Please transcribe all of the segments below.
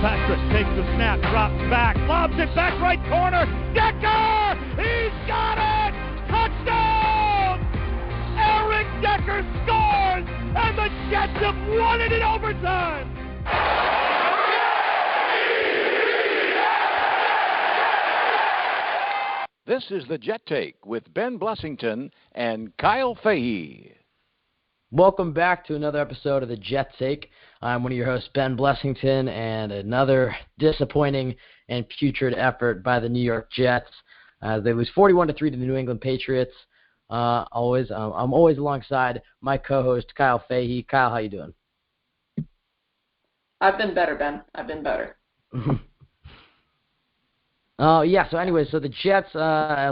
Fitzpatrick takes the snap, drops back, lobs it back right corner. Decker! He's got it! Touchdown! Eric Decker scores! And the Jets have won it in overtime! This is the Jet Take with Ben Blessington and Kyle Fahey. Welcome back to another episode of the Jet Take. I'm one of your hosts, Ben Blessington, and another disappointing and putrid effort by the New York Jets. They lose 41-3 to the New England Patriots. I'm always alongside my co-host, Kyle Fahey. Kyle, how you doing? I've been better, Ben. I've been better. So the Jets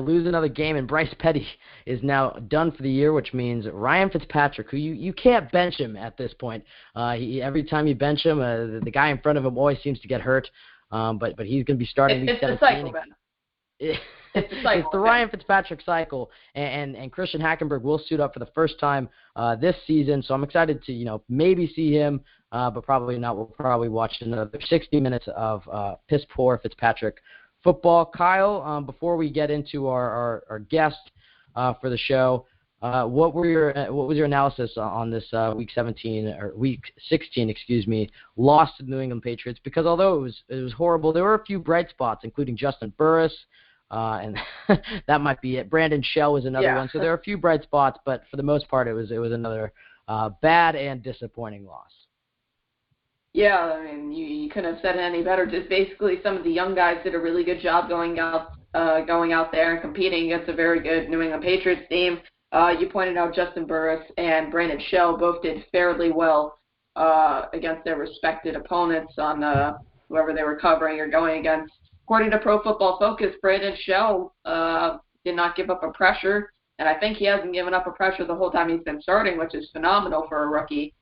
lose another game, and Bryce Petty is now done for the year, which means Ryan Fitzpatrick, who you can't bench him at this point. Every time you bench him, the guy in front of him always seems to get hurt, but he's going to be starting week 17. It's the cycle, Ben. It's the Ryan Fitzpatrick cycle, and Christian Hackenberg will suit up for the first time this season, so I'm excited to maybe see him, but probably not. We'll probably watch another 60 minutes of piss-poor Fitzpatrick football. Kyle, before we get into our guest for the show, what was your analysis on this week 16 loss to the New England Patriots? Because although it was horrible, there were a few bright spots, including Justin Burris, and that might be it. Brandon Shell was another one. So there are a few bright spots, but for the most part, it was another bad and disappointing loss. Yeah, I mean, you couldn't have said it any better. Just basically some of the young guys did a really good job going out there and competing against a very good New England Patriots team. You pointed out Justin Burris and Brandon Shell both did fairly well against their respected opponents on whoever they were covering or going against. According to Pro Football Focus, Brandon Shell did not give up a pressure, and I think he hasn't given up a pressure the whole time he's been starting, which is phenomenal for a rookie.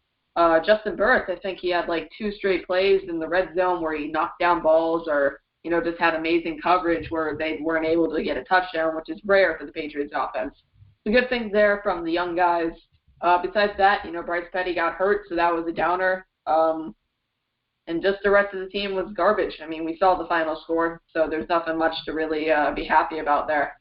Justin Burris, I think he had like 2 straight plays in the red zone where he knocked down balls or, just had amazing coverage where they weren't able to get a touchdown, which is rare for the Patriots offense. The good things there from the young guys. Besides that, Bryce Petty got hurt, so that was a downer. And just the rest of the team was garbage. I mean, we saw the final score, so there's nothing much to really be happy about there.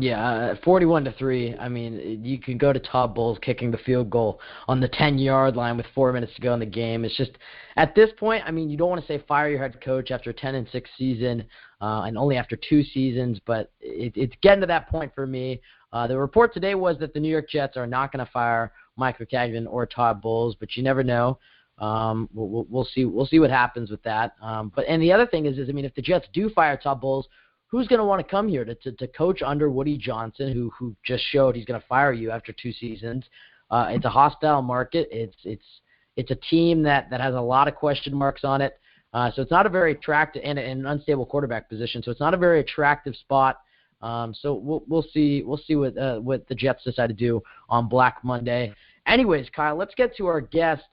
Yeah, 41-3. I mean, you can go to Todd Bowles kicking the field goal on the 10-yard line with 4 minutes to go in the game. It's just, at this point, I mean, you don't want to say fire your head coach after a 10-6 season and only after 2 seasons, but it's getting to that point for me. The report today was that the New York Jets are not going to fire Mike McCagnon or Todd Bowles, but you never know. We'll see what happens with that. And the other thing is, I mean, if the Jets do fire Todd Bowles, who's going to want to come here to coach under Woody Johnson, who just showed he's going to fire you after 2 seasons? It's a hostile market. It's a team that has a lot of question marks on it. So it's not a very attractive and an unstable quarterback position. So it's not a very attractive spot. So we'll see what the Jets decide to do on Black Monday. Anyways, Kyle, let's get to our guest.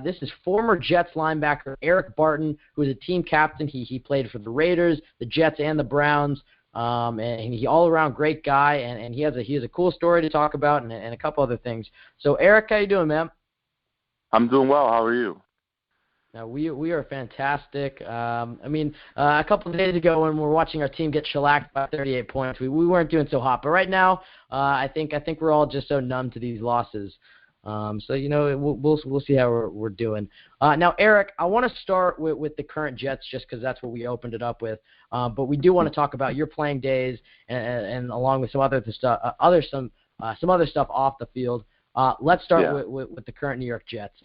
This is former Jets linebacker Eric Barton, who is a team captain. He played for the Raiders, the Jets, and the Browns. And he all-around great guy, and he has a cool story to talk about and a couple other things. So, Eric, how you doing, man? I'm doing well. How are you? Now, we are fantastic. A couple of days ago when we were watching our team get shellacked by 38 points, we weren't doing so hot. But right now, I think we're all just so numb to these losses. We'll see how we're doing. Now, Eric, I want to start with the current Jets just because that's what we opened it up with. But we do want to talk about your playing days and along with some other stuff, some other stuff off the field. Let's start with the current New York Jets.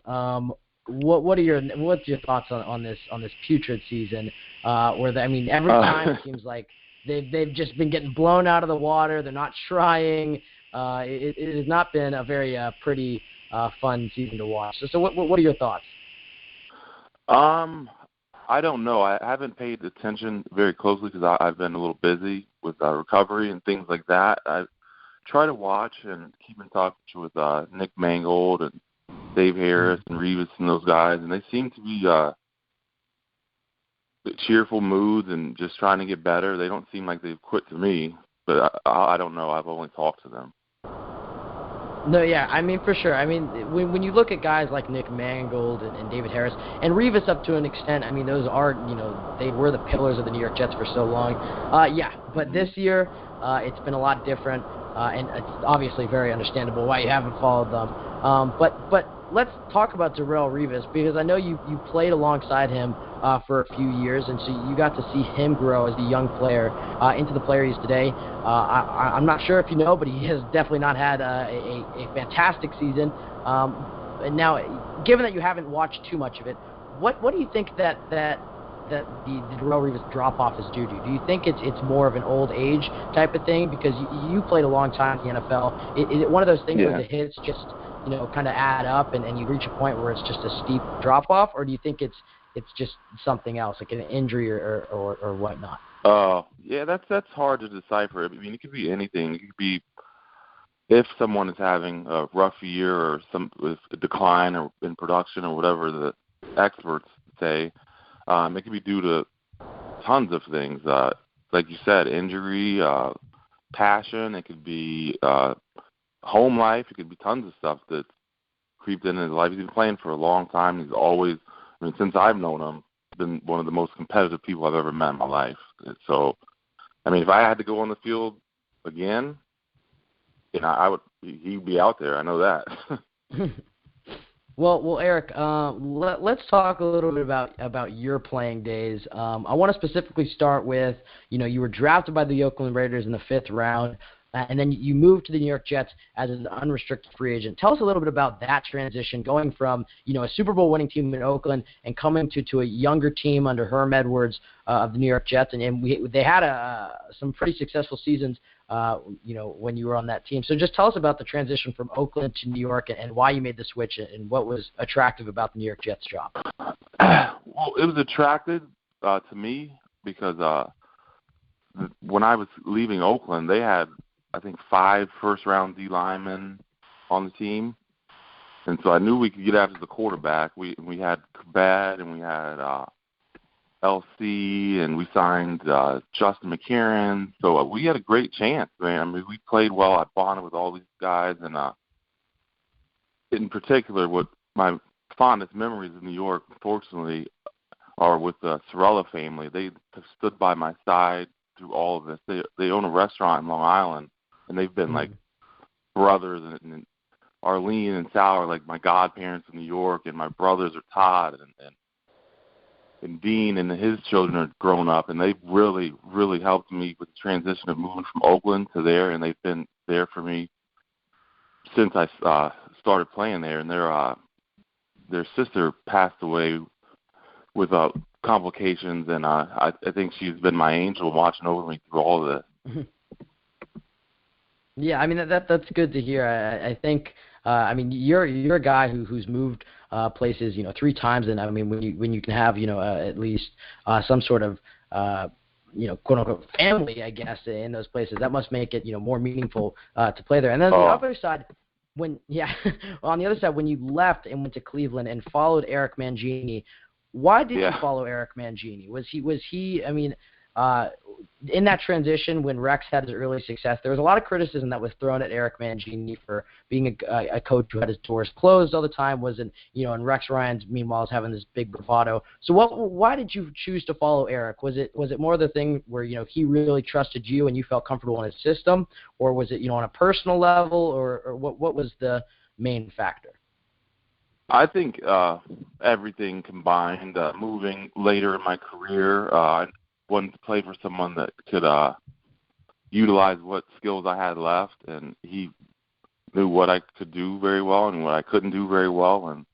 What's your thoughts on this putrid season? Every time it seems like they've just been getting blown out of the water. They're not trying. It has not been a very pretty fun season to watch. So what are your thoughts? I don't know. I haven't paid attention very closely because I've been a little busy with recovery and things like that. I try to watch and keep in touch with Nick Mangold and Dave Harris and Revis and those guys, and they seem to be cheerful moods and just trying to get better. They don't seem like they've quit to me, but I don't know. I've only talked to them. No, yeah, I mean, for sure. I mean, when you look at guys like Nick Mangold and David Harris, and Revis up to an extent, I mean, those are, they were the pillars of the New York Jets for so long. Yeah, but this year, it's been a lot different, and it's obviously very understandable why you haven't followed them. But let's talk about Darrelle Revis, because I know you played alongside him for a few years, and so you got to see him grow as a young player into the player he is today. I'm not sure if you know, but he has definitely not had a fantastic season. And now, given that you haven't watched too much of it, what do you think that the Darrelle Revis drop-off is due to? Do you think it's more of an old age type of thing? Because you played a long time in the NFL. Is it one of those things where the hits just kind of add up and you reach a point where it's just a steep drop-off, or do you think it's just something else, like an injury or whatnot? Yeah, that's hard to decipher. I mean, it could be anything. It could be if someone is having a rough year or with a decline or in production or whatever the experts say. It could be due to tons of things. Like you said, injury, passion. It could be home life. It could be tons of stuff that's creeped in his life. He's been playing for a long time. He's always, since I've known him, been one of the most competitive people I've ever met in my life. So, if I had to go on the field again, he'd be out there. I know that. Well, Eric, let's talk a little bit about your playing days. I want to specifically start with, you were drafted by the Oakland Raiders in the 5th round, and then you moved to the New York Jets as an unrestricted free agent. Tell us a little bit about that transition, going from, a Super Bowl winning team in Oakland and coming to a younger team under Herm Edwards of the New York Jets, and they had some pretty successful seasons, when you were on that team. So just tell us about the transition from Oakland to New York and why you made the switch and what was attractive about the New York Jets job. Well, it was attractive to me because when I was leaving Oakland, they had, I think, 5 first-round D linemen on the team, and so I knew we could get after the quarterback. We had Kabad and we had LC, and we signed Justin McCarron, so we had a great chance, man. We played well. I bonded with all these guys, and in particular, what my fondest memories of New York, unfortunately, are with the Sorella family. They have stood by my side through all of this. They own a restaurant in Long Island, and they've been like brothers, and Arlene and Sal are like my godparents in New York, and my brothers are Todd and Dean, and his children are grown up, and they've really, really helped me with the transition of moving from Oakland to there, and they've been there for me since I started playing there. And their sister passed away with complications, and I think she's been my angel watching over me through all of this. Yeah, that's good to hear. I think you're a guy who's moved places 3 times, and when you can have at least some sort of quote unquote family, I guess, in those places, that must make it more meaningful to play there. And then on the other side, when you left and went to Cleveland and followed Eric Mangini, why did you follow Eric Mangini? Was he in that transition when Rex had his early success, there was a lot of criticism that was thrown at Eric Mangini for being a coach who had his doors closed all the time, and Rex Ryan's, meanwhile, is having this big bravado. So why did you choose to follow Eric? Was it more the thing where, he really trusted you and you felt comfortable in his system, or was it, on a personal level, or what was the main factor? I think everything combined, moving later in my career, I wanted to play for someone that could utilize what skills I had left, and he knew what I could do very well and what I couldn't do very well, and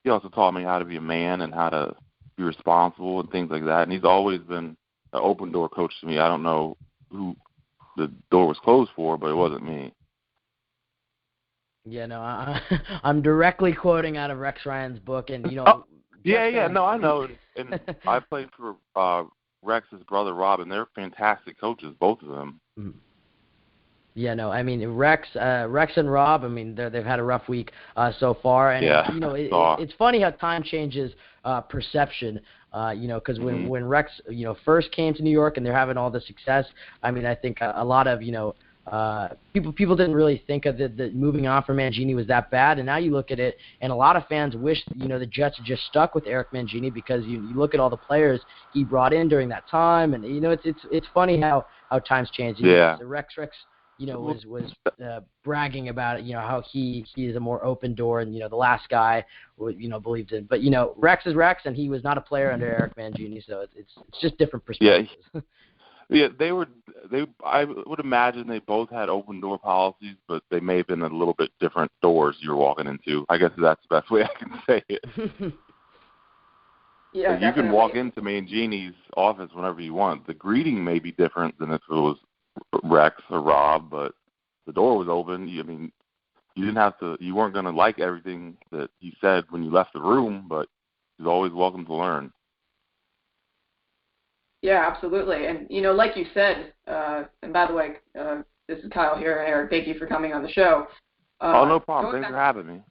he also taught me how to be a man and how to be responsible and things like that, and he's always been an open-door coach to me. I don't know who the door was closed for, but it wasn't me. Yeah, no, I'm directly quoting out of Rex Ryan's book, and no, I know, and I played for Rex's brother Rob, and they're fantastic coaches, both of them. Yeah, no, Rex and Rob, they've had a rough week so far, and it's funny how time changes perception. Because when Rex first came to New York and they're having all the success, I think a lot of people didn't really think of that moving on from Mangini was that bad, and now you look at it, and a lot of fans wish the Jets had just stuck with Eric Mangini, because you look at all the players he brought in during that time, and it's funny how times change. Yeah. Rex was bragging about it, how he is a more open door, and the last guy believed in. But Rex is Rex, and he was not a player under Eric Mangini, so it's just different perspectives. Yeah, I would imagine they both had open door policies, but they may have been a little bit different doors you're walking into. I guess that's the best way I can say it. Yeah, you can walk into Mangini's office whenever you want. The greeting may be different than if it was Rex or Rob, but the door was open. You weren't going to like everything that he said when you left the room, but he's always welcome to learn. Yeah, absolutely. And, like you said, and by the way, this is Kyle here, and Eric, thank you for coming on the show. No problem. Thanks for having me.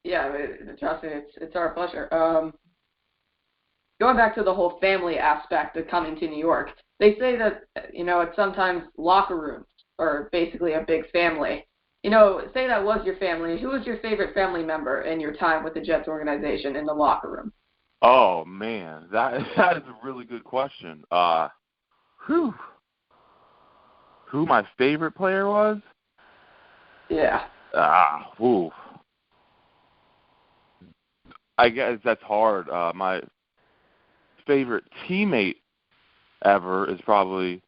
Yeah, trust me, it's our pleasure. Going back to the whole family aspect of coming to New York, they say that, it's sometimes locker rooms are basically a big family. Say that was your family. Who was your favorite family member in your time with the Jets organization in the locker room? Oh, man, that is a really good question. Who my favorite player was? Yeah. I guess that's hard. My favorite teammate ever is probably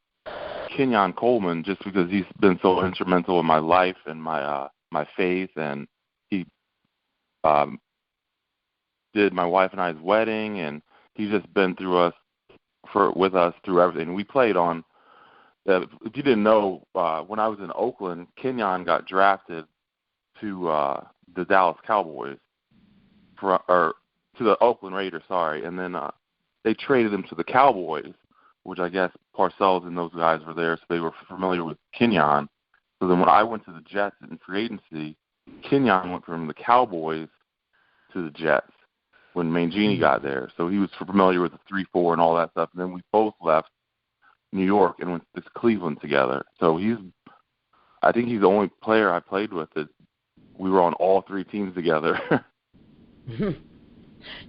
Kenyon Coleman, just because he's been so instrumental in my life and my faith, and he did my wife and I's wedding, and he's just been with us through everything. We played on. If you didn't know, when I was in Oakland, Kenyon got drafted to the Dallas Cowboys, or to the Oakland Raiders, sorry, and then they traded him to the Cowboys, which I guess Parcells and those guys were there, so they were familiar with Kenyon. So then when I went to the Jets in free agency, Kenyon went from the Cowboys to the Jets when Mangini got there. So he was familiar with the 3-4 and all that stuff. And then we both left New York and went to Cleveland together. So I think he's the only player I played with that we were on all three teams together.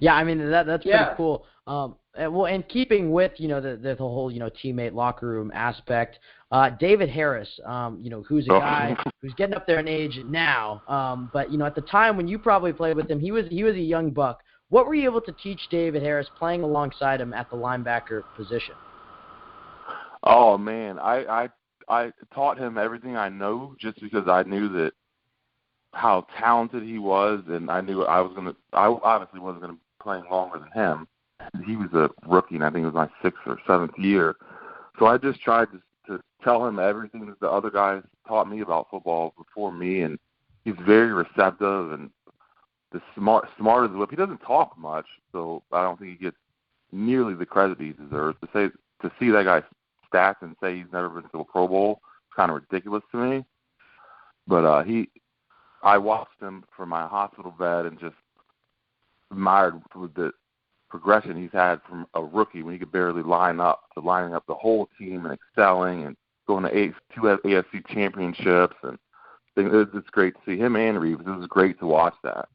Yeah, I mean that's pretty cool. Well, and keeping with the whole teammate locker room aspect, David Harris, who's a guy who's getting up there in age now, but at the time when you probably played with him, he was a young buck. What were you able to teach David Harris playing alongside him at the linebacker position? Oh man, I taught him everything I know, just because I knew that how talented he was, and I knew I obviously wasn't going to be playing longer than him. He was a rookie, and I think it was my 6th or 7th year. So I just tried to tell him everything that the other guys taught me about football before me, and he's very receptive and smart as a whip. He doesn't talk much, so I don't think he gets nearly the credit he deserves. To see that guy's stats and say he's never been to a Pro Bowl is kind of ridiculous to me. But I watched him from my hospital bed and just admired the progression he's had from a rookie when he could barely line up to lining up the whole team and excelling and going to 2 AFC championships. And it's great to see him and Reeves. It was great to watch that.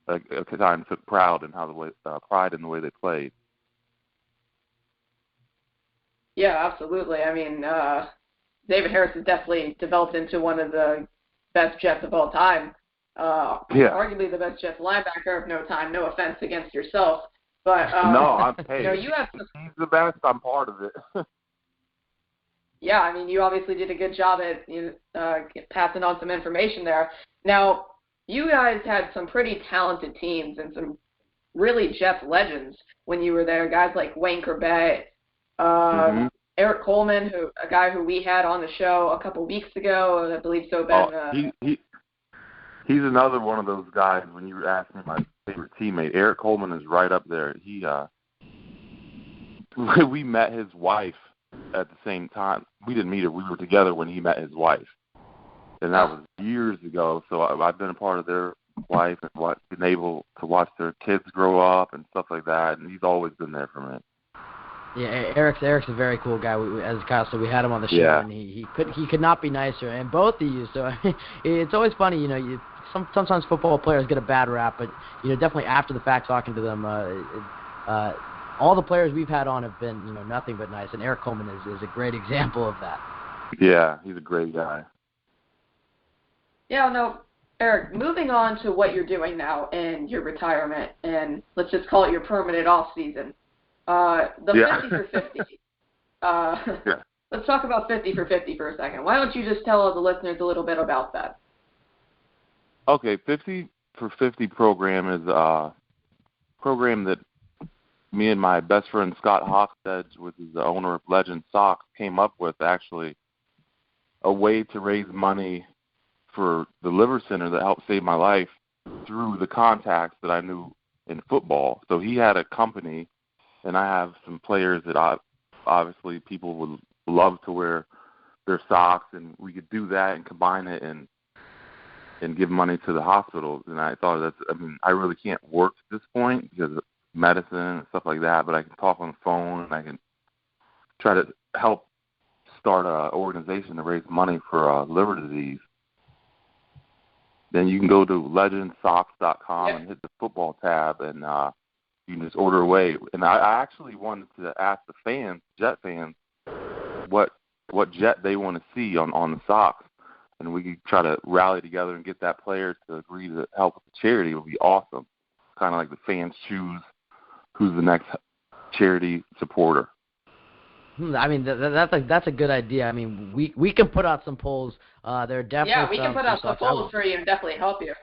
Because I took pride in the way they played. Yeah, absolutely. I mean, David Harris has definitely developed into one of the best Jets of all time. Arguably the best Jets linebacker of no time. No offense against yourself, but no, I'm paid. You have he's the best. I'm part of it. Yeah, I mean, you obviously did a good job at passing on some information there. Now, you guys had some pretty talented teams and some really Jets legends when you were there. Guys like Wayne Corbett, Eric Coleman, a guy who we had on the show a couple weeks ago, I believe so. Ben. He's another one of those guys. When you asked me my favorite teammate, Eric Coleman is right up there. We met his wife at the same time. We didn't meet her. We were together when he met his wife, and that was years ago. So I've been a part of their life and been able to watch their kids grow up and stuff like that. And he's always been there for me. Yeah, Eric's a very cool guy. As Kyle said, we had him on the show, and he could not be nicer. And both of you, so I mean, it's always funny, sometimes football players get a bad rap, but definitely after the fact, talking to them, all the players we've had on have been nothing but nice, and Eric Coleman is a great example of that. Yeah, he's a great guy. Yeah, no, Eric, moving on to what you're doing now in your retirement, and let's just call it your permanent off season. The 50 for 50. Let's talk about 50 for 50 for a second. Why don't you just tell the listeners a little bit about that? Okay, 50 for 50 program is a program that me and my best friend Scott Hockstead, which is the owner of Legend Socks, came up with, actually, a way to raise money for the liver center that helped save my life through the contacts that I knew in football. So he had a company, and I have some players that obviously people would love to wear their socks, and we could do that and combine it and give money to the hospitals. And I thought I really can't work at this point because of medicine and stuff like that, but I can talk on the phone, and I can try to help start an organization to raise money for liver disease. Then you can go to legendsocks.com and hit the football tab, and you can just order away. And I actually wanted to ask the fans, Jet fans, what Jet they want to see on the socks, and we could try to rally together and get that player to agree to help with the charity. It would be awesome. Kind of like the fans choose who's the next charity supporter. I mean, that's a good idea. I mean, we can put out some polls. There are definitely we can put out some polls for you and definitely help you.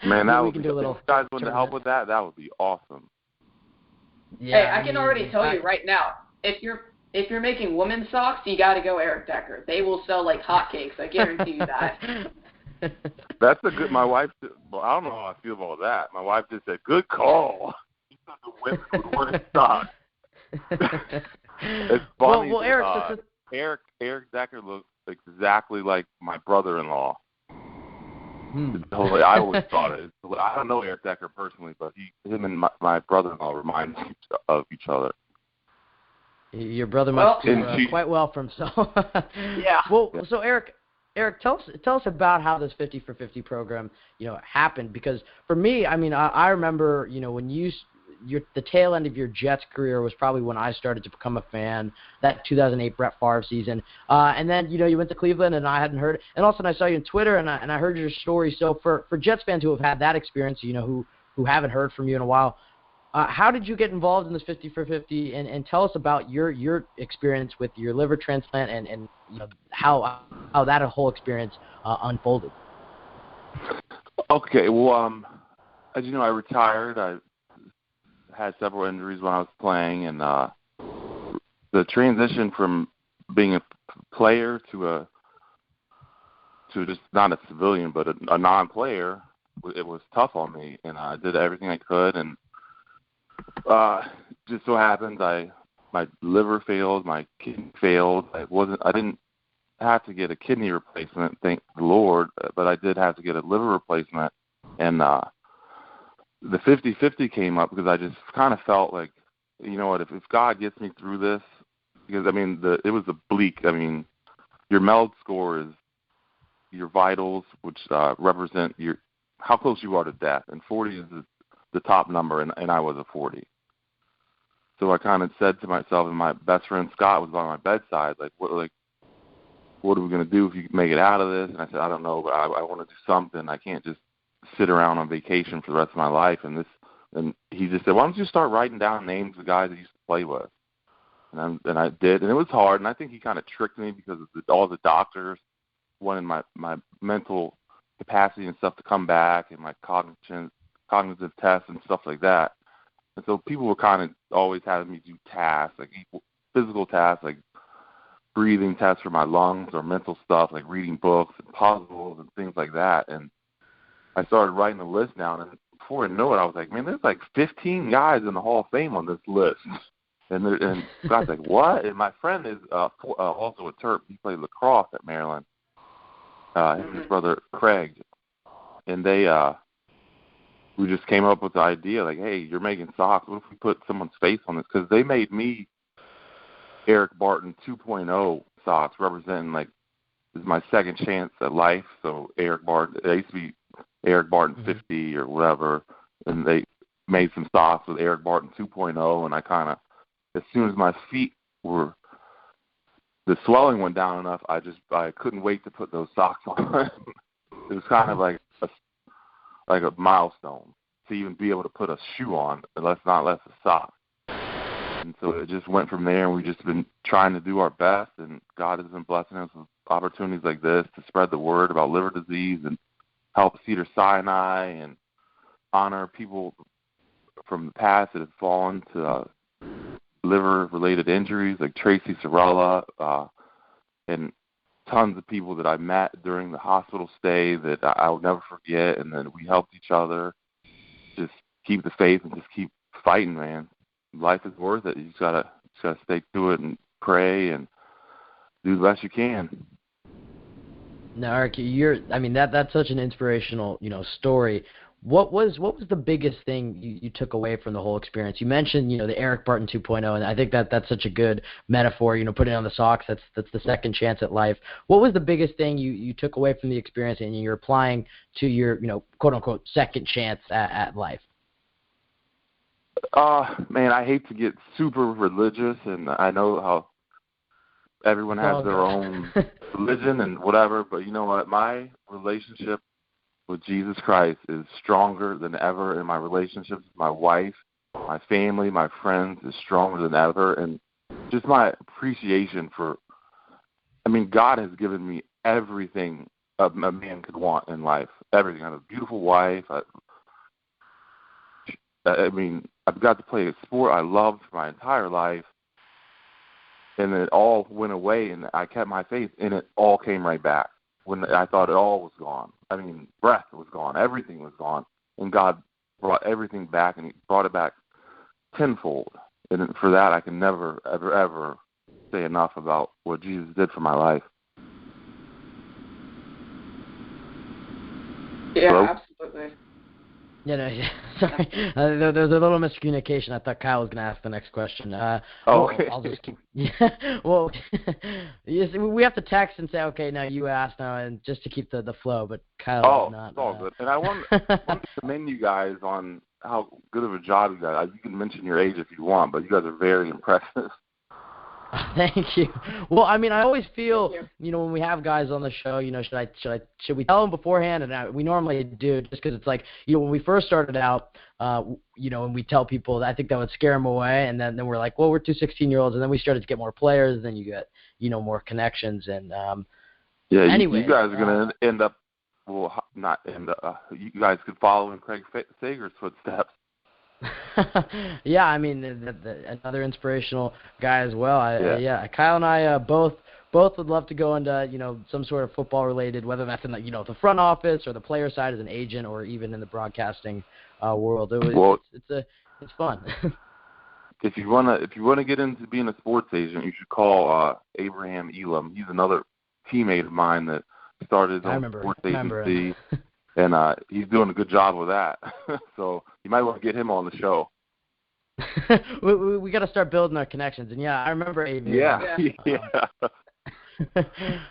Man, that would be, if you guys want to help with that, that would be awesome. Yeah, hey, I can already tell you right now, if you're making women's socks, you got to go Eric Decker. They will sell like hotcakes. I guarantee you that. That's a good. My wife. Well, I don't know how I feel about that. My wife just said, "Good call." She said the women would wear socks. It's funny. Well, Eric, Eric Decker looks exactly like my brother-in-law. I always thought it. I don't know Eric Decker personally, but him and my brother-in-law remind me of each other. Your brother must do quite well for himself. Yeah. Well, so Eric, tell us about how this 50 for 50 program, happened. Because for me, I mean, I remember, when the tail end of your Jets career was probably when I started to become a fan, that 2008 Brett Favre season. And then, you went to Cleveland, and I hadn't heard it. And all of a sudden I saw you on Twitter, and I heard your story. So for Jets fans who have had that experience, who haven't heard from you in a while, how did you get involved in this 50 for 50? And tell us about your experience with your liver transplant and how that whole experience unfolded. Okay, well, as you know, I retired. I had several injuries when I was playing, and the transition from being a player to just not a civilian but a non-player, it was tough on me, and I did everything I could, and just so happened my liver failed, my kidney failed. I didn't have to get a kidney replacement, thank the Lord, but I did have to get a liver replacement, and the 50-50 came up because I just kind of felt like, you know what, if God gets me through this, because, I mean, it was a bleak, I mean, your MELD score is your vitals, which represent how close you are to death, and 40 is the top number, and I was a 40. So I kind of said to myself, and my best friend Scott was by my bedside, what are we going to do if you make it out of this? And I said, I don't know, but I want to do something. I can't just sit around on vacation for the rest of my life. And he just said, why don't you start writing down names of guys that you used to play with? And I did, and it was hard. And I think he kind of tricked me because of all the doctors wanted my mental capacity and stuff to come back, and my cognitive tests and stuff like that. And so people were kind of always having me do tasks, like physical tasks, like breathing tests for my lungs, or mental stuff like reading books and puzzles and things like that. And I started writing the list down, and before I knew it, I was like, man, there's like 15 guys in the Hall of Fame on this list. And Scott's like, what? And my friend is also a Terp. He played lacrosse at Maryland. Him and his brother Craig. And we just came up with the idea, like, hey, you're making socks. What if we put someone's face on this? Because they made me Eric Barton 2.0 socks representing like this is my second chance at life. So Eric Barton, they used to be Eric Barton 50 or whatever, and they made some socks with Eric Barton 2.0, and I kind of, as soon as my feet were, the swelling went down enough, I couldn't wait to put those socks on. It was kind of like a milestone to even be able to put a shoe on, less a sock. And so it just went from there, and we've just been trying to do our best, and God has been blessing us with opportunities like this to spread the word about liver disease and help Cedars-Sinai and honor people from the past that have fallen to liver-related injuries like Tracy Sorella and tons of people that I met during the hospital stay that I'll never forget, and then we helped each other. Just keep the faith and just keep fighting, man. Life is worth it. You just gotta stay to it and pray and do the best you can. Now, Eric, that's such an inspirational, story. What was the biggest thing you took away from the whole experience? You mentioned, the Eric Barton 2.0, and I think that's such a good metaphor. Putting on the socks, that's the second chance at life. What was the biggest thing you took away from the experience and you're applying to your, quote unquote, second chance at life? Man, I hate to get super religious, and I know how everyone has their own religion and whatever, but you know what? My relationship with Jesus Christ is stronger than ever, and my relationships with my wife, my family, my friends is stronger than ever, and just my appreciation for, God has given me everything a man could want in life, everything. I have a beautiful wife. I've got to play a sport I loved for my entire life, and it all went away, and I kept my faith, and it all came right back when I thought it all was gone. Breath was gone. Everything was gone, and God brought everything back, and he brought it back tenfold. And for that, I can never, ever, ever say enough about what Jesus did for my life. Yeah, Hello? Absolutely. Sorry. There was a little miscommunication. I thought Kyle was going to ask the next question. Okay. I'll just keep. Yeah. Well, yes, we have to text and say, okay, now you ask now, and just to keep the flow. But Kyle is not. It's all good. And I want to commend you guys on how good of a job you guys. You can mention your age if you want, but you guys are very impressive. Thank you. Well, I always feel, when we have guys on the show, should we tell them beforehand? And we normally do, just because it's like, when we first started out, and we tell people, I think that would scare them away. And then we're like, well, we're two 16-year-olds. And then we started to get more players. And then you get, more connections. And anyway, you guys are going to end up, well, not end up, you guys could follow in Craig Sager's footsteps. Yeah, another inspirational guy as well. Kyle and I both would love to go into some sort of football related, whether that's in the front office or the player side as an agent or even in the broadcasting world. It's fun. If you wanna get into being a sports agent, you should call Abraham Elam. He's another teammate of mine that started his own sports agency. And he's doing a good job with that. So you might want to get him on the show. we got to start building our connections. And, I remember Abe. Yeah.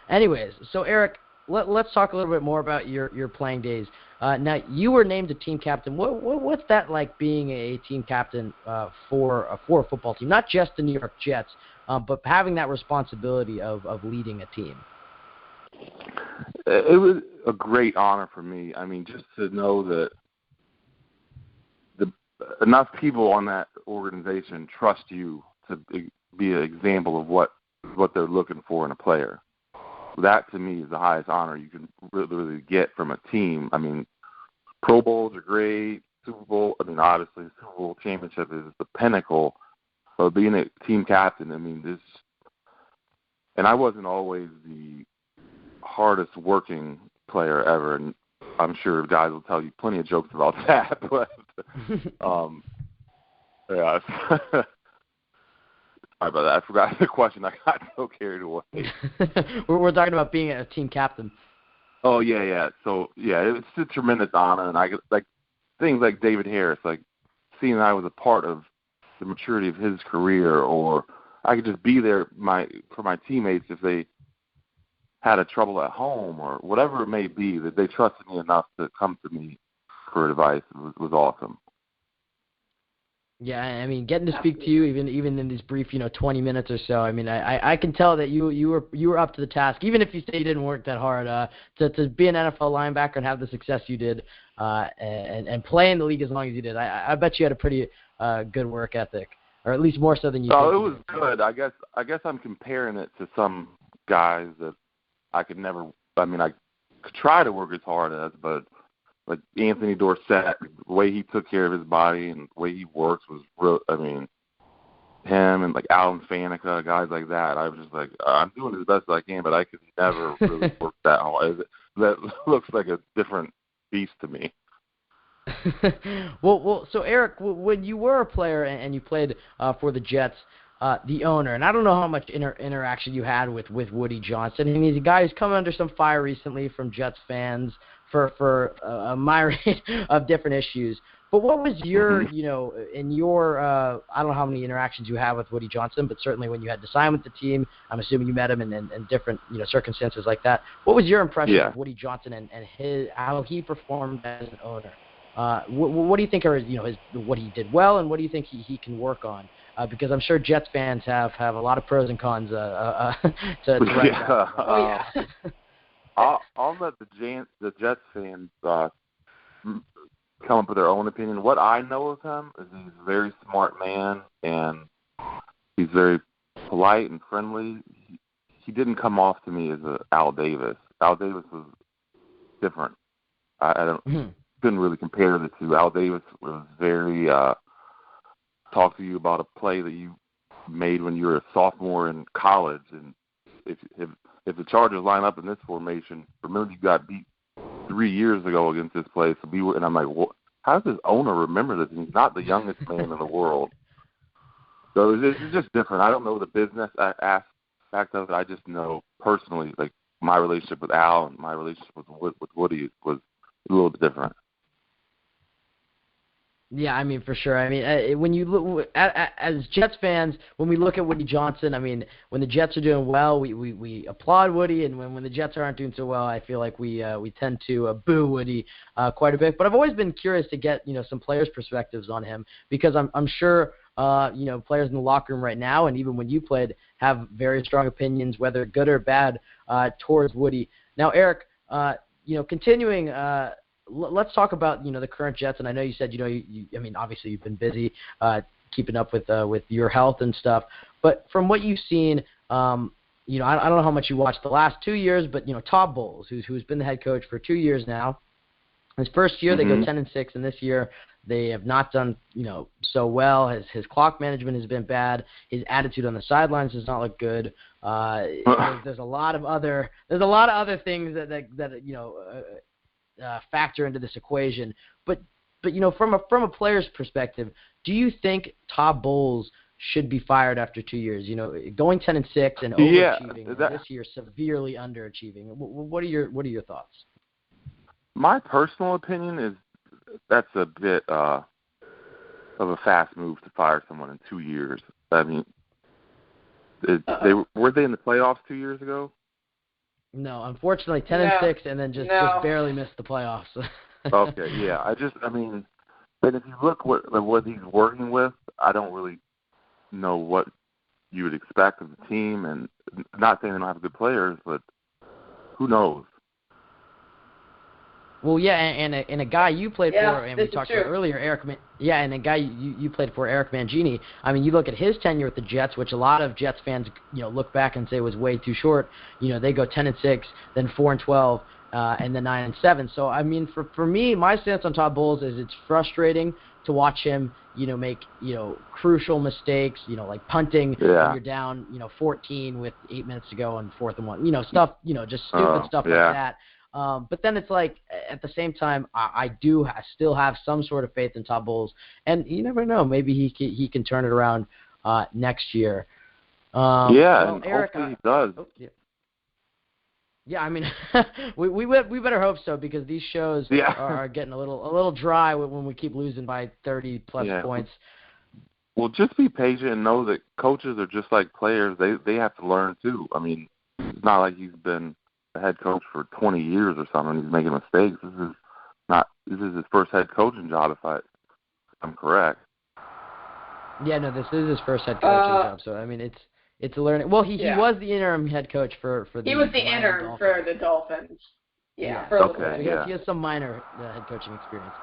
Anyways, so, Eric, let's talk a little bit more about your playing days. Now, you were named a team captain. What's that like being a team captain for a football team? Not just the New York Jets, but having that responsibility of leading a team. It was a great honor for me. Just to know that enough people on that organization trust you to be an example of what they're looking for in a player. That, to me, is the highest honor you can really get from a team. Pro Bowls are great. Super Bowl, obviously, the Super Bowl championship is the pinnacle of being a team captain. And I wasn't always the hardest working player ever, and I'm sure guys will tell you plenty of jokes about that, but yeah. Sorry about that. I forgot the question. I got so carried away. We're talking about being a team captain. Oh yeah. So it's a tremendous honor, and I get like things like David Harris, like seeing I was a part of the maturity of his career, or I could just be there for my teammates if they had a trouble at home or whatever it may be, that they trusted me enough to come to me for advice was awesome. Yeah, I mean, getting to speak to you even in these brief, 20 minutes or so. I mean, I can tell that you were up to the task, even if you say you didn't work that hard. To be an NFL linebacker and have the success you did, and play in the league as long as you did, I bet you had a pretpretty good work ethic, or at least more so than you. Oh, it was good. I guess I'm comparing it to some guys that I could never. I mean, I could try to work as hard as, but. Like Anthony Dorsett, the way he took care of his body and the way he works was real. I mean, him and like Alan Faneca, guys like that. I was just like, I'm doing as best as I can, but I could never really work that hard. That looks like a different beast to me. Well. So Eric, when you were a player and you played for the Jets, the owner, and I don't know how much interaction you had with Woody Johnson. I mean, he's a guy who's come under some fire recently from Jets fans for a myriad of different issues. But what was your, in your, I don't know how many interactions you have with Woody Johnson, but certainly when you had to sign with the team, I'm assuming you met him in different, circumstances like that. What was your impression of Woody Johnson and how he performed as an owner? What do you think are, what he did well, and what do you think he can work on? Because I'm sure Jets fans have a lot of pros and cons to write about. Oh, yeah. I'll let the Jets fans come up with their own opinion. What I know of him is he's a very smart man, and he's very polite and friendly. He didn't come off to me as a Al Davis. Al Davis was different. I couldn't really compare the two. Al Davis was very talk to you about a play that you made when you were a sophomore in college, and if the Chargers line up in this formation, remember you got beat 3 years ago against this place. And I'm like, well, how does this owner remember this? And he's not the youngest man in the world. So it's just different. I don't know the business aspect of it. I just know personally, like my relationship with Al and my relationship with Woody was a little bit different. Yeah, I mean, for sure. I mean, when you look as Jets fans, when we look at Woody Johnson, I mean, when the Jets are doing well, we applaud Woody, and when the Jets aren't doing so well, I feel like we tend to boo Woody quite a bit. But I've always been curious to get some players' perspectives on him, because I'm sure players in the locker room right now, and even when you played, have very strong opinions, whether good or bad, towards Woody. Now, Eric, continuing. Let's talk about the current Jets, and I know you said I mean, obviously you've been busy keeping up with your health and stuff, but from what you've seen, I don't know how much you watched the last 2 years, but Todd Bowles, who's been the head coach for 2 years now, his first year they go 10-6, and this year they have not done so well. His clock management has been bad. His attitude on the sidelines does not look good. There's a lot of other things that factor into this equation, but from a player's perspective, do you think Todd Bowles should be fired after 2 years? Going 10-6 and overachieving, this year severely underachieving. What are your thoughts? My personal opinion is that's a bit of a fast move to fire someone in 2 years. I mean, were they in the playoffs 2 years ago? No, unfortunately, 10-6, and then just barely missed the playoffs. Okay, yeah. I mean, and if you look what he's working with, I don't really know what you would expect of the team. And not saying they don't have good players, but who knows? Well, yeah, and a guy you played for, and we talked about earlier, and a guy you played for, Eric Mangini. I mean, you look at his tenure with the Jets, which a lot of Jets fans, look back and say was way too short. They go 10-6, then 4-12, and then 9-7. So, I mean, for me, my stance on Todd Bowles is it's frustrating to watch him, make, crucial mistakes, like punting when you're down, 14 with 8 minutes to go on 4th and 1, stuff, just stupid stuff like that. But then it's like, at the same time, I still have some sort of faith in Todd Bowles, and you never know, maybe he can turn it around next year. And Eric, hopefully he does. Yeah, I mean, we better hope so, because these shows are getting a little dry when we keep losing by 30 plus points. Well, just be patient and know that coaches are just like players. They have to learn too. I mean, it's not like he's been a head coach for 20 years or something. He's making mistakes. This is his first head coaching job, if I'm correct. Yeah, no, this is his first head coaching job. So I mean, it's a learning. Well, he was the interim head coach for the. He was the interim Dolphins. for the Dolphins. Yeah. Okay. So he has some minor head coaching experience.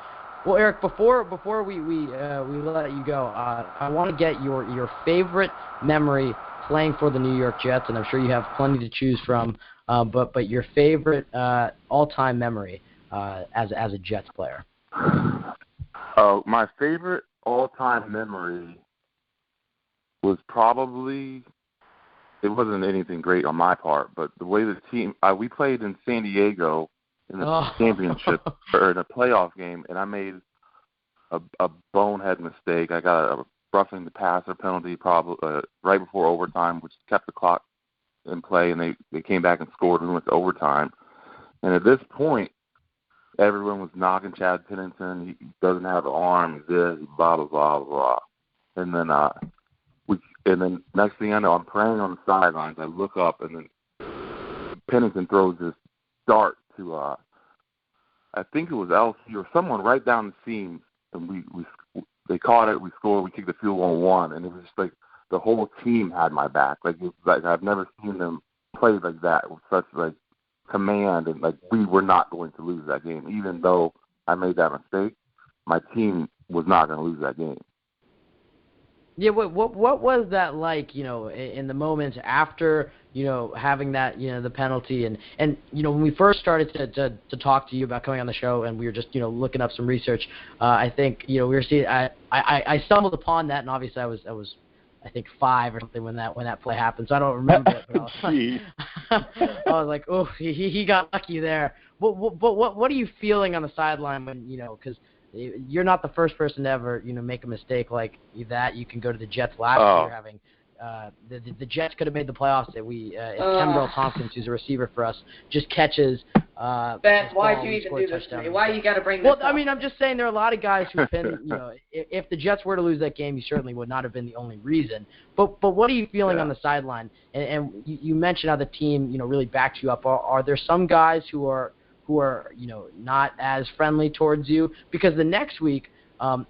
Well, Eric, before we let you go, I want to get your favorite memory playing for the New York Jets, and I'm sure you have plenty to choose from. But your favorite all-time memory as a Jets player. My favorite all-time memory was probably, it wasn't anything great on my part, but the way the team we played in San Diego in the championship or in a playoff game, and I made a bonehead mistake. I got a roughing the passer penalty probably right before overtime, which kept the clock in play, and they came back and scored and went to overtime. And at this point, everyone was knocking Chad Pennington. He doesn't have an arm. He's this. Blah blah blah blah. And then next thing I know, I'm praying on the sidelines. I look up, and then Pennington throws this dart to I think it was LC or someone right down the seam, and they caught it. We scored. We kicked the field goal and won, and it was just like the whole team had my back. Like, it was like I've never seen them play like that with such like command, and like we were not going to lose that game, even though I made that mistake. My team was not going to lose that game. Yeah, what was that like, in the moments after, having that, the penalty and when we first started to talk to you about coming on the show, and we were just, looking up some research, I think, we were seeing, I stumbled upon that, and obviously I was I think 5 or something when that play happened, so I don't remember it, but I was like, oh, he got lucky there. What are you feeling on the sideline when, because you're not the first person to ever, make a mistake like that. You can go to the Jets last year having the Jets could have made the playoffs. Kenbrell Tompkins, who's a receiver for us, just catches. Ben, why'd you even do this to me? Why you got to bring this up? I mean, I'm just saying there are a lot of guys who've been, if the Jets were to lose that game, you certainly would not have been the only reason. But what are you feeling on the sideline? And you mentioned how the team, really backs you up. Are there some guys who are not as friendly towards you? Because the next week, so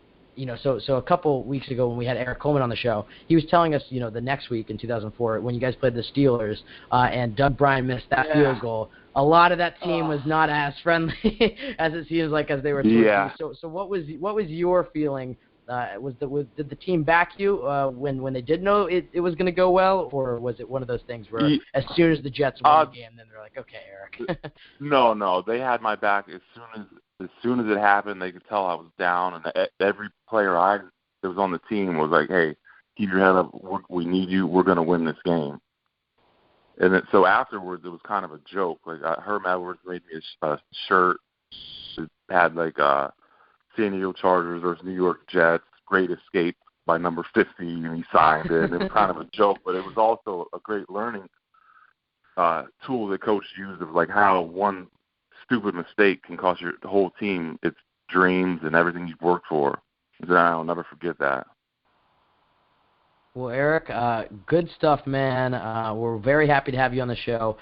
a couple weeks ago when we had Eric Coleman on the show, he was telling us, the next week in 2004 when you guys played the Steelers and Doug Bryan missed that field goal, a lot of that team was not as friendly as it seems like as they were towards you. So what was your feeling? Did the team back you when they did know it was going to go well, or was it one of those things where as soon as the Jets won the game, then they're like, okay, Eric? No, they had my back as soon as it happened. They could tell I was down, and every player that was on the team was like, hey, keep your head up. We need you. We're going to win this game. And so afterwards, it was kind of a joke. Like Herm Edwards made me a shirt. It had like San Diego Chargers versus New York Jets, Great Escape by number 50, and he signed it. It was kind of a joke, but it was also a great learning tool that coach used of like how one stupid mistake can cost your whole team its dreams and everything you've worked for. And I'll never forget that. Well, Eric, good stuff, man. We're very happy to have you on the show.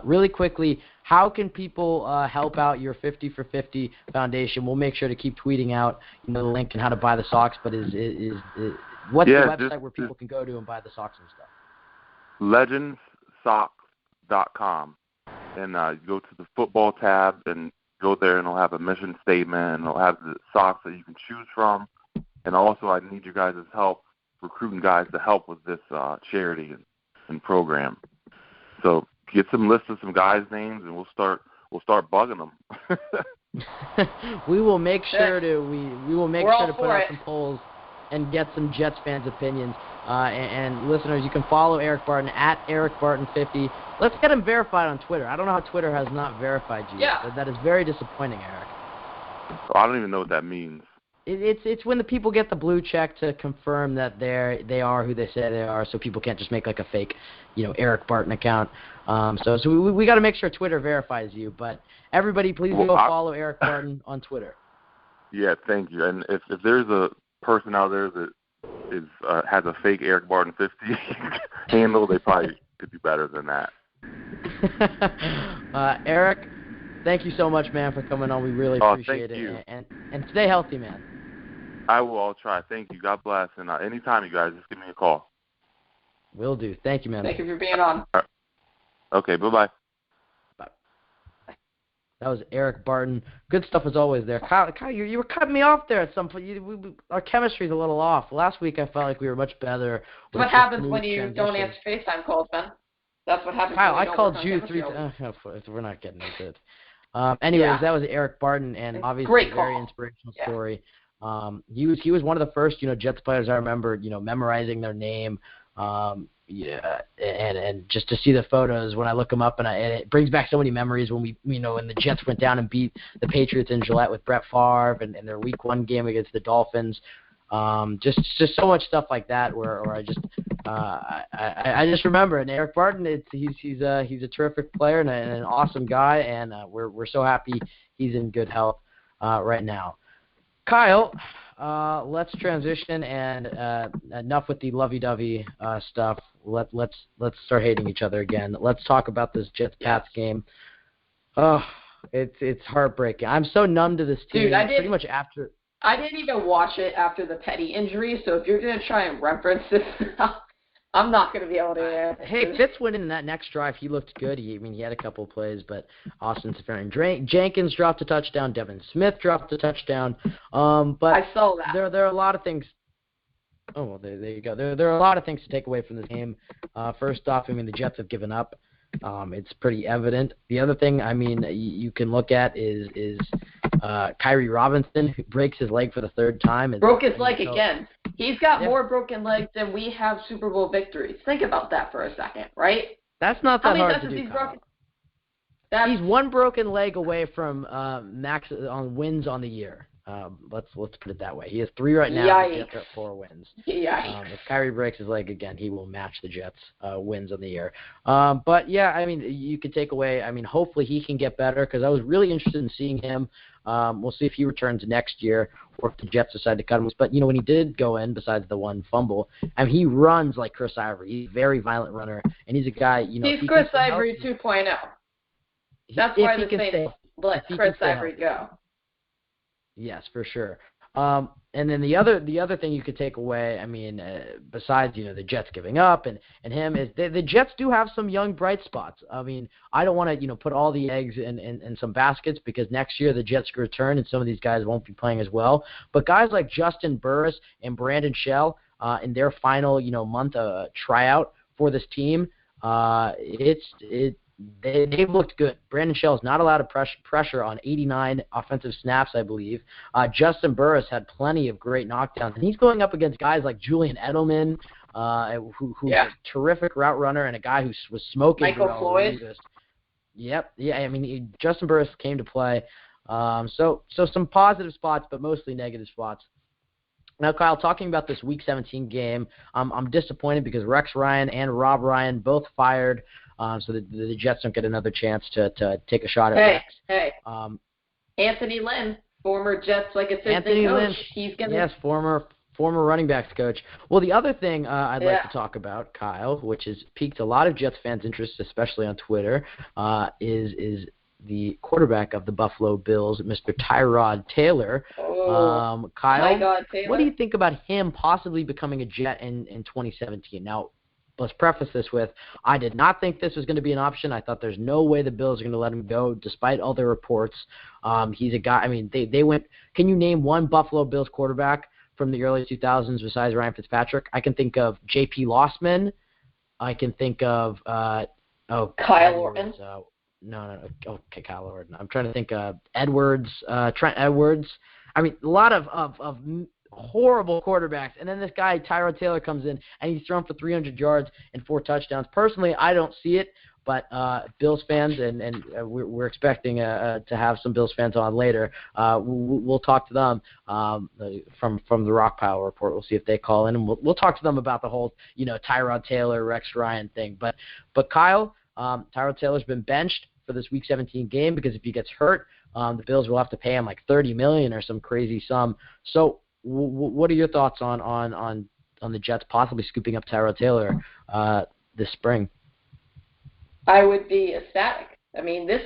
Really quickly, how can people help out your 50 for 50 foundation? We'll make sure to keep tweeting out the link and how to buy the socks, but what's the website where people can go to and buy the socks and stuff? LegendsSocks.com. And you go to the football tab and go there, and it'll have a mission statement, and it'll have the socks that you can choose from. And also, I need your guys' help recruiting guys to help with this charity and program. So get some lists of some guys' names, and we'll start bugging them. We will make sure to put out some polls and get some Jets fans' opinions. And listeners, you can follow Eric Barton at Eric Barton 50. Let's get him verified on Twitter. I don't know how Twitter has not verified you. Yeah. That is very disappointing, Eric. I don't even know what that means. It's when the people get the blue check to confirm that they are who they say they are, so people can't just make like a fake, Eric Barton account. So we got to make sure Twitter verifies you. But everybody, please go follow Eric Barton on Twitter. Yeah, thank you. And if there's a person out there that has a fake Eric Barton 50 handle, they probably could do better than that. Eric, thank you so much, man, for coming on. We really appreciate thank you. And stay healthy, man. I will. I'll try. Thank you. God bless. And anytime, you guys, just give me a call. Will do. Thank you, man. Thank you for being on. Right. Okay, bye-bye. Bye. That was Eric Barton. Good stuff as always there. Kyle, you were cutting me off there at some point. Our chemistry's a little off. Last week I felt like we were much better. What happens when you don't answer FaceTime calls, Ben? That's what happens. Kyle, when I called you 3 times. We're not getting into it. Anyways, That was Eric Barton, and obviously a very inspirational story. He was one of the first, Jets players I remember, memorizing their name. And just to see the photos when I look them up, and it brings back so many memories when when the Jets went down and beat the Patriots in Gillette with Brett Favre and their Week 1 game against the Dolphins. Just so much stuff like that where I just remember. And Eric Barton, he's a terrific player and an awesome guy, and we're so happy he's in good health right now. Kyle, let's transition and enough with the lovey-dovey stuff. Let's start hating each other again. Let's talk about this Jets-Pats game. Oh, it's heartbreaking. I'm so numb to this team. Dude, pretty much after. I didn't even watch it after the Petty injury, so if you're going to try and reference this, I'm not going to be able to. Hey, Fitz went in that next drive. He looked good. He had a couple of plays, but Austin Seferian Jenkins dropped a touchdown. Devin Smith dropped a touchdown. But I saw that. There are a lot of things. Oh, well, there you go. There are a lot of things to take away from this game. First off, the Jets have given up. It's pretty evident. The other thing, you can look at is Kyrie Robinson, who breaks his leg for the third time. Broke his leg again. He's got more broken legs than we have Super Bowl victories. Think about that for a second, right? That's not that hard to do. He's one broken leg away from max on wins on the year. Let's put it that way. He has 3 right now. The Jets are at 4 wins. If Kyrie breaks his leg again, he will match the Jets' wins on the year. But yeah, you could take away. Hopefully he can get better because I was really interested in seeing him. We'll see if he returns next year or if the Jets decide to cut him. But when he did go in, besides the one fumble, he runs like Chris Ivory. He's a very violent runner, and he's a guy. He's Chris Ivory 2.0. That's why the Saints let Chris Ivory go. Yes, for sure. And then the other thing you could take away, besides the Jets giving up and him, is the Jets do have some young bright spots. I don't want to put all the eggs in some baskets because next year the Jets return and some of these guys won't be playing as well. But guys like Justin Burris and Brandon Shell in their final month tryout for this team, They've looked good. Brandon Shell's not allowed to pressure on 89 offensive snaps, I believe. Justin Burris had plenty of great knockdowns, and he's going up against guys like Julian Edelman, who's a terrific route runner and a guy who was smoking. Michael Floyd. Yep. Yeah. Justin Burris came to play. So some positive spots, but mostly negative spots. Now, Kyle, talking about this Week 17 game, I'm disappointed because Rex Ryan and Rob Ryan both fired. So the Jets don't get another chance to take a shot at Rex. Hey, Anthony Lynn, former Jets assistant coach. He's gonna. Yes, former running backs coach. Well, the other thing I'd like to talk about, Kyle, which has piqued a lot of Jets fans' interest, especially on Twitter, is the quarterback of the Buffalo Bills, Mr. Tyrod Taylor. Oh, Kyle, my God, Taylor. What do you think about him possibly becoming a Jet in 2017? Now, let's preface this with, I did not think this was going to be an option. I thought there's no way the Bills are going to let him go, despite all their reports. He's a guy, they went, can you name one Buffalo Bills quarterback from the early 2000s besides Ryan Fitzpatrick? I can think of J.P. Lossman. I can think of, Kyle Orton. No. Okay, Kyle Orton. I'm trying to think of Edwards, Trent Edwards. A lot of horrible quarterbacks, and then this guy Tyrod Taylor comes in and he's thrown for 300 yards and 4 touchdowns. Personally, I don't see it, but Bills fans and we're expecting to have some Bills fans on later. We'll talk to them from the Rock Pile Report. We'll see if they call in, and we'll talk to them about the whole Tyrod Taylor, Rex Ryan thing. But Kyle, Tyrod Taylor's been benched for this Week 17 game because if he gets hurt, the Bills will have to pay him like $30 million or some crazy sum. So what are your thoughts on the Jets possibly scooping up Tyrod Taylor this spring. I would be ecstatic. I mean, this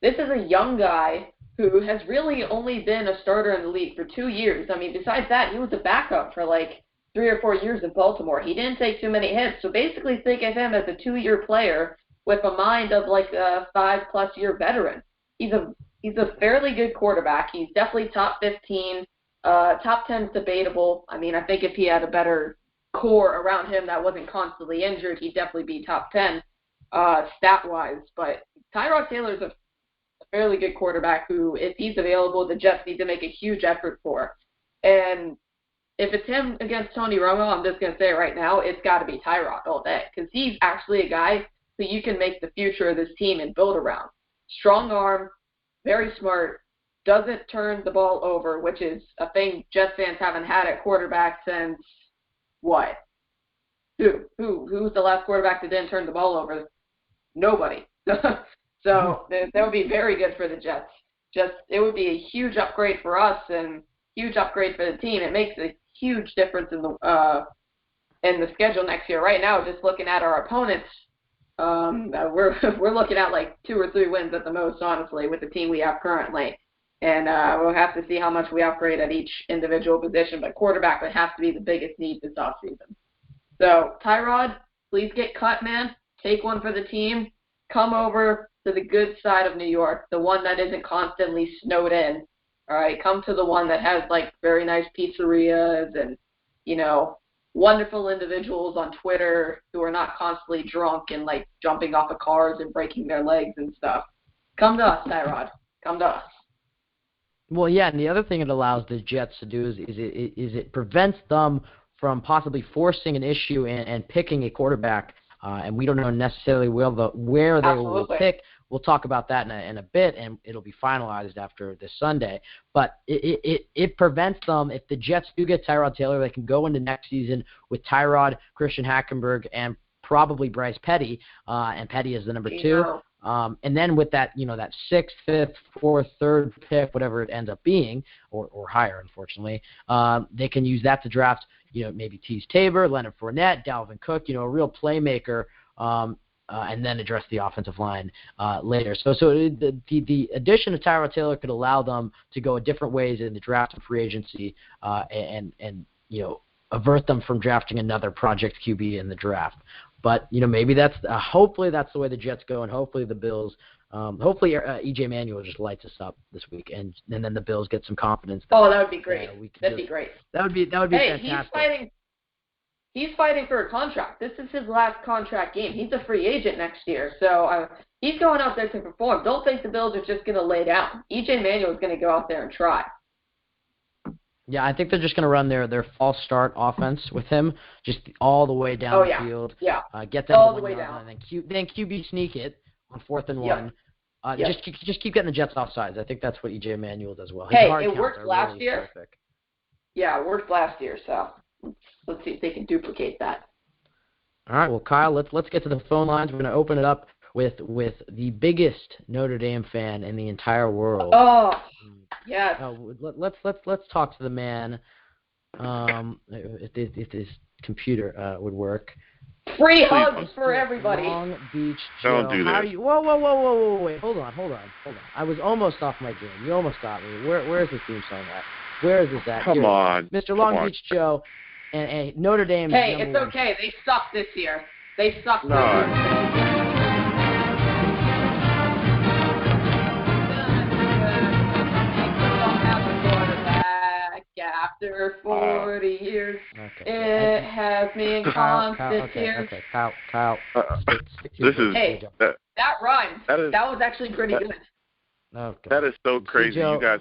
is a young guy who has really only been a starter in the league for 2 years. I mean, besides that, he was a backup for like 3 or 4 years in Baltimore. He didn't take too many hits. So basically think of him as a 2-year player with a mind of like a 5+ year veteran. He's a fairly good quarterback. He's definitely top 15. Top 10 is debatable. I mean, I think if he had a better core around him that wasn't constantly injured, he'd definitely be top 10 stat-wise. But Tyrod Taylor's a fairly good quarterback who, if he's available, the Jets need to make a huge effort for. And if it's him against Tony Romo, I'm just going to say it right now, it's got to be Tyrod all day because he's actually a guy who you can make the future of this team and build around. Strong arm, very smart, doesn't turn the ball over, which is a thing Jets fans haven't had at quarterback since what? Who's the last quarterback that didn't turn the ball over? Nobody. So that would be very good for the Jets. It would be a huge upgrade for us and huge upgrade for the team. It makes a huge difference in the schedule next year. Right now, just looking at our opponents, we're looking at like 2 or 3 wins at the most, honestly, with the team we have currently. And we'll have to see how much we upgrade at each individual position. But quarterback would have to be the biggest need this offseason. So, Tyrod, please get cut, man. Take one for the team. Come over to the good side of New York, the one that isn't constantly snowed in. All right, come to the one that has like very nice pizzerias and, you know, wonderful individuals on Twitter who are not constantly drunk and like jumping off of cars and breaking their legs and stuff. Come to us, Tyrod. Come to us. Well, yeah, and the other thing it allows the Jets to do is it prevents them from possibly forcing an issue and picking a quarterback, and we don't know necessarily where they will pick. We'll talk about that in a bit, and it'll be finalized after this Sunday. But it prevents them, if the Jets do get Tyrod Taylor, they can go into next season with Tyrod, Christian Hackenberg, and probably Bryce Petty, and Petty is the number 2. And then with that, you know, that 6th, 5th, 4th, 3rd pick, whatever it ends up being, or higher, unfortunately, they can use that to draft, you know, maybe Tease Tabor, Leonard Fournette, Dalvin Cook, you know, a real playmaker, and then address the offensive line later. So the addition of Tyrod Taylor could allow them to go different ways in the draft and free agency, and you know, avert them from drafting another project QB in the draft. But, you know, maybe that's hopefully that's the way the Jets go, and hopefully the Bills, hopefully E.J. Manuel just lights us up this week, and then the Bills get some confidence. That would be great. That'd be great. That would be fantastic. He's fighting for a contract. This is his last contract game. He's a free agent next year, so he's going out there to perform. Don't think the Bills are just going to lay down. E.J. Manuel is going to go out there and try. Yeah, I think they're just going to run their false start offense with him, just all the way down the field. Yeah. Get them all the way down, and then QB sneak it on 4th and 1. Just keep getting the Jets off sides. I think that's what E.J. Manuel does well. Hey, it worked last year. Terrific. Yeah, it worked last year. So let's see if they can duplicate that. All right. Well, Kyle, let's get to the phone lines. We're going to open it up with the biggest Notre Dame fan in the entire world. Oh. Yes. Let's talk to the man. If his computer would work. Free hugs for everybody. Long Beach Joe. Don't do that. Whoa! Wait, hold on. I was almost off my game. You almost got me. Where is the theme song at? Where is this at? Come on, Mr. Long Beach Joe, and Notre Dame. Hey, it's okay. They suck this year. They suck. After 40 years, it has me in constant tears. Okay, Kyle. That rhymed. That was actually pretty good. Okay. That is so crazy. You guys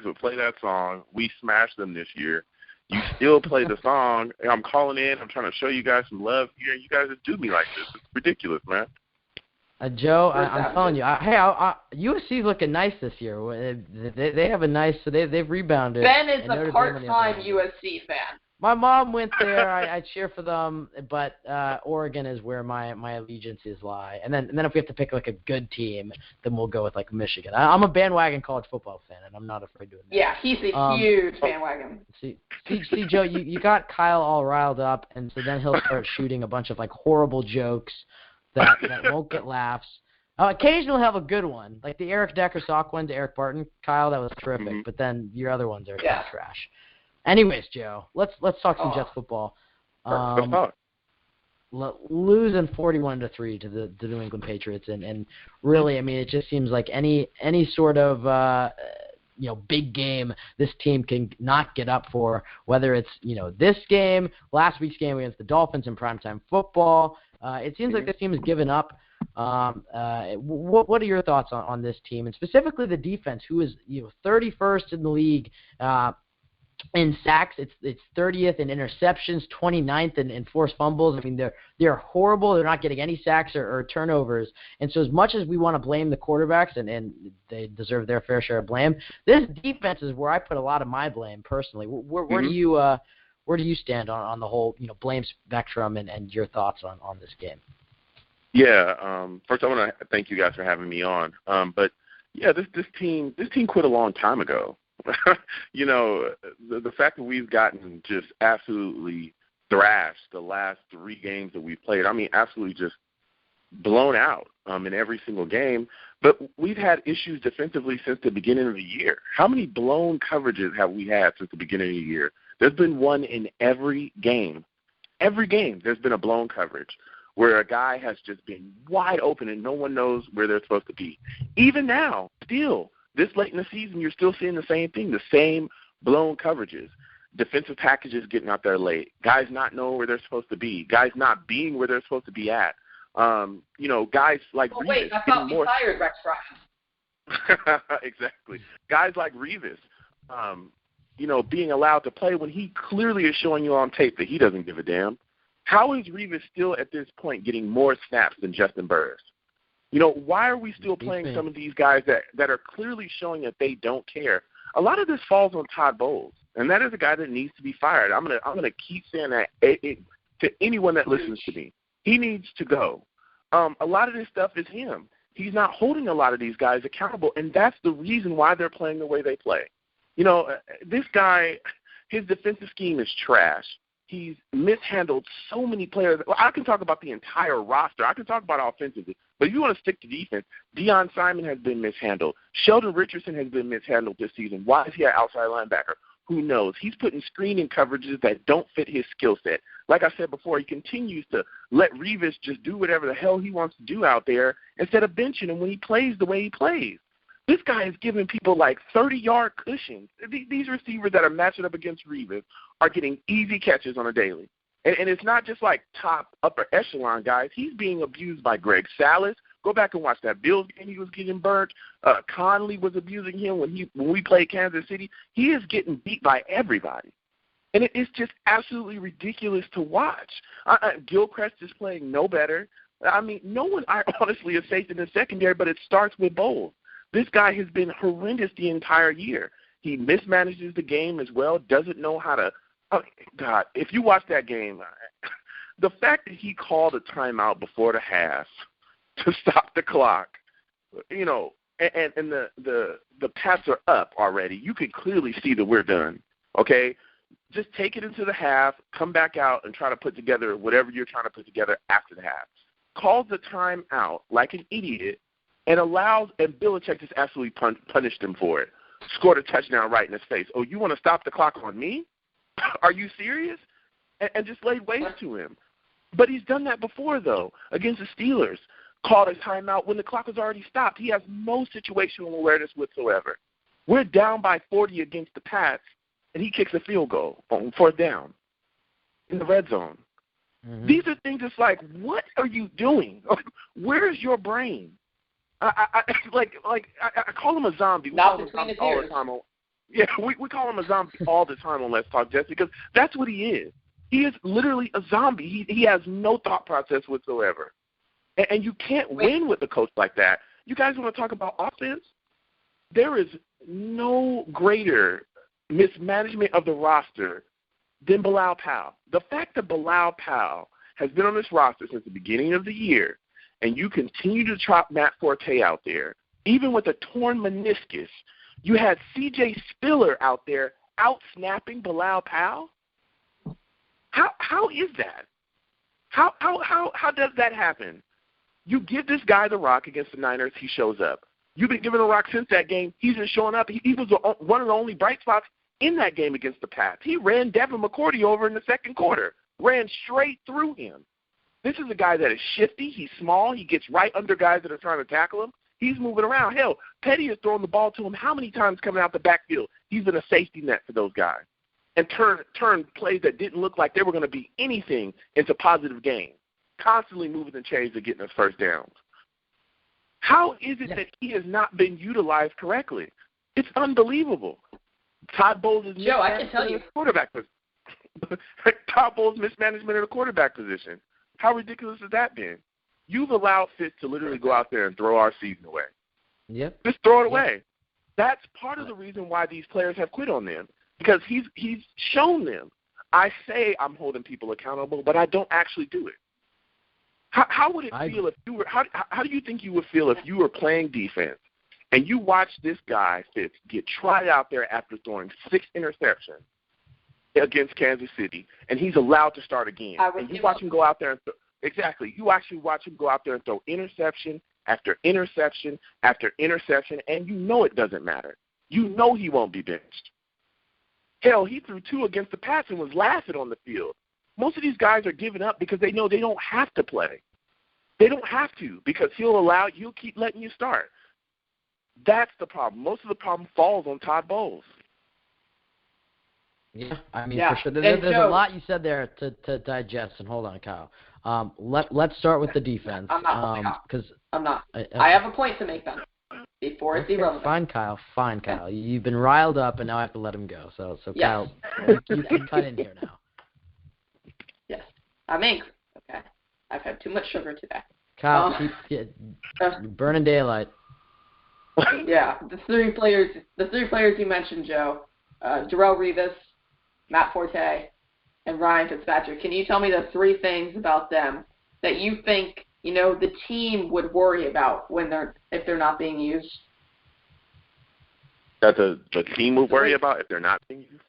would play that song. We smashed them this year. You still play the song. I'm calling in. I'm trying to show you guys some love here. You guys just do me like this. It's ridiculous, man. Joe, I'm telling you, USC's looking nice this year. They have a nice, they've rebounded. Ben is a part-time USC fan. My mom went there. I cheer for them, but Oregon is where my allegiances lie. And then if we have to pick like a good team, then we'll go with like Michigan. I'm a bandwagon college football fan, and I'm not afraid to admit. Yeah, he's a huge bandwagon. See, Joe, you got Kyle all riled up, and so then he'll start shooting a bunch of like horrible jokes that won't get laughs. Occasionally he'll have a good one, like the Eric Decker sock one to Eric Barton. Kyle, that was terrific. Mm-hmm. But then your other ones are kind of trash. Anyways, Joe, let's talk some Jets football. Losing 41-3 to the New England Patriots, and really, I mean, it just seems like any sort of big game this team can not get up for, whether it's this game, last week's game against the Dolphins in primetime football. It seems like this team has given up. What are your thoughts on this team, and specifically the defense, who is 31st in the league in sacks? It's 30th in interceptions, 29th in forced fumbles. I mean, they're horrible. They're not getting any sacks or turnovers. And so as much as we want to blame the quarterbacks, and they deserve their fair share of blame, this defense is where I put a lot of my blame personally. Where do you stand on the whole blame spectrum, and your thoughts on this game? Yeah. First, I want to thank you guys for having me on. But yeah, this team quit a long time ago. The fact that we've gotten just absolutely thrashed the last 3 games that we've played, I mean, absolutely just blown out in every single game. But we've had issues defensively since the beginning of the year. How many blown coverages have we had since the beginning of the year? There's been one in every game. Every game there's been a blown coverage where a guy has just been wide open and no one knows where they're supposed to be. Even now, still, this late in the season, you're still seeing the same thing, the same blown coverages. Defensive packages getting out there late. Guys not knowing where they're supposed to be. Guys not being where they're supposed to be at. Guys like Revis. Wait, I thought you fired Rex Ryan. Exactly. Guys like Revis, being allowed to play when he clearly is showing you on tape that he doesn't give a damn. How is Revis still at this point getting more snaps than Justin Burris? Why are we still playing some of these guys that are clearly showing that they don't care? A lot of this falls on Todd Bowles, and that is a guy that needs to be fired. I'm gonna keep saying that to anyone that listens to me. He needs to go. A lot of this stuff is him. He's not holding a lot of these guys accountable, and that's the reason why they're playing the way they play. This guy, his defensive scheme is trash. He's mishandled so many players. Well, I can talk about the entire roster. I can talk about offensively. But if you want to stick to defense, Deion Simon has been mishandled. Sheldon Richardson has been mishandled this season. Why is he an outside linebacker? Who knows? He's putting screening coverages that don't fit his skill set. Like I said before, he continues to let Revis just do whatever the hell he wants to do out there instead of benching him when he plays the way he plays. This guy is giving people like 30-yard cushions. These receivers that are matching up against Revis are getting easy catches on a daily. And it's not just like top, upper echelon guys. He's being abused by Greg Salas. Go back and watch that Bills game. He was getting burnt. Conley was abusing him when we played Kansas City. He is getting beat by everybody. And it's just absolutely ridiculous to watch. Gilchrist is playing no better. I mean, no one honestly is safe in the secondary, but it starts with Bowles. This guy has been horrendous the entire year. He mismanages the game as well, doesn't know how to God, if you watch that game, the fact that he called a timeout before the half to stop the clock, and the Pats are up already. You can clearly see that we're done, okay? Just take it into the half, come back out, and try to put together whatever you're trying to put together after the half. Calls the timeout like an idiot and Belichick just absolutely punished him for it. Scored a touchdown right in his face. Oh, you want to stop the clock on me? Are you serious? And just laid waste to him. But he's done that before, though, against the Steelers. Called a timeout when the clock was already stopped. He has no situational awareness whatsoever. We're down by 40 against the Pats, and he kicks a field goal on 4th down in the red zone. Mm-hmm. These are things that's like, what are you doing? Where's your brain? I call him a zombie. Not between his ears. Yeah, we call him a zombie all the time on Let's Talk Jets because that's what he is. He is literally a zombie. He has no thought process whatsoever. And you can't win with a coach like that. You guys want to talk about offense? There is no greater mismanagement of the roster than Bilal Powell. The fact that Bilal Powell has been on this roster since the beginning of the year, and you continue to trot Matt Forte out there, even with a torn meniscus, you had C.J. Spiller out there out-snapping Bilal Powell? How is that? How does that happen? You give this guy the rock against the Niners, he shows up. You've been giving the rock since that game. He's been showing up. He was one of the only bright spots in that game against the Pats. He ran Devin McCourty over in the second quarter, ran straight through him. This is a guy that is shifty. He's small. He gets right under guys that are trying to tackle him. He's moving around. Hell, Petty has thrown the ball to him how many times coming out the backfield? He's been a safety net for those guys and turned plays that didn't look like they were going to be anything into positive gains, constantly moving the chains and getting his first downs. How is it that he has not been utilized correctly? It's unbelievable. Todd Bowles is Joe, I can tell you. Quarterback position. Todd Bowles' mismanagement of the quarterback position. How ridiculous has that been? You've allowed Fitz to literally go out there and throw our season away. Yep. Just throw it away. That's part of the reason why these players have quit on them, because he's shown them. I say I'm holding people accountable, but I don't actually do it. How would it feel if you were? How do you think you would feel if you were playing defense and you watched this guy Fitz get tried out there after throwing 6 interceptions against Kansas City, and he's allowed to start again, and you watch him go out there and exactly. You actually watch him go out there and throw interception after interception after interception, and you know it doesn't matter. You know he won't be benched. Hell, he threw 2 against the Pats and was laughing on the field. Most of these guys are giving up because they know they don't have to play. They don't have to because he'll keep letting you start. That's the problem. Most of the problem falls on Todd Bowles. Yeah, I mean, for sure. There's a lot you said there to digest, and hold on, Kyle. Let's start with the defense. I'm not. I have a point to make then before it's irrelevant. Fine, Kyle. You've been riled up, and now I have to let him go. So yes. Kyle, you can cut in here now. Yes, I'm angry. Okay, I've had too much sugar today. Kyle, keep burning daylight. Yeah, the three players you mentioned, Joe, Darrelle Revis, Matt Forte, and Ryan Fitzpatrick. Can you tell me the 3 things about them that you think the team would worry about if they're not being used? That the team would worry about if they're not being used?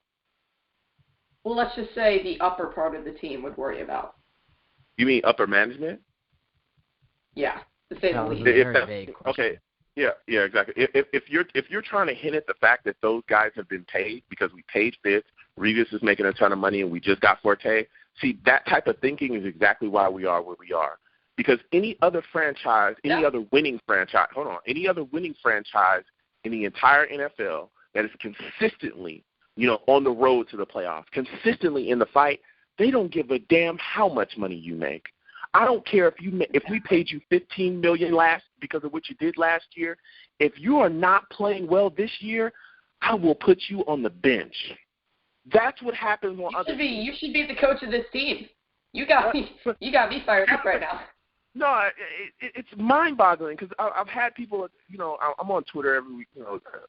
Well, let's just say the upper part of the team would worry about. You mean upper management? Yeah, to say the least. Very vague question. Okay. Yeah, exactly. If you're trying to hint at the fact that those guys have been paid because we paid Fitz, Revis is making a ton of money, and we just got Forte, see, that type of thinking is exactly why we are where we are. Because any other franchise, any other winning franchise in the entire NFL that is consistently, on the road to the playoffs, consistently in the fight, they don't give a damn how much money you make. I don't care if we paid you $15 million because of what you did last year. If you are not playing well this year, I will put you on the bench. That's what happens on other teams. You should be the coach of this team. You got me fired up right now. No, it's mind-boggling because I've had people, I'm on Twitter every week.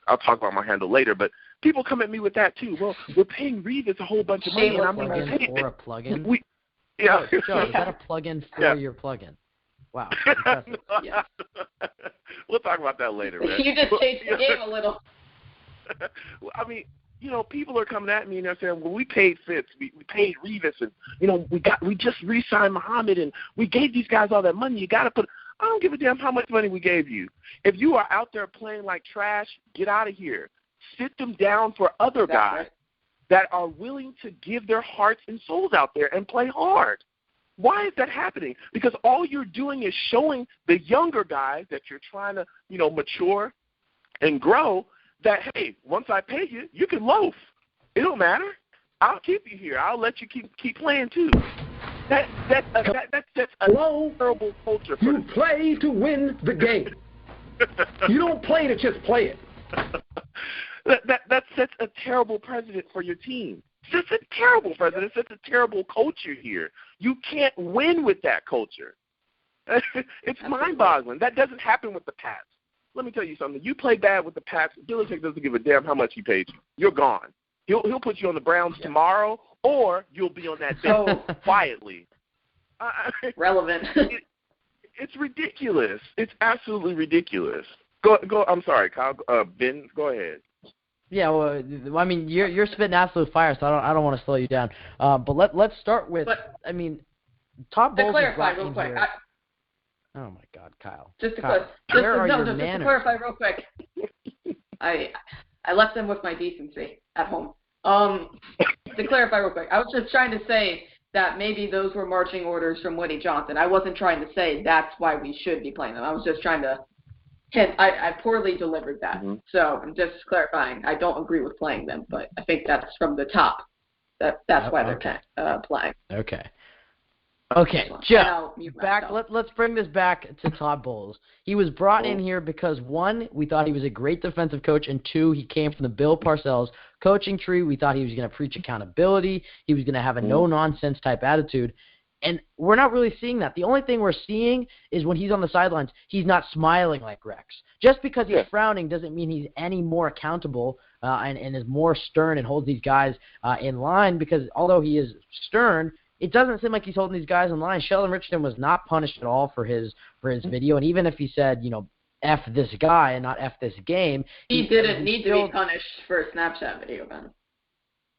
I'll talk about my handle later, but people come at me with that too. Well, we're paying Revis a whole bunch of money, and I'm going to pay for a plug-in. Yeah. Joe, is that a plug-in for your plug-in? Wow. Yeah. We'll talk about that later, man. You just changed the game a little. I mean, people are coming at me and they're saying, well, we paid Fitz, we paid Revis, and, we just re-signed Muhammad, and we gave these guys all that money. You got to put – I don't give a damn how much money we gave you. If you are out there playing like trash, get out of here. Sit them down for other guys that are willing to give their hearts and souls out there and play hard. Why is that happening? Because all you're doing is showing the younger guys that you're trying to, mature and grow that, hey, once I pay you, you can loaf. It don't matter. I'll keep you here. I'll let you keep playing too. That sets a terrible culture. You play to win the game. You don't play to just play it. That sets a terrible precedent for your team. Sets a terrible precedent. Sets a terrible culture here. You can't win with that culture. It's mind-boggling. That doesn't happen with the Pats. Let me tell you something. You play bad with the Pats, Belichick doesn't give a damn how much he paid you. You're gone. He'll put you on the Browns tomorrow, or you'll be on that bench quietly. Relevant. It's ridiculous. It's absolutely ridiculous. Go. I'm sorry, Kyle. Ben, go ahead. Yeah, well, I mean, you're spitting absolute fire, so I don't want to slow you down. But let's start with. I mean, Todd Bowles. To clarify real quick. Oh my God, Kyle. Just to clarify real quick. I left them with my decency at home. To clarify real quick, I was just trying to say that maybe those were marching orders from Woody Johnson. I wasn't trying to say that's why we should be playing them. I was just trying to hint. I poorly delivered that. Mm-hmm. So I'm just clarifying. I don't agree with playing them, but I think that's from the top. That's why they're playing. Okay, Joe, let's bring this back to Todd Bowles. He was brought in here because, one, we thought he was a great defensive coach, and two, he came from the Bill Parcells coaching tree. We thought he was going to preach accountability. He was going to have a no-nonsense type attitude, and we're not really seeing that. The only thing we're seeing is when he's on the sidelines, he's not smiling like Rex. Just because he's frowning doesn't mean he's any more accountable and is more stern and holds these guys in line, because although he is stern, it doesn't seem like he's holding these guys in line. Sheldon Richardson was not punished at all for his video, and even if he said, F this guy and not F this game, he didn't need to be punished for a Snapchat video, Ben.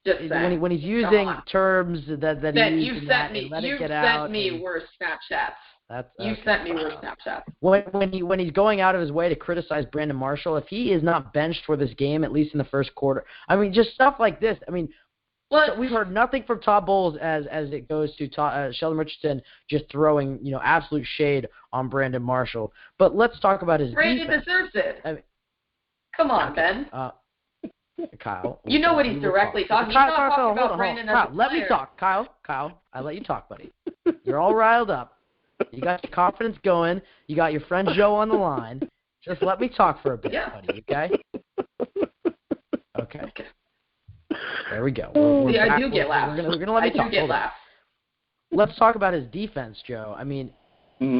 Just when he's using terms that he used you've sent me worse Snapchats. You sent me worse Snapchats. When he's going out of his way to criticize Brandon Marshall, if he is not benched for this game, at least in the first quarter, I mean, just stuff like this. I mean, so we've heard nothing from Todd Bowles as it goes to Sheldon Richardson just throwing absolute shade on Brandon Marshall. But let's talk about his Brandon defense. Deserves it. I mean, come on, Ben. Kyle. You know what he's directly talking. He's not talking about Brandon as a player. Let me talk, Kyle. I let you talk, buddy. You're all riled up. You got your confidence going. You got your friend Joe on the line. Just let me talk for a bit, buddy. Okay. There we go. I do get laughs. We're gonna let me talk. I do get laughs. Let's talk about his defense, Joe. I mean,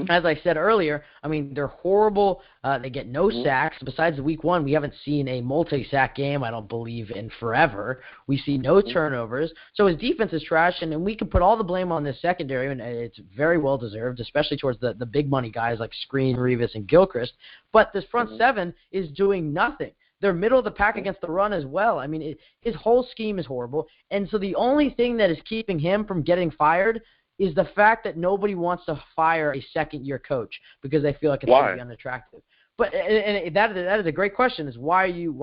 as I said earlier, I mean, they're horrible. They get no sacks. Besides week one, we haven't seen a multi-sack game, I don't believe, in forever. We see no turnovers. So his defense is trash, and we can put all the blame on this secondary, and it's very well deserved, especially towards the big money guys like Screen, Revis, and Gilchrist. But this front seven is doing nothing. They're middle of the pack against the run as well. I mean, his whole scheme is horrible. And so the only thing that is keeping him from getting fired is the fact that nobody wants to fire a second-year coach because they feel like it's going to be unattractive. But and that is a great question. Is why are you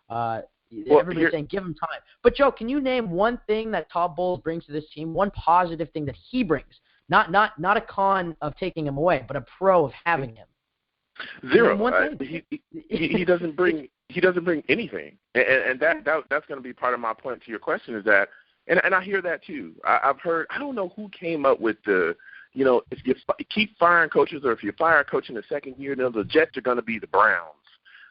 everybody's saying give him time. But Joe, can you name one thing that Todd Bowles brings to this team? One positive thing that he brings, not a con of taking him away, but a pro of having him. Zero. He doesn't bring anything, and that's going to be part of my point to your question is that, and I hear that too. I've heard, I don't know who came up with the, if you keep firing coaches, or if you fire a coach in the second year, then the Jets are going to be the Browns.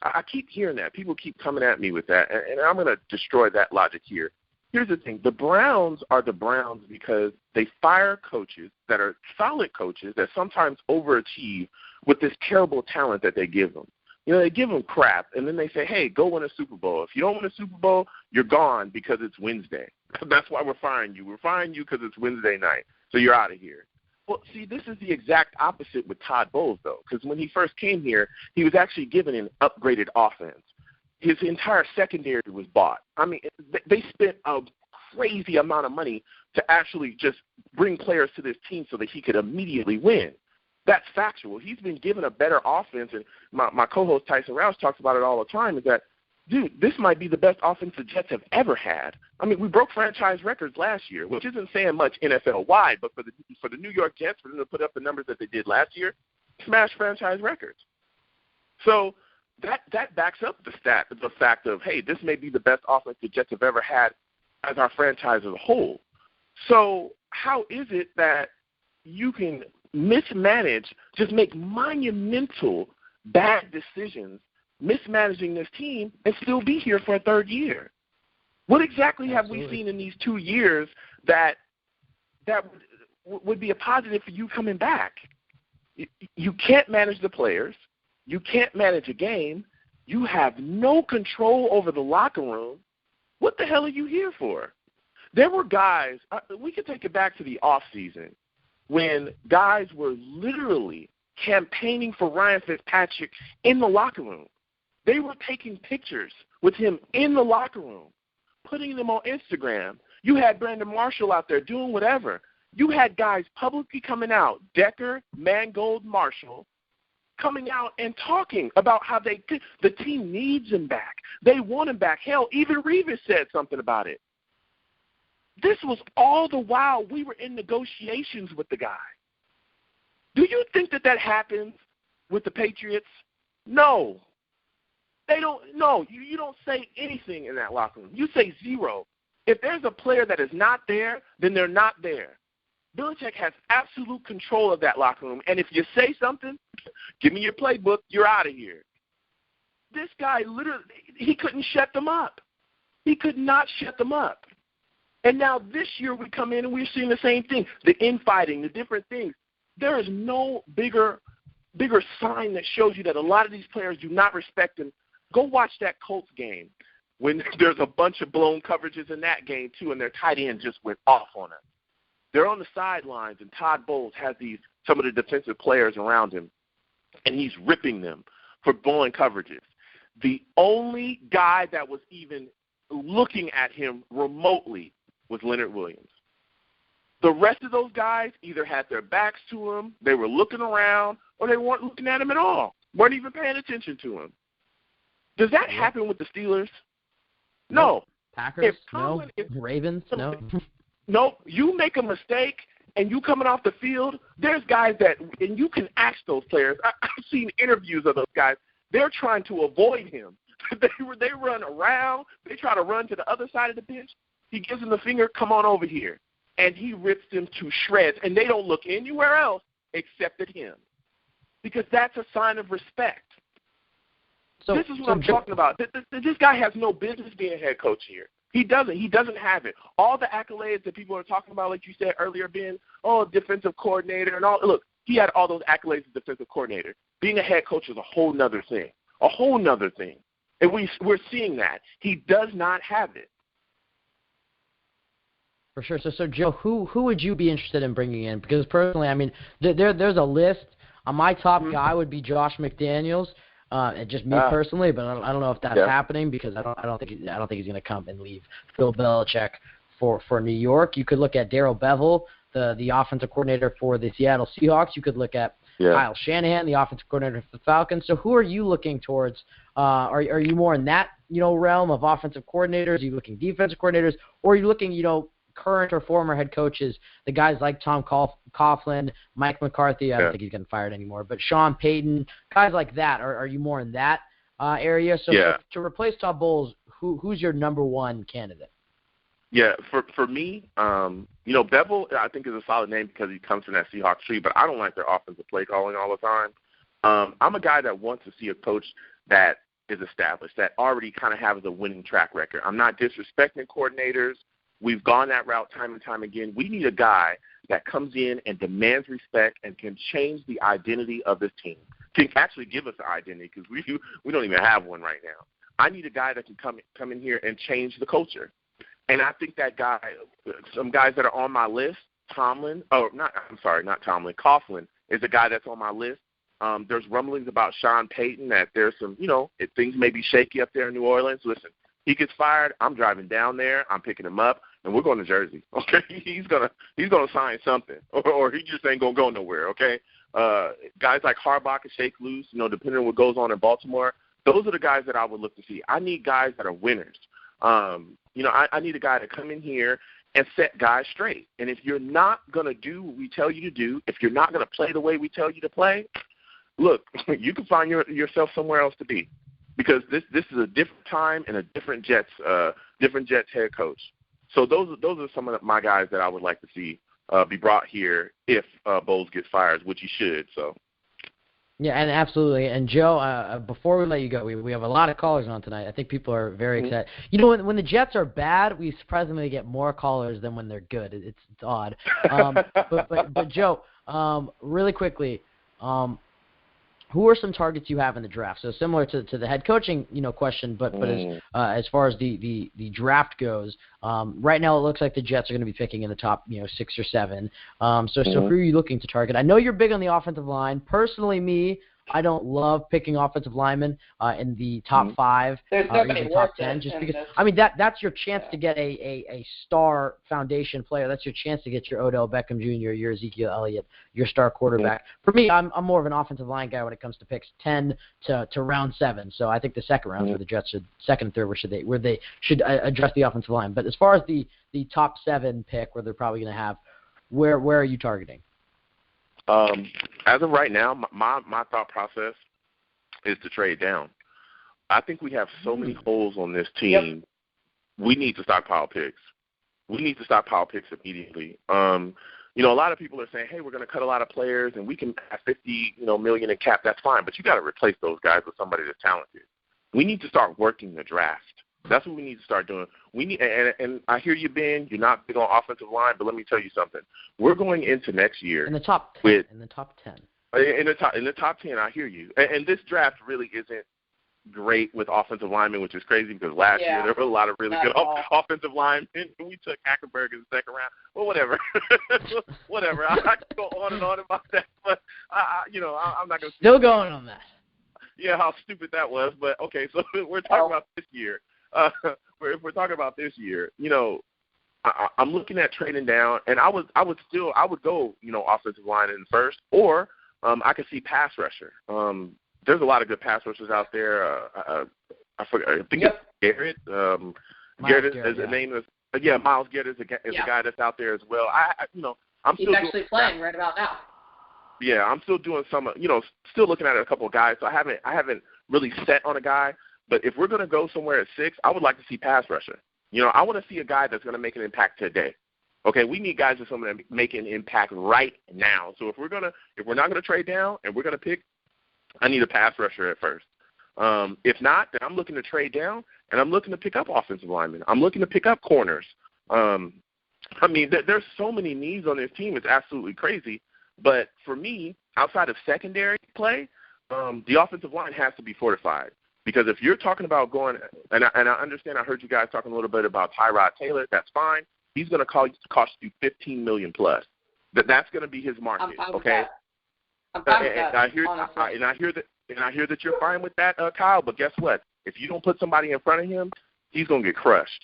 I keep hearing that. People keep coming at me with that, and I'm going to destroy that logic here. Here's the thing. The Browns are the Browns because they fire coaches that are solid coaches that sometimes overachieve with this terrible talent that they give them. They give them crap, and then they say, hey, go win a Super Bowl. If you don't win a Super Bowl, you're gone because it's Wednesday. That's why we're firing you. We're firing you because it's Wednesday night, so you're out of here. Well, see, this is the exact opposite with Todd Bowles, though, because when he first came here, he was actually given an upgraded offense. His entire secondary was bought. I mean, they spent a crazy amount of money to actually just bring players to this team so that he could immediately win. That's factual. He's been given a better offense, and my co-host Tyson Rouse talks about it all the time, is that, dude, this might be the best offense the Jets have ever had. I mean, we broke franchise records last year, which isn't saying much NFL-wide, but for the New York Jets, for them to put up the numbers that they did last year, smashed franchise records. So that backs up the fact of, hey, this may be the best offense the Jets have ever had as our franchise as a whole. So how is it that you can mismanage, just make monumental bad decisions, mismanaging this team, and still be here for a third year? What exactly have we seen in these 2 years that would be a positive for you coming back? You can't manage the players. You can't manage a game. You have no control over the locker room. What the hell are you here for? There were guys, we could take it back to the offseason when guys were literally campaigning for Ryan Fitzpatrick in the locker room. They were taking pictures with him in the locker room, putting them on Instagram. You had Brandon Marshall out there doing whatever. You had guys publicly coming out, Decker, Mangold, Marshall, coming out and talking about how the team needs him back. They want him back. Hell, even Revis said something about it. This was all the while we were in negotiations with the guy. Do you think that happens with the Patriots? No. They don't. No, you don't say anything in that locker room. You say zero. If there's a player that is not there, then they're not there. Belichick has absolute control of that locker room, and if you say something, give me your playbook, you're out of here. This guy literally, he couldn't shut them up. He could not shut them up. And now this year we come in and we're seeing the same thing, the infighting, the different things. There is no bigger sign that shows you that a lot of these players do not respect him. Go watch that Colts game when there's a bunch of blown coverages in that game too, and their tight end just went off on him. They're on the sidelines, and Todd Bowles has some of the defensive players around him, and he's ripping them for blowing coverages. The only guy that was even looking at him remotely was Leonard Williams. The rest of those guys either had their backs to him, they were looking around, or they weren't looking at him at all, weren't even paying attention to him. Does that happen with the Steelers? No. Packers? No. Ravens? No. No, you make a mistake and you coming off the field, there's guys that, and you can ask those players. I've seen interviews of those guys. They're trying to avoid him. They run around. They try to run to the other side of the bench. He gives them the finger, come on over here. And he rips them to shreds, and they don't look anywhere else except at him because that's a sign of respect. So, this is what I'm talking about. This guy has no business being a head coach here. He doesn't. He doesn't have it. All the accolades that people are talking about, like you said earlier, Ben, defensive coordinator and all. Look, he had all those accolades as defensive coordinator. Being a head coach is a whole nother thing. A whole nother thing. And we're seeing that. He does not have it. For sure. So Joe, who would you be interested in bringing in? Because personally, I mean, there's a list. My top guy would be Josh McDaniels. Just me personally, but I don't know if that's happening because I don't think he's going to come and leave Bill Belichick for New York. You could look at Darrell Bevell, the offensive coordinator for the Seattle Seahawks. You could look at Kyle Shanahan, the offensive coordinator for the Falcons. So who are you looking towards? Are you more in that realm of offensive coordinators? Are you looking defensive coordinators, or are you looking current or former head coaches, the guys like Tom Coughlin, Mike McCarthy? I don't think he's getting fired anymore, but Sean Payton, guys like that. Are you more in that area? So to replace Todd Bowles, who's your number one candidate? Yeah, for me, Bevell I think is a solid name because he comes from that Seahawks tree, but I don't like their offensive play calling all the time. I'm a guy that wants to see a coach that is established, that already kind of has a winning track record. I'm not disrespecting coordinators. We've gone that route time and time again. We need a guy that comes in and demands respect and can change the identity of this team, can actually give us an identity because we don't even have one right now. I need a guy that can come in here and change the culture. And I think that guy, some guys that are on my list, Coughlin is a guy that's on my list. There's rumblings about Sean Payton that there's some, if things may be shaky up there in New Orleans. Listen, he gets fired, I'm driving down there, I'm picking him up, and we're going to Jersey. Okay, he's gonna sign something, or he just ain't gonna go nowhere. Okay, guys like Harbaugh can shake loose, depending on what goes on in Baltimore. Those are the guys that I would look to see. I need guys that are winners. I need a guy to come in here and set guys straight. And if you're not going to do what we tell you to do, if you're not going to play the way we tell you to play, look, you can find yourself somewhere else to be because this is a different time and a different Jets head coach. So those are some of my guys that I would like to see be brought here if Bowles gets fired, which he should. So. Yeah, and absolutely. And Joe, before we let you go, we have a lot of callers on tonight. I think people are very excited. When the Jets are bad, we surprisingly get more callers than when they're good. It's odd. But Joe, really quickly, who are some targets you have in the draft? So similar to the head coaching, question, but as far as the draft goes, right now it looks like the Jets are going to be picking in the top 6 or 7. So who are you looking to target? I know you're big on the offensive line. Personally, I don't love picking offensive linemen in the top 5 or even top 10, just because that's your chance to get a star foundation player. That's your chance to get your Odell Beckham Jr., your Ezekiel Elliott, your star quarterback. For me, I'm more of an offensive line guy when it comes to picks 10 to round 7. So I think the second round for the Jets second and third where they should address the offensive line. But as far as the top 7 pick, where they're probably going to have, where are you targeting? As of right now, my thought process is to trade down. I think we have so many holes on this team. Yep. We need to stockpile picks. We need to stockpile picks immediately. A lot of people are saying, hey, we're going to cut a lot of players and we can have $50 million in cap. That's fine, but you got to replace those guys with somebody that's talented. We need to start working the draft. That's what we need to start doing. We need, and I hear you, Ben. You're not big on offensive line, but let me tell you something. We're going into next year in the top 10. In the top 10. In the top 10, I hear you. And this draft really isn't great with offensive linemen, which is crazy because last year there were a lot of really good offensive linemen. We took Ackerberg in the second round. Well, whatever. Whatever. I could go on and on about that, but I'm not going to. Still going on that. Yeah, how stupid that was. But okay, so we're talking about this year. If we're talking about this year, I'm looking at trading down, and I would go, offensive line in first, or I could see pass rusher. There's a lot of good pass rushers out there. I think it's Garrett. Garrett is the name of Myles Garrett is a guy that's out there as well. He's actually playing right about now. Yeah, I'm still doing some, still looking at a couple of guys. So I haven't really set on a guy. But if we're going to go somewhere at 6, I would like to see pass rusher. I want to see a guy that's going to make an impact today. Okay, we need guys that's going to make an impact right now. So if we're not going to trade down and we're going to pick, I need a pass rusher at first. If not, then I'm looking to trade down and I'm looking to pick up offensive linemen. I'm looking to pick up corners. There's so many needs on this team. It's absolutely crazy. But for me, outside of secondary play, the offensive line has to be fortified. Because if you're talking about going, and I understand, I heard you guys talking a little bit about Tyrod Taylor. That's fine. He's going to cost you $15 million plus. That's going to be his market. Okay. I'm fine with that. I hear that you're fine with that, Kyle. But guess what? If you don't put somebody in front of him, he's going to get crushed.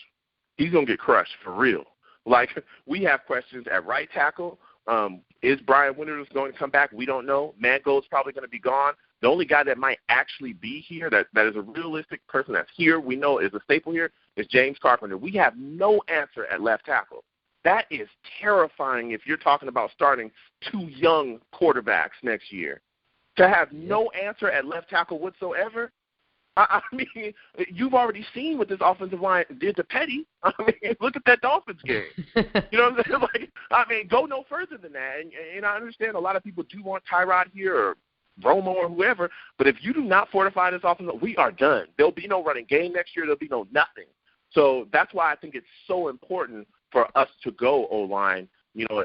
He's going to get crushed for real. Like, we have questions at right tackle. Is Brian Winters going to come back? We don't know. Mangold's probably going to be gone. The only guy that might actually be here, that is a realistic person that's here, we know is a staple here, is James Carpenter. We have no answer at left tackle. That is terrifying if you're talking about starting 2 young quarterbacks next year. To have no answer at left tackle whatsoever, you've already seen what this offensive line did to Petty. Look at that Dolphins game. You know what I'm saying? Go no further than that. And I understand a lot of people do want Tyrod here or Romo or whoever, but if you do not fortify this offense, we are done. There'll be no running game next year. There'll be no nothing. So that's why I think it's so important for us to go O-line,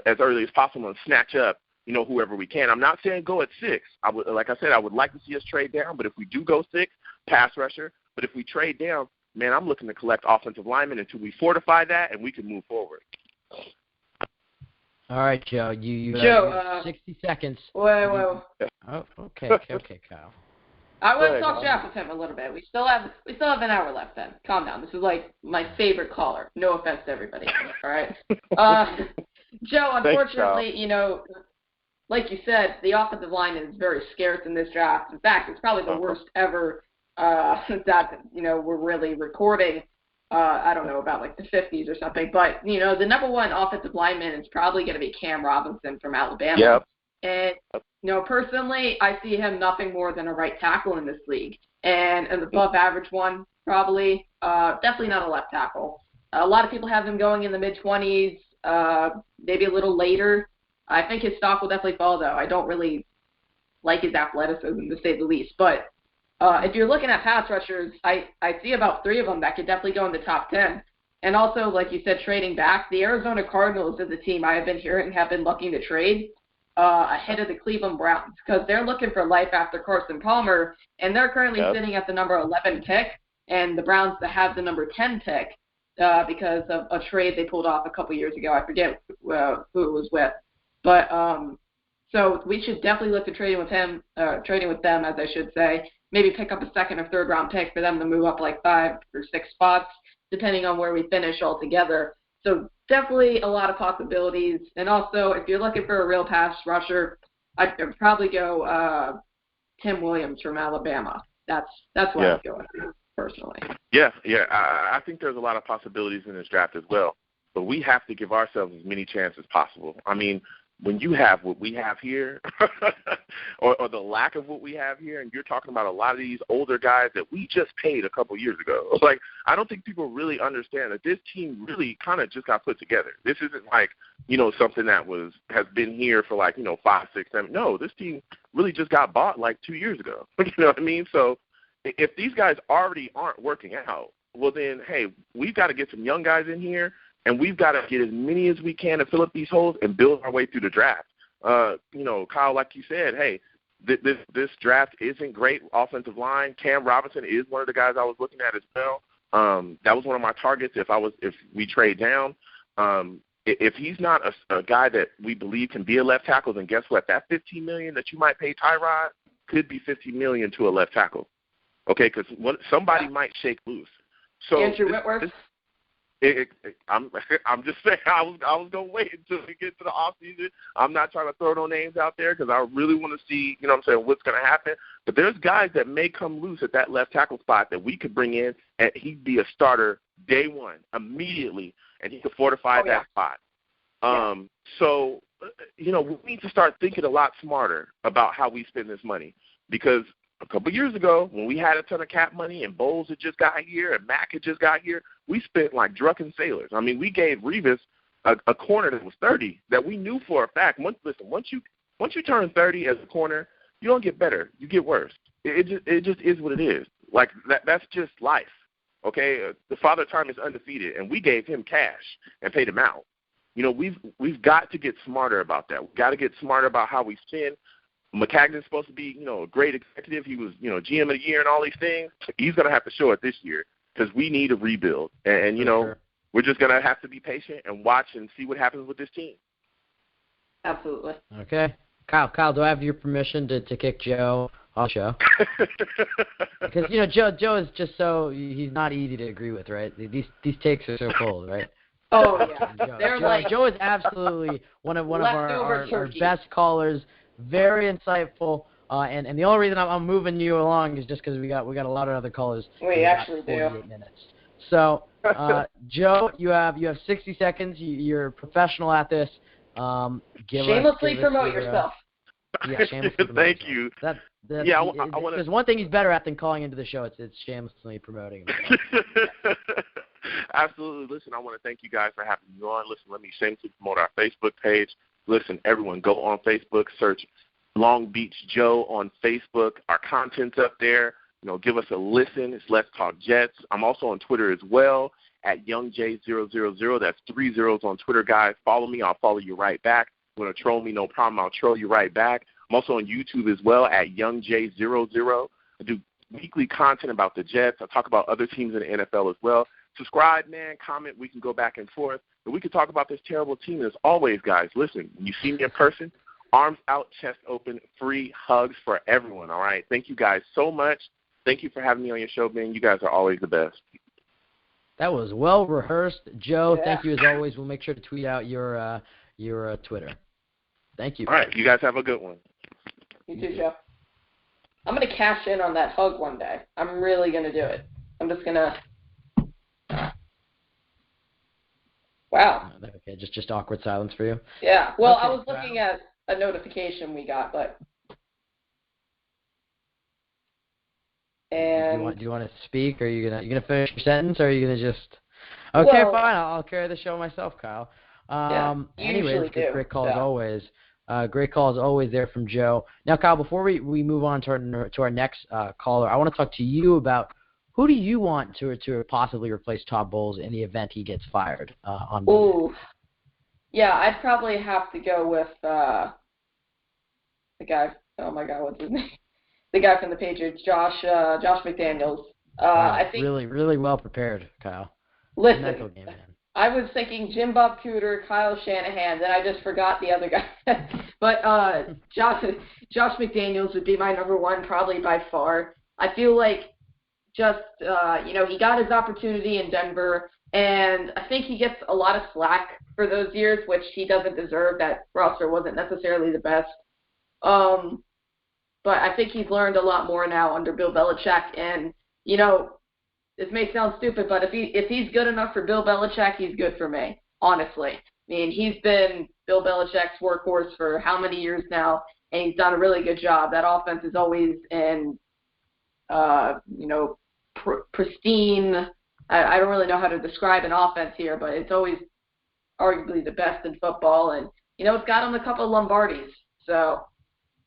as early as possible and snatch up, whoever we can. I'm not saying go at 6. Like I said, I would like to see us trade down, but if we do go 6, pass rusher. But if we trade down, man, I'm looking to collect offensive linemen until we fortify that and we can move forward. All right, Joe. You have 60 seconds. Wait. Oh, okay, Kyle. I want to talk Jack with him a little bit. We still have an hour left. Then calm down. This is like my favorite caller. No offense to everybody. All right. Joe, unfortunately, like you said, the offensive line is very scarce in this draft. In fact, it's probably the worst ever that we're really recording. I don't know, about like the 50s or something. But, the number one offensive lineman is probably going to be Cam Robinson from Alabama. Yep. And, personally, I see him nothing more than a right tackle in this league. And an above average one, probably. Definitely not a left tackle. A lot of people have him going in the mid-20s, maybe a little later. I think his stock will definitely fall, though. I don't really like his athleticism, to say the least. But if you're looking at pass rushers, I see about 3 of them that could definitely go in the top 10. And also, like you said, trading back, the Arizona Cardinals is a team I have been hearing have been looking to trade. ahead of the Cleveland Browns because they're looking for life after Carson Palmer, and they're currently sitting at the number 11 pick, and the Browns have the number 10 pick because of a trade they pulled off a couple years ago. I forget who it was with. But so we should definitely look to trading with them, as I should say. Maybe pick up a second or third round pick for them to move up like 5 or 6 spots, depending on where we finish altogether. So definitely a lot of possibilities. And also, if you're looking for a real pass rusher, I'd probably go Tim Williams from Alabama. That's what I'd go with personally. Yeah. I think there's a lot of possibilities in this draft as well. But we have to give ourselves as many chances as possible. I mean, when you have what we have here or the lack of what we have here, and you're talking about a lot of these older guys that we just paid a couple years ago, like I don't think people really understand that this team really kind of just got put together. This isn't like, something that has been here for 5, 6, 7. No, this team really just got bought 2 years ago. You know what I mean? So if these guys already aren't working out, well then, hey, we've got to get some young guys in here. And we've got to get as many as we can to fill up these holes and build our way through the draft. Kyle, like you said, hey, this draft isn't great offensive line. Cam Robinson is one of the guys I was looking at as well. That was one of my targets if we trade down. If he's not a guy that we believe can be a left tackle, then guess what? That $15 million that you might pay Tyrod could be $50 million to a left tackle. Okay, because somebody might shake loose. So Andrew Whitworth. I'm just saying I was going to wait until we get to the offseason. I'm not trying to throw no names out there because I really want to see, what's going to happen. But there's guys that may come loose at that left tackle spot that we could bring in, and he'd be a starter day one, immediately, and he could fortify that spot. So, we need to start thinking a lot smarter about how we spend this money because a couple years ago, when we had a ton of cap money and Bowles had just got here and Mack had just got here, we spent like drunken sailors. I mean, we gave Revis a corner that was 30 that we knew for a fact. Once you turn 30 as a corner, you don't get better. You get worse. It just is what it is. Like that's just life. Okay, the Father Time is undefeated, and we gave him cash and paid him out. We've got to get smarter about that. We've got to get smarter about how we spend. McCagnon's supposed to be, a great executive. He was, GM of the year and all these things. He's going to have to show it this year because we need a rebuild. And we're just going to have to be patient and watch and see what happens with this team. Absolutely. Okay. Kyle, do I have your permission to kick Joe off the show? Because, Joe is just he's not easy to agree with, right? These takes are so cold, right? Oh, yeah. Joe is absolutely one of our best callers. Very insightful, and the only reason I'm moving you along is just because we got a lot of other callers. We actually do. 48 minutes. So, Joe, you have 60 seconds. You're a professional at this. Shamelessly promote yourself. Yeah, shamelessly promote Thank yourself. you. I want to. There's one thing he's better at than calling into the show. It's shamelessly promoting himself. Absolutely. Listen, I want to thank you guys for having me on. Listen, let me shamelessly promote our Facebook page. Listen, everyone, go on Facebook, search Long Beach Joe on Facebook. Our content's up there. Give us a listen. It's Let's Talk Jets. I'm also on Twitter as well at YoungJ000. That's 3 zeros on Twitter, guys. Follow me. I'll follow you right back. You want to troll me, no problem. I'll troll you right back. I'm also on YouTube as well at YoungJ00. I do weekly content about the Jets. I talk about other teams in the NFL as well. Subscribe, man. Comment. We can go back and forth. But we can talk about this terrible team. As always, guys, listen, when you see me in person, arms out, chest open, free hugs for everyone, all right? Thank you guys so much. Thank you for having me on your show, man. You guys are always the best. That was well rehearsed. Joe, thank you as always. We'll make sure to tweet out your Twitter. Thank you. All right. You guys have a good one. You too, Joe. I'm going to cash in on that hug one day. I'm really going to do it. I'm just going to... Wow. Okay, just awkward silence for you? Yeah. Well, okay, I was looking at a notification we got, but... And... Do you want to speak, or are you gonna finish your sentence, or are you gonna just... Okay, fine. I'll carry the show myself, Kyle. Anyways, great call as always. Great call as always there from Joe. Now, Kyle, before we move on to our next caller, I want to talk to you about who do you want to possibly replace Todd Bowles in the event he gets fired on Monday? Ooh. Yeah, I'd probably have to go with the guy. Oh my God, what's his name? The guy from the Patriots, Josh McDaniels. Wow, I think really, really well prepared, Kyle. Listen, Mental game, man. I was thinking Jim Bob Cooter, Kyle Shanahan, then I just forgot the other guy. But Josh McDaniels would be my number one, probably by far. I feel like just, he got his opportunity in Denver, and I think he gets a lot of slack for those years, which he doesn't deserve. That roster wasn't necessarily the best. But I think he's learned a lot more now under Bill Belichick, and, this may sound stupid, but if he's good enough for Bill Belichick, he's good for me, honestly. I mean, he's been Bill Belichick's workhorse for how many years now, and he's done a really good job. That offense is always in, pristine. I don't really know how to describe an offense here, but it's always arguably the best in football, and, it's got him a couple of Lombardis. So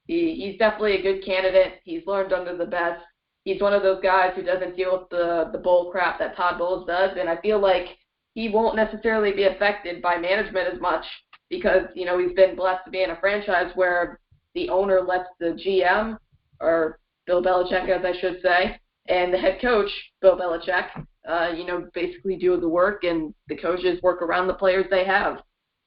he's definitely a good candidate. He's learned under the best. He's one of those guys who doesn't deal with the bull crap that Todd Bowles does, and I feel like he won't necessarily be affected by management as much because, he's been blessed to be in a franchise where the owner lets the GM, or Bill Belichick, as I should say, and the head coach, Bill Belichick, basically do the work, and the coaches work around the players they have.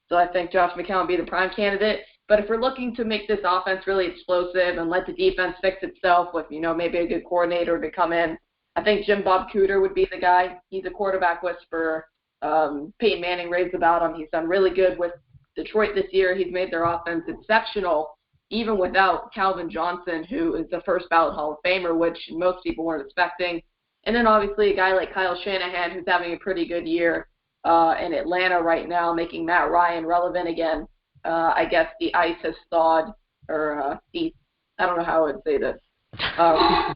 So I think Josh McCown would be the prime candidate. But if we're looking to make this offense really explosive and let the defense fix itself with, maybe a good coordinator to come in, I think Jim Bob Cooter would be the guy. He's a quarterback whisperer. Peyton Manning raves about him. He's done really good with Detroit this year. He's made their offense exceptional, even without Calvin Johnson, who is the first ballot Hall of Famer, which most people weren't expecting. And then obviously a guy like Kyle Shanahan, who's having a pretty good year in Atlanta right now, making Matt Ryan relevant again. I guess the ice has thawed, or I don't know how I would say this. I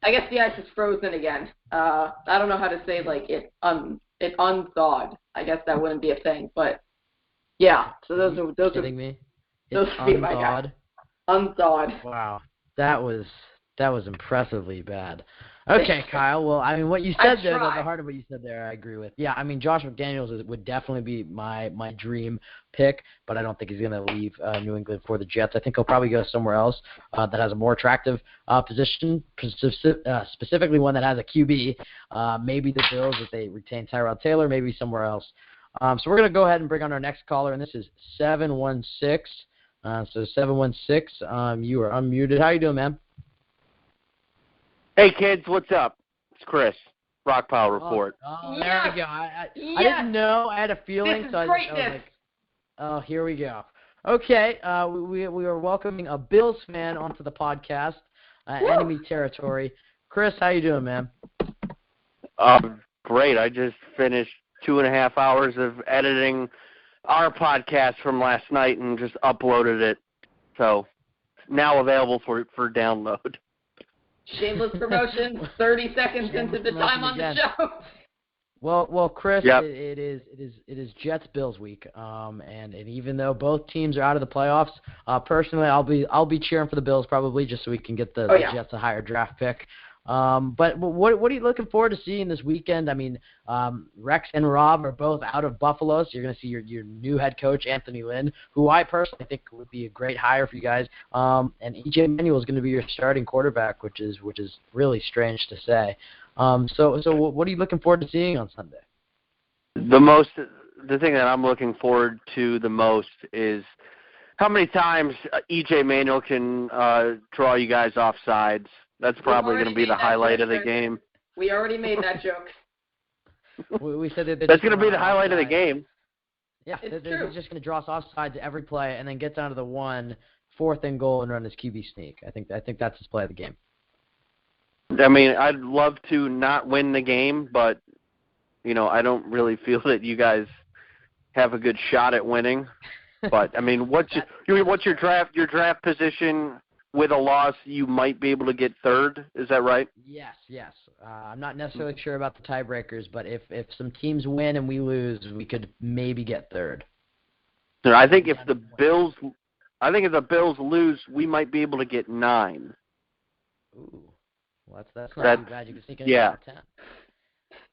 guess the ice is frozen again. I don't know how to say it unthawed. I guess that wouldn't be a thing, but yeah. So those are kidding me? Those would be my guys. Unthawed. Wow, that was impressively bad. Okay, Kyle. Well, I mean, what you said there, the heart of what you said there, I agree with. Yeah, I mean, Josh McDaniels would definitely be my dream pick, but I don't think he's going to leave New England for the Jets. I think he'll probably go somewhere else that has a more attractive position, specifically one that has a QB. Maybe the Bills if they retain Tyrod Taylor, maybe somewhere else. So we're going to go ahead and bring on our next caller, and this is 716. So 716, you are unmuted. How you doing, man? Hey, kids, what's up? It's Chris, Rock Pile Report. Oh, there we go. I didn't know. I had a feeling. So I was like, oh, here we go. Okay, we are welcoming a Bills fan onto the podcast, enemy territory. Chris, how you doing, man? Great. I just finished 2.5 hours of editing our podcast from last night and just uploaded it. So now available for download. Shameless promotion, 30 seconds into the time on the show. Well, Chris, yep. it is Jets Bills week, and even though both teams are out of the playoffs, personally, I'll be cheering for the Bills probably just so we can get the Jets a higher draft pick. But what are you looking forward to seeing this weekend? I mean, Rex and Rob are both out of Buffalo, so you're going to see your new head coach, Anthony Lynn, who I personally think would be a great hire for you guys. And E.J. Manuel is going to be your starting quarterback, which is really strange to say. So what are you looking forward to seeing on Sunday? The thing that I'm looking forward to the most is how many times E.J. Manuel can draw you guys off sides. That's probably going to be the highlight of the game. We already made that joke. We said that that's going to be the highlight of the game. Yeah, they're just going to draw us offside to every play and then get down to the 4th and goal and run his QB sneak. I think that's his play of the game. I mean, I'd love to not win the game, but I don't really feel that you guys have a good shot at winning. But I mean, what's your draft position? With a loss, you might be able to get third. Is that right? Yes. I'm not necessarily sure about the tiebreakers, but if some teams win and we lose, we could maybe get third. I think if the Bills lose, we might be able to get 9. Ooh, well, that's not too bad. You can sneak in top 10.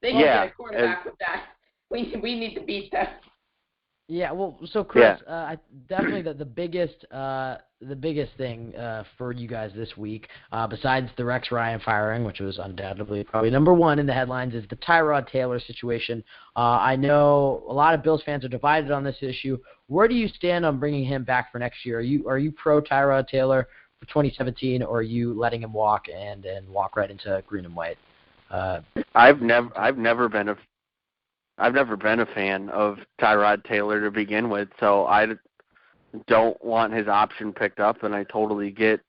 They can get a quarterback with that. We need to beat them. Yeah, well, so Chris, definitely the biggest thing for you guys this week, besides the Rex Ryan firing, which was undoubtedly probably number one in the headlines, is the Tyrod Taylor situation. I know a lot of Bills fans are divided on this issue. Where do you stand on bringing him back for next year? Are you pro Tyrod Taylor for 2017, or are you letting him walk and walk right into green and white? I've never been a fan of Tyrod Taylor to begin with, so I don't want his option picked up, and I totally get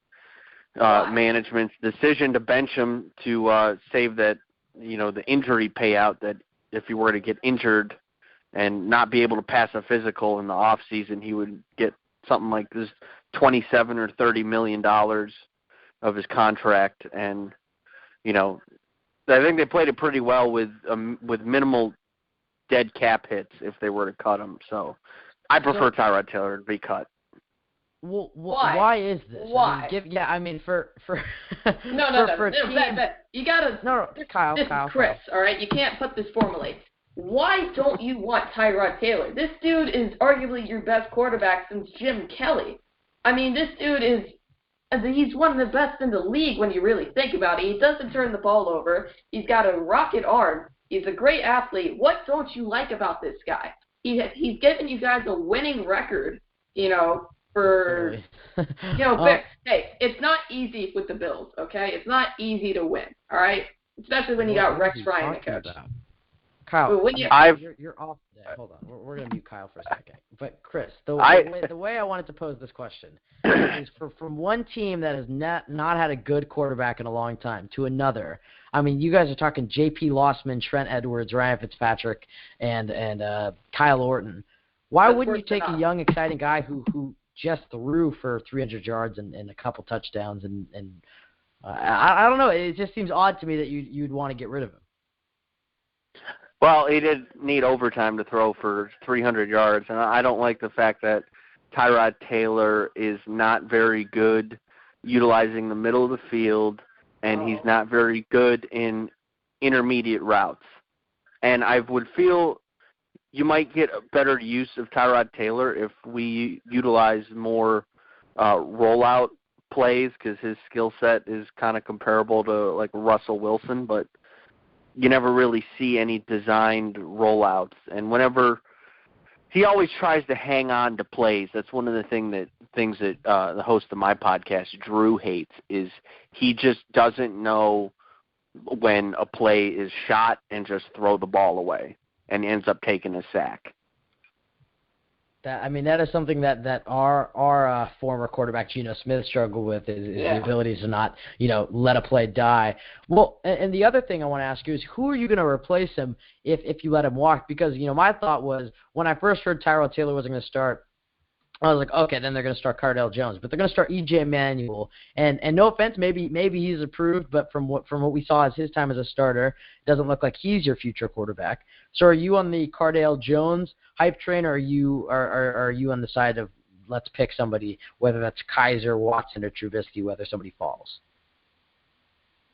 management's decision to bench him to save that, the injury payout, that if he were to get injured and not be able to pass a physical in the off season, he would get something like this $27 or $30 million of his contract. And I think they played it pretty well with minimal dead cap hits if they were to cut him. So I prefer Tyrod Taylor to be cut. Well, why is this? Why? For you gotta. Kyle, Chris. All right, you can't put this formally. Why don't you want Tyrod Taylor? This dude is arguably your best quarterback since Jim Kelly. I mean, this dude he's one of the best in the league when you really think about it. He doesn't turn the ball over. He's got a rocket arm. He's a great athlete. What don't you like about this guy? He's given you guys a winning record, for, hey, it's not easy with the Bills, okay? It's not easy to win, all right? Especially when you got Rex Ryan to coach. Kyle, you're off today. Hold on. We're going to mute Kyle for a second. But, Chris, the way I wanted to pose this question is from one team that has not had a good quarterback in a long time to another. I mean, you guys are talking J.P. Lossman, Trent Edwards, Ryan Fitzpatrick, and Kyle Orton. Why wouldn't you take a young, exciting guy who just threw for 300 yards and a couple touchdowns? And I don't know. It just seems odd to me that you'd want to get rid of him. Well, he did need overtime to throw for 300 yards, and I don't like the fact that Tyrod Taylor is not very good utilizing the middle of the field, and he's not very good in intermediate routes. And I would feel you might get a better use of Tyrod Taylor if we utilize more rollout plays, because his skill set is kind of comparable to like Russell Wilson, but you never really see any designed rollouts. And whenever he always tries to hang on to plays, that's one of the things that the host of my podcast, Drew, hates, is he just doesn't know when a play is shot and just throw the ball away and ends up taking a sack. That is something that our former quarterback Geno Smith struggled with is the ability to not let a play die. Well, and the other thing I want to ask you is, who are you going to replace him if you let him walk? Because my thought was, when I first heard Tyrod Taylor wasn't going to start, I was like, okay, then they're going to start Cardale Jones, but they're going to start E.J. Manuel. And no offense, maybe he's approved, but from what we saw as his time as a starter, it doesn't look like he's your future quarterback. So are you on the Cardale Jones hype train, or are you on the side of let's pick somebody, whether that's Kaiser, Watson, or Trubisky, whether somebody falls?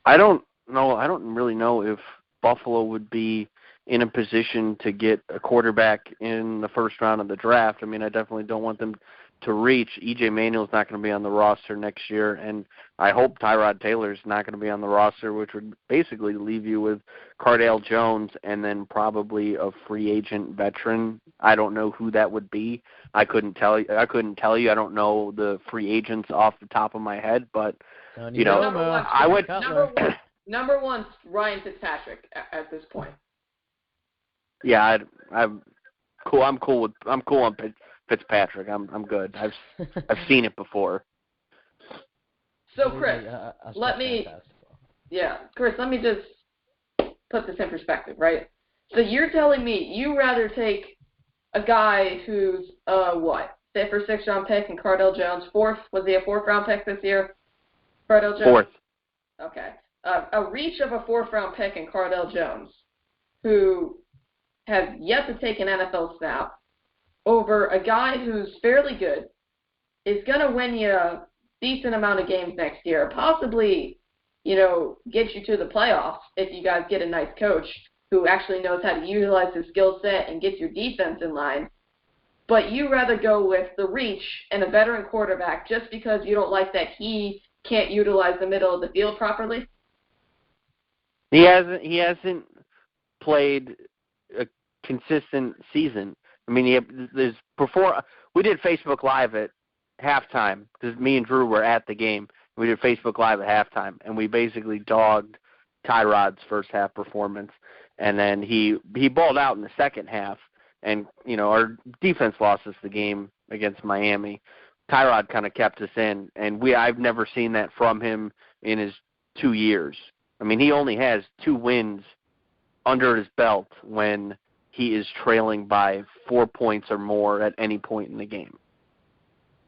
I don't know. I don't really know if Buffalo would be in a position to get a quarterback in the first round of the draft. I mean, I definitely don't want them to reach. E.J. Manuel's not going to be on the roster next year, and I hope Tyrod Taylor's not going to be on the roster, which would basically leave you with Cardale Jones and then probably a free agent veteran. I don't know who that would be. I couldn't tell you. I don't know the free agents off the top of my head, but I would. Number one, Ryan Fitzpatrick at this point. Yeah, I'm cool. I'm cool on Fitzpatrick. I'm good. I've seen it before. So Chris, let me just put this in perspective, right? So you're telling me you rather take a guy who's fifth or sixth round pick, and Cardale Jones, fourth? Was he a fourth round pick this year? Cardale Jones. Fourth. Okay. A reach of a fourth round pick in Cardale Jones, who has yet to take an NFL snap, over a guy who's fairly good, is going to win you a decent amount of games next year, possibly, get you to the playoffs if you guys get a nice coach who actually knows how to utilize his skill set and get your defense in line. but you rather go with the reach and a veteran quarterback just because you don't like that he can't utilize the middle of the field properly? He hasn't played a consistent season. I mean, we did Facebook Live at halftime because me and Drew were at the game. We did Facebook Live at halftime, and we basically dogged Tyrod's first half performance, and then he balled out in the second half, and our defense lost us the game against Miami. Tyrod kind of kept us in, and I've never seen that from him in his 2 years. I mean, he only has 2 wins under his belt when he is trailing by 4 points or more at any point in the game.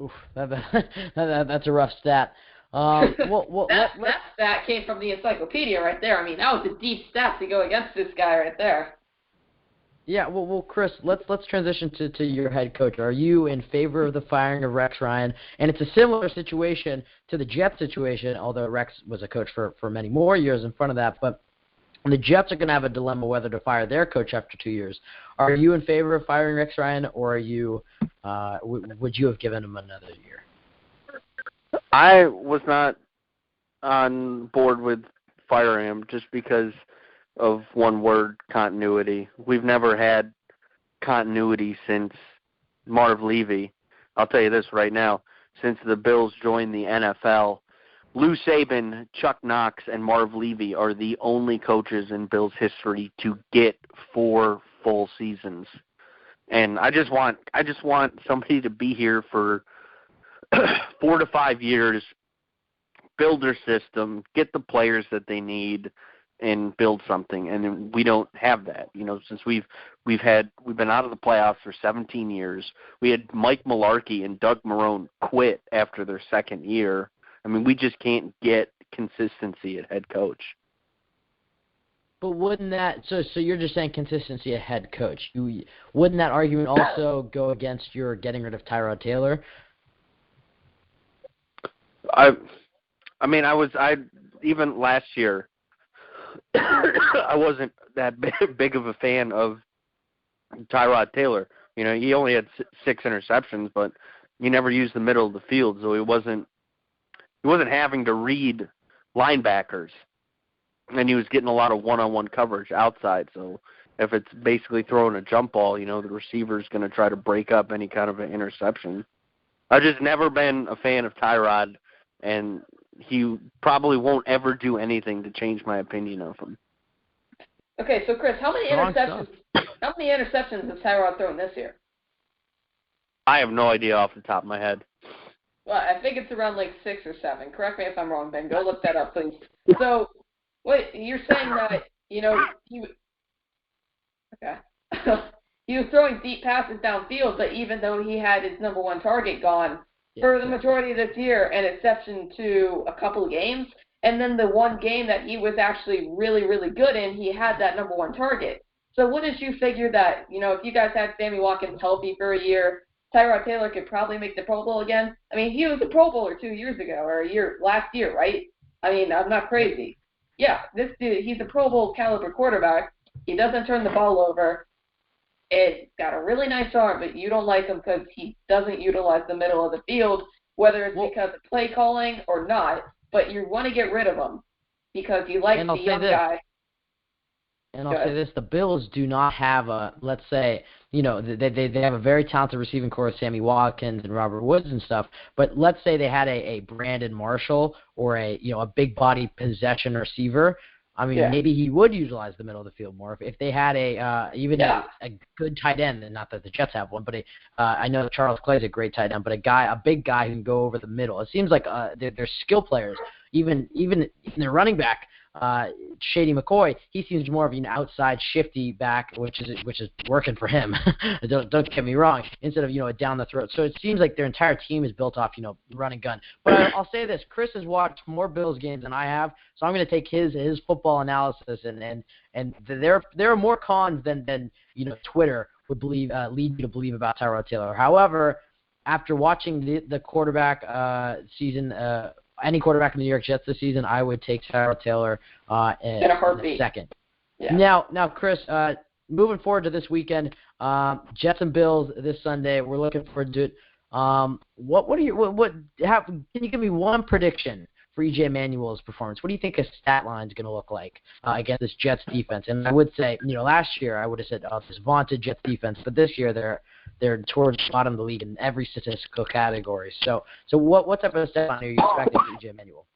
Oof, that's a rough stat. That stat came from the encyclopedia right there. I mean, that was a deep stat to go against this guy right there. Yeah, well, Chris, let's transition to your head coach. Are you in favor of the firing of Rex Ryan? And it's a similar situation to the Jets situation, although Rex was a coach for many more years in front of that. But the Jets are going to have a dilemma whether to fire their coach after 2 years. Are you in favor of firing Rex Ryan, or are you would you have given him another year? I was not on board with firing him just because of one word, continuity. We've never had continuity since Marv Levy. I'll tell you this right now. Since the Bills joined the NFL, Lou Saban, Chuck Knox, and Marv Levy are the only coaches in Bills history to get 4 full seasons. And I just want somebody to be here for 4 to 5 years, build their system, get the players that they need, and build something. And we don't have that. Since we've been out of the playoffs for 17 years. We had Mike Mularkey and Doug Marrone quit after their second year. I mean, we just can't get consistency at head coach. But wouldn't that so you're just saying consistency at head coach? Wouldn't that argument also go against your getting rid of Tyrod Taylor? I even last year I wasn't that big of a fan of Tyrod Taylor. He only had 6 interceptions, but he never used the middle of the field, so he wasn't having to read linebackers, and he was getting a lot of one-on-one coverage outside. So if it's basically throwing a jump ball, the receiver's going to try to break up any kind of an interception. I've just never been a fan of Tyrod, and he probably won't ever do anything to change my opinion of him. Okay, so Chris, how many interceptions has Tyrod thrown this year? I have no idea off the top of my head. Well, I think it's around 6 or 7. Correct me if I'm wrong, Ben. Go look that up, please. So, wait, you're saying that, he was throwing deep passes downfield, but even though he had his number 1 target gone for the majority of this year, an exception to a couple of games, and then the one game that he was actually really, really good in, he had that number 1 target. So wouldn't you figure that, if you guys had Sammy Watkins healthy for a year, Tyrod Taylor could probably make the Pro Bowl again? I mean, he was a Pro Bowler 2 years ago, or last year, right? I mean, I'm not crazy. Yeah, this dude, he's a Pro Bowl caliber quarterback. He doesn't turn the ball over. It's got a really nice arm, but you don't like him because he doesn't utilize the middle of the field, whether it's because of play calling or not. But you want to get rid of him because you like the young guy. And I'll say this, the Bills do not have let's say, they have a very talented receiving core with Sammy Watkins and Robert Woods and stuff, but let's say they had a Brandon Marshall or a big body possession receiver. I mean, maybe he would utilize the middle of the field more if they had a good tight end, and not that the Jets have one, but I know Charles Clay's a great tight end, but a big guy who can go over the middle. It seems like they're skill players, even their running back. Shady McCoy, he seems more of an outside shifty back, which is working for him. Don't get me wrong. Instead of a down the throat, so it seems like their entire team is built off run and gun. But I'll say this: Chris has watched more Bills games than I have, so I'm going to take his football analysis and there are more cons than Twitter would lead you to believe about Tyrod Taylor. However, after watching the quarterback season. Any quarterback in the New York Jets this season, I would take Tyrod Taylor in a second. Yeah. Now, Chris, moving forward to this weekend, Jets and Bills this Sunday. We're looking forward to it. Can you give me one prediction for E.J. Manuel's performance? What do you think a stat line is going to look like against this Jets defense? And I would say, last year I would have said this vaunted Jets defense, but this year they're towards the bottom of the league in every statistical category. So what type of stat line are you expecting for E.J. Manuel?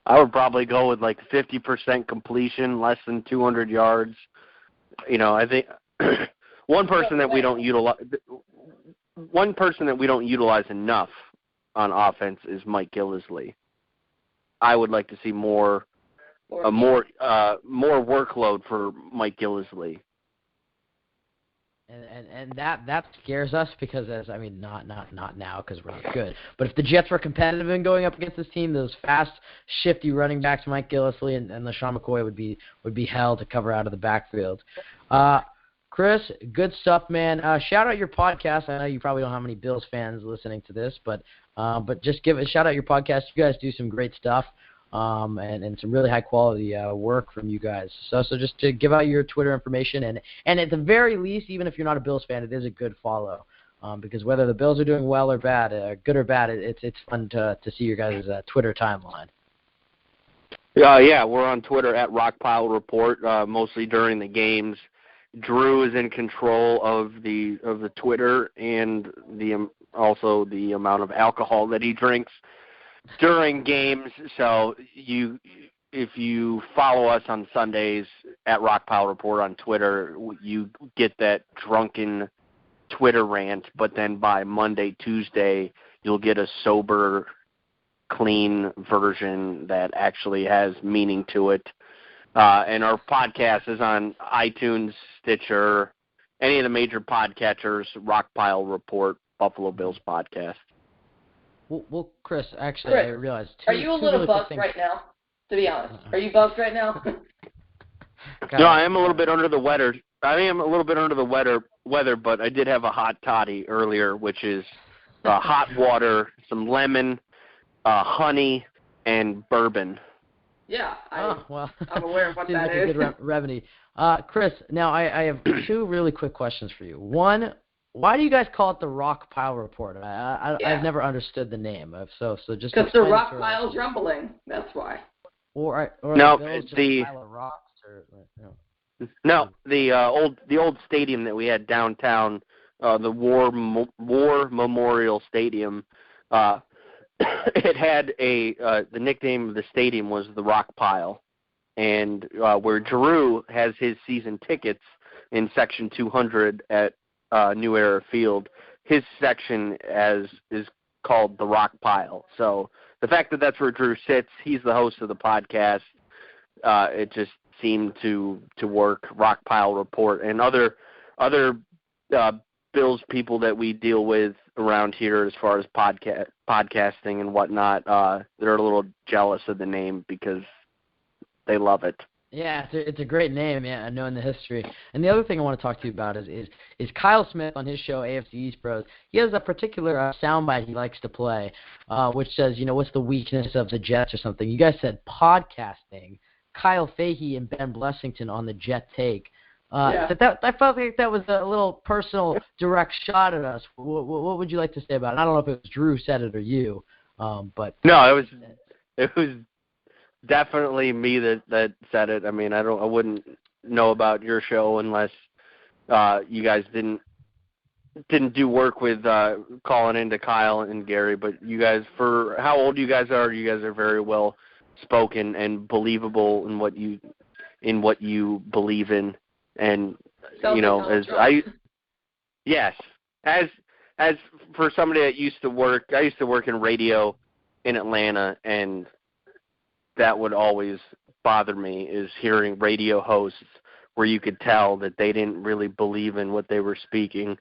I would probably go with like 50% completion, less than 200 yards. I think one person that we don't utilize enough on offense is Mike Gillislee. I would like to see more workload for Mike Gillislee. And that scares us because not now because we're not good. But if the Jets were competitive in going up against this team, those fast, shifty running backs, Mike Gillislee and LaShawn McCoy would be held to cover out of the backfield. Chris, good stuff, man. Shout out your podcast. I know you probably don't have many Bills fans listening to this, but just shout out your podcast. You guys do some great stuff, and some really high quality work from you guys. So just to give out your Twitter information, and at the very least, even if you're not a Bills fan, it is a good follow, because whether the Bills are doing well or bad, good or bad, it's fun to see your guys' Twitter timeline. Yeah, we're on Twitter at Rockpile Report, mostly during the games. Drew is in control of the Twitter and also the amount of alcohol that he drinks during games. So if you follow us on Sundays at Rockpile Report on Twitter, you get that drunken Twitter rant. But then by Monday, Tuesday, you'll get a sober, clean version that actually has meaning to it. And our podcast is on iTunes, Stitcher, any of the major podcatchers, Rockpile Report, Buffalo Bills Podcast. Well, Chris, actually, I realized are you a little buzzed right now, to be honest? Are you buzzed right now? No, I am a little bit under the weather. Weather, but I did have a hot toddy earlier, which is hot water, some lemon, honey, and bourbon. Yeah, I'm aware of what that is. A good remedy. Chris, now I have two really quick questions for you. One, why do you guys call it the Rock Pile Report? I've never understood the name. So just because the rock pile's rumbling. That's why. Or no, the pile of rocks. No, the old stadium that we had downtown, the War Memorial Stadium. It had the nickname of the stadium was the Rock Pile, and where Drew has his season tickets in Section 200 at New Era Field, his section is called the Rock Pile. So the fact that that's where Drew sits, he's the host of the podcast. It just seemed to work. Rock Pile Report and other Bills people that we deal with around here as far as podcasting and whatnot, they're a little jealous of the name because they love it. Yeah, it's a great name, yeah, knowing the history. And the other thing I want to talk to you about is Kyle Smith on his show, AFC East Bros. He has a particular soundbite he likes to play, which says, what's the weakness of the Jets or something. You guys said podcasting. Kyle Fahey and Ben Blessington on the Jet Take. I felt like that was a little personal, direct shot at us. What would you like to say about it? I don't know if it was Drew said it or you, but no, it was definitely me that said it. I mean, I wouldn't know about your show unless you guys didn't do work with calling into Kyle and Gary. But you guys, for how old you guys are very well spoken and believable in what you believe in. And as for somebody that used to work in radio in Atlanta, and that would always bother me, is hearing radio hosts where you could tell that they didn't really believe in what they were speaking.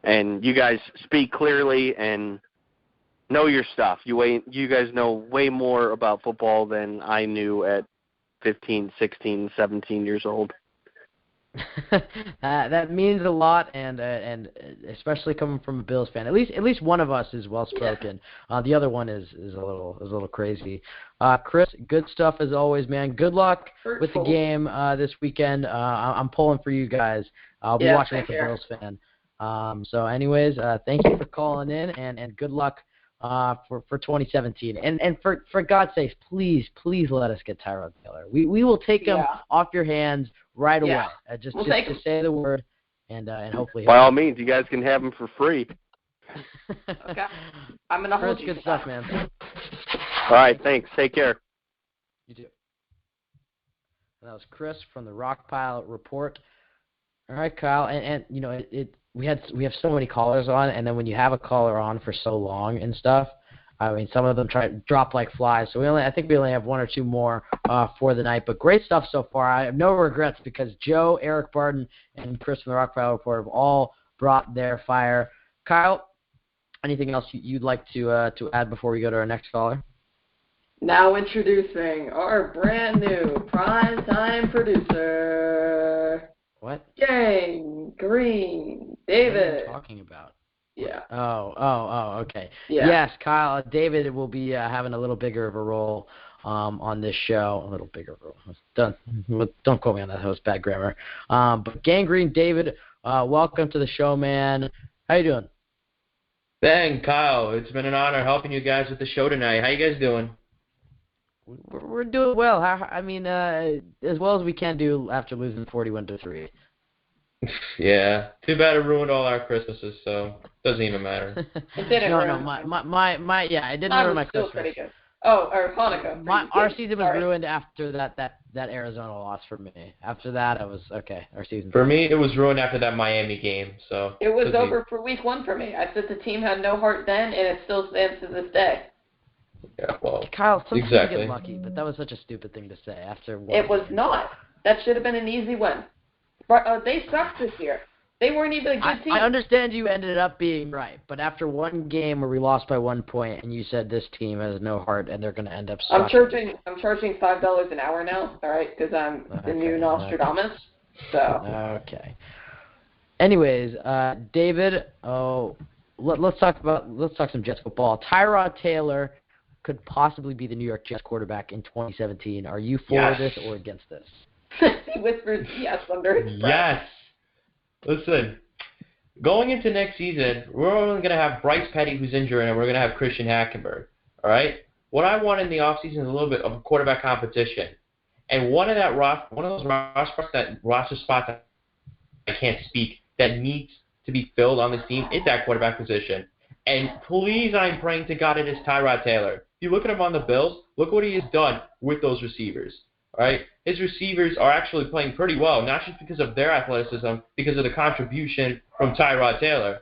And you guys speak clearly and know your stuff. You guys know way more about football than I knew at 15, 16, 17 years old. That means a lot, and especially coming from a Bills fan. At least one of us is well spoken. Yeah. The other one is a little crazy. Chris, good stuff as always, man. Good luck with the game this weekend. I'm pulling for you guys. I'll be watching with a Bills fan. So, anyways, thank you for calling in, and good luck for 2017. And for God's sakes, please let us get Tyrod Taylor. We will take him off your hands right away. Just say the word, and hopefully. By all means, you guys can have him for free. Okay. I'm gonna hold you. Good stuff, man. All right, thanks. Take care. You too. That was Chris from the Rockpile Report. All right, Kyle, and you know we have so many callers on, and then when you have a caller on for so long and stuff, I mean, some of them try to drop like flies. So I think we only have one or two more for the night. But great stuff so far. I have no regrets because Joe, Eric Barton, and Chris from the Rockpile Report have all brought their fire. Kyle, anything else you'd like to add before we go to our next caller? Now introducing our brand new primetime producer. What? Gang Green David. What are you talking about? Yeah. Oh, okay. Yeah. Yes, Kyle, David will be having a little bigger of a role on this show. A little bigger role. Don't quote me on that. That was bad grammar. But Gang Green David, welcome to the show, man. How you doing? Ben, Kyle, it's been an honor helping you guys with the show tonight. How you guys doing? We're doing well. I mean, as well as we can do after losing 41-3. Yeah. Too bad it ruined all our Christmases, so it doesn't even matter. It didn't ruin. It didn't ruin my Christmas. Pretty good. Oh, or Hanukkah. Our season was ruined after that Arizona loss for me. After that, I was okay. Our season. For me, it was ruined after that Miami game. So it was over for week 1 for me. I said the team had no heart then, and it still stands to this day. Yeah, well, Kyle, sometimes you get lucky, but that was such a stupid thing to say after one. It was not. That should have been an easy win. But they sucked this year. They weren't even a good team. I understand you ended up being right, but after one game where we lost by 1 point, and you said this team has no heart and they're going to end up sucking. I'm charging $5 an hour now, all right, because I'm the new Nostradamus. So. Okay. Anyways, David, let's talk some Jets football. Tyrod Taylor could possibly be the New York Jets quarterback in 2017. Are you for this or against this? He whispers yes under his breath. Yes. Listen, going into next season, we're only going to have Bryce Petty, who's injured, and we're going to have Christian Hackenberg. All right? What I want in the offseason is a little bit of quarterback competition. And one of those roster spots that I can't speak that needs to be filled on this team is that quarterback position. And please, I'm praying to God it is Tyrod Taylor. If you look at him on the Bills, look what he has done with those receivers. All right? His receivers are actually playing pretty well, not just because of their athleticism, because of the contribution from Tyrod Taylor.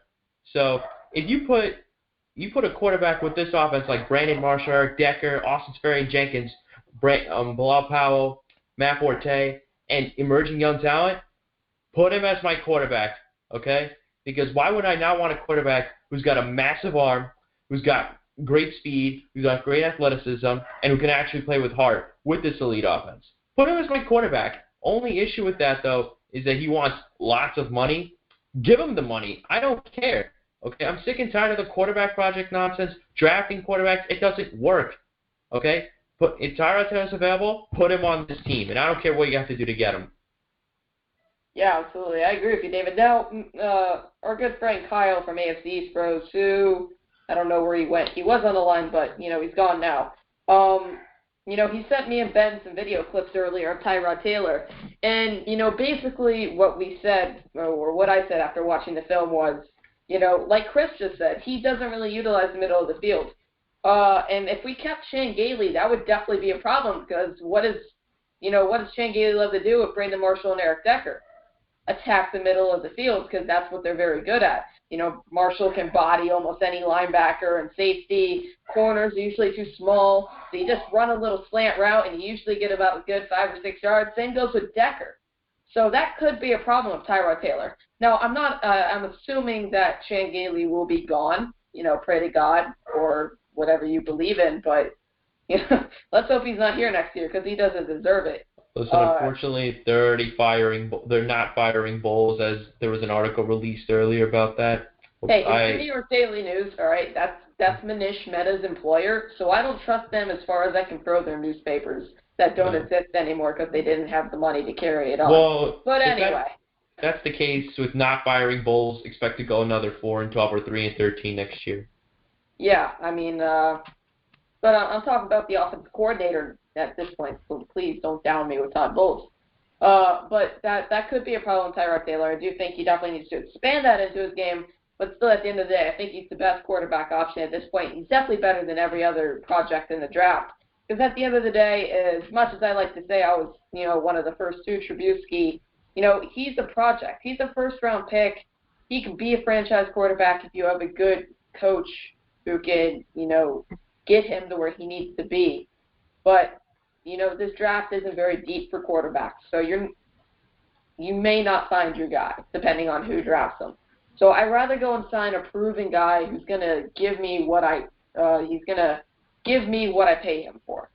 So if you put a quarterback with this offense like Brandon Marshall, Eric Decker, Austin Sperry-Jenkins, Bilal Powell, Matt Forte, and emerging young talent, put him as my quarterback, okay? Because why would I not want a quarterback who's got a massive arm, who's got great speed, who's got great athleticism, and who can actually play with heart with this elite offense? Put him as my quarterback. Only issue with that, though, is that he wants lots of money. Give him the money. I don't care. Okay, I'm sick and tired of the quarterback project nonsense. Drafting quarterbacks, it doesn't work. Okay? If Tyrod Taylor's available, put him on this team, and I don't care what you have to do to get him. Yeah, absolutely. I agree with you, David. Now, our good friend Kyle from AFC East Bros, who I don't know where he went. He was on the line, but, he's gone now. He sent me and Ben some video clips earlier of Tyrod Taylor. And, basically what we said, or what I said after watching the film was, like Chris just said, he doesn't really utilize the middle of the field. And if we kept Shane Gailey, that would definitely be a problem because what does Shane Gailey love to do with Brandon Marshall and Eric Decker? Attack the middle of the field because that's what they're very good at. Marshall can body almost any linebacker and safety. Corners are usually too small, so you just run a little slant route and you usually get about a good 5 or 6 yards. Same goes with Decker. So that could be a problem with Tyrod Taylor. Now, I'm assuming that Shane Gailey will be gone. Pray to God or whatever you believe in, but let's hope he's not here next year because he doesn't deserve it. Listen, unfortunately, they're not firing Bowles, as there was an article released earlier about that. Hey, it's the New York Daily News, all right? That's Manish Mehta's employer, so I don't trust them as far as I can throw their newspapers that don't exist anymore because they didn't have the money to carry it on. Well, but anyway. That's the case with not firing Bowles. Expect to go another 4-12 or 3-13 next year. Yeah, I mean, but I'm talking about the offensive coordinator at this point, so please don't down me with Todd Bowles. But that could be a problem with Tyrod Taylor. I do think he definitely needs to expand that into his game, but still at the end of the day, I think he's the best quarterback option at this point. He's definitely better than every other project in the draft. Because at the end of the day, as much as I like to say I was, one of the first two, Trubisky, he's a project. He's a first-round pick. He can be a franchise quarterback if you have a good coach who can, get him to where he needs to be. But, this draft isn't very deep for quarterbacks. So you may not find your guy, depending on who drafts him. So I'd rather go and sign a proven guy who's going to give me what I pay him for.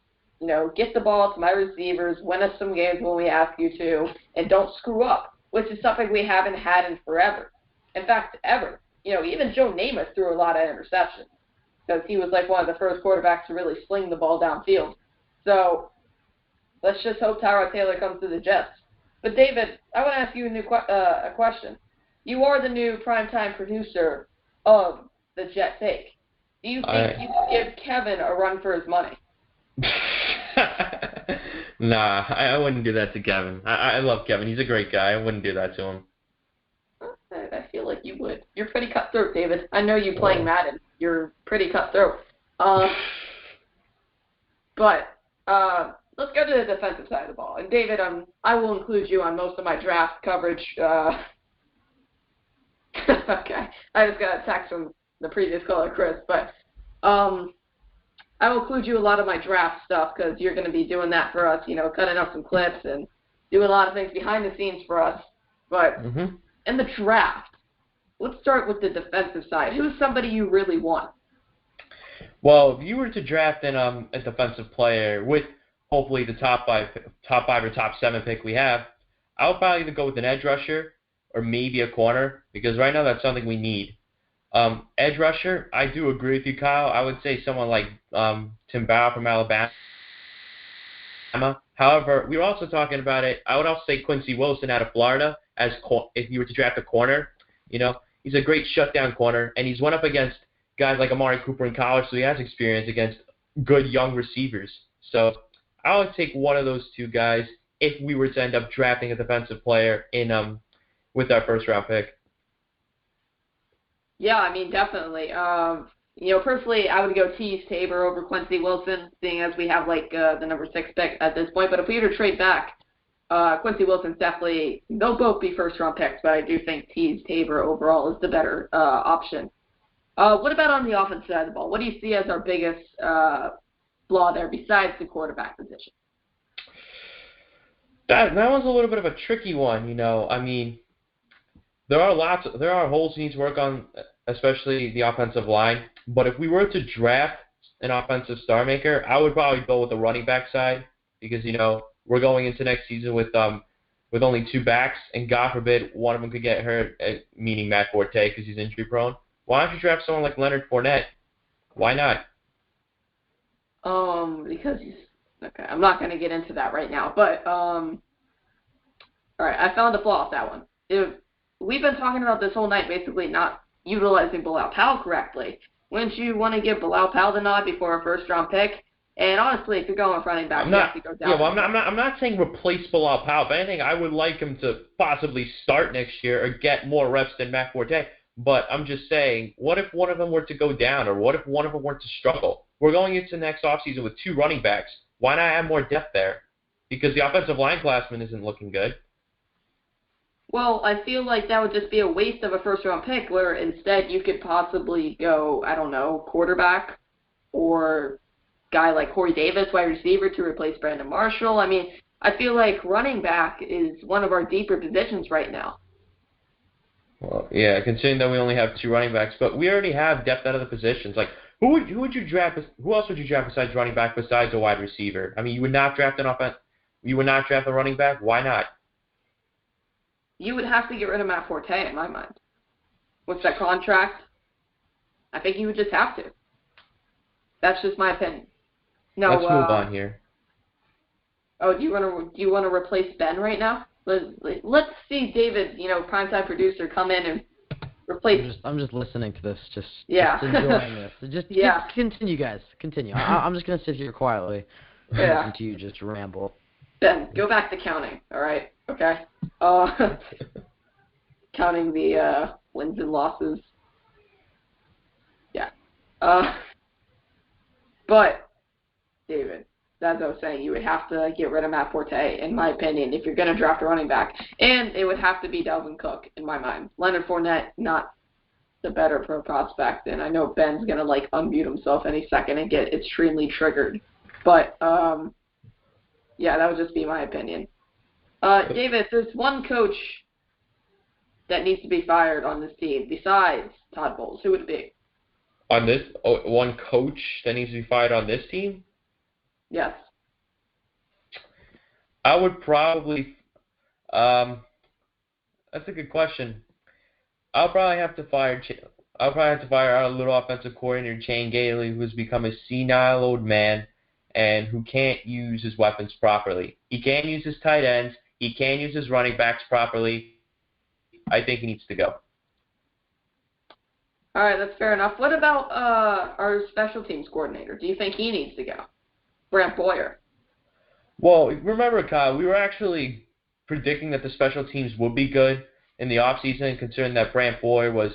Get the ball to my receivers, win us some games when we ask you to, and don't screw up, which is something we haven't had in forever. In fact, ever. Even Joe Namath threw a lot of interceptions because he was like one of the first quarterbacks to really sling the ball downfield. So let's just hope Tyrod Taylor comes to the Jets. But David, I want to ask you a question. You are the new primetime producer of the Jet Take. Do you think you could give Kevin a run for his money? Nah, I wouldn't do that to Kevin. I love Kevin. He's a great guy. I wouldn't do that to him. I feel like you would. You're pretty cutthroat, David. I know you playing Madden. You're pretty cutthroat. But let's go to the defensive side of the ball. And David, I will include you on most of my draft coverage. Okay. I just got a text from the previous caller, Chris. But I will include you a lot of my draft stuff because you're going to be doing that for us, cutting up some clips and doing a lot of things behind the scenes for us. But in the draft, let's start with the defensive side. Who's somebody you really want? Well, if you were to draft a defensive player with hopefully the top five or top 7 pick we have, I would probably either go with an edge rusher or maybe a corner because right now that's something we need. Edge rusher, I do agree with you, Kyle. I would say someone like Tim Bow from Alabama. However, we were also talking about it. I would also say Quincy Wilson out of Florida as if you were to draft a corner. He's a great shutdown corner, and he's went up against guys like Amari Cooper in college, so he has experience against good young receivers. So I would take one of those two guys if we were to end up drafting a defensive player in with our first-round pick. Yeah, I mean, definitely. Personally, I would go Tease Tabor over Quincy Wilson, seeing as we have, the number 6 pick at this point. But if we were to trade back, Quincy Wilson's definitely – they'll both be first-round picks, but I do think Tease Tabor overall is the better option. What about on the offensive side of the ball? What do you see as our biggest flaw there besides the quarterback position? That one's a little bit of a tricky one, I mean – there are holes he needs to work on, especially the offensive line. But if we were to draft an offensive star maker, I would probably go with the running back side because we're going into next season with only 2 backs, and God forbid one of them could get hurt, meaning Matt Forte because he's injury prone. Why don't you draft someone like Leonard Fournette? Why not? Because he's okay. I'm not going to get into that right now, but all right, I found a flaw with that one. We've been talking about this whole night basically not utilizing Bilal Powell correctly. Wouldn't you want to give Bilal Powell the nod before a first-round pick? And honestly, if you're going with running back, you have to go down. Yeah, well, I'm not saying replace Bilal Powell. If anything, I would like him to possibly start next year or get more reps than Matt Forte. But I'm just saying, what if one of them were to go down or what if one of them were to struggle? We're going into next offseason with 2 running backs. Why not have more depth there? Because the offensive line classman isn't looking good. Well, I feel like that would just be a waste of a first-round pick where instead you could possibly go, I don't know, quarterback or guy like Corey Davis, wide receiver, to replace Brandon Marshall. I mean, I feel like running back is one of our deeper positions right now. Well, yeah, considering that we only have 2 running backs, but we already have depth out of the positions. Like, who would you draft? Who else would you draft besides running back besides a wide receiver? I mean, you would not draft an You would not draft a running back? Why not? You would have to get rid of Matt Forte in my mind. What's that contract? I think you would just have to. That's just my opinion. No, let's move on here. Oh, do you want to replace Ben right now? Let's see David, primetime producer, come in and replace. I'm just listening to this, just enjoying this. Just continue, guys. Continue. I'm just gonna sit here quietly and listen to you just ramble. Ben, go back to counting. All right. Okay. Counting the wins and losses. Yeah. But David, as I was saying, you would have to get rid of Matt Forte, in my opinion, if you're going to draft a running back. And it would have to be Dalvin Cook, in my mind. Leonard Fournette, not the better pro prospect. And I know Ben's going to, unmute himself any second and get extremely triggered. But, that would just be my opinion. David, if there's one coach that needs to be fired on this team besides Todd Bowles, who would it be? On this, one coach that needs to be fired on this team? Yes. I would probably, that's a good question. I'll probably have to fire our little offensive coordinator, Shane Gailey, who has become a senile old man and who can't use his weapons properly. He can't use his tight ends. He can't use his running backs properly. I think he needs to go. All right, that's fair enough. What about our special teams coordinator? Do you think he needs to go? Brant Boyer. Well, remember, Kyle, we were actually predicting that the special teams would be good in the offseason, considering that Brant Boyer was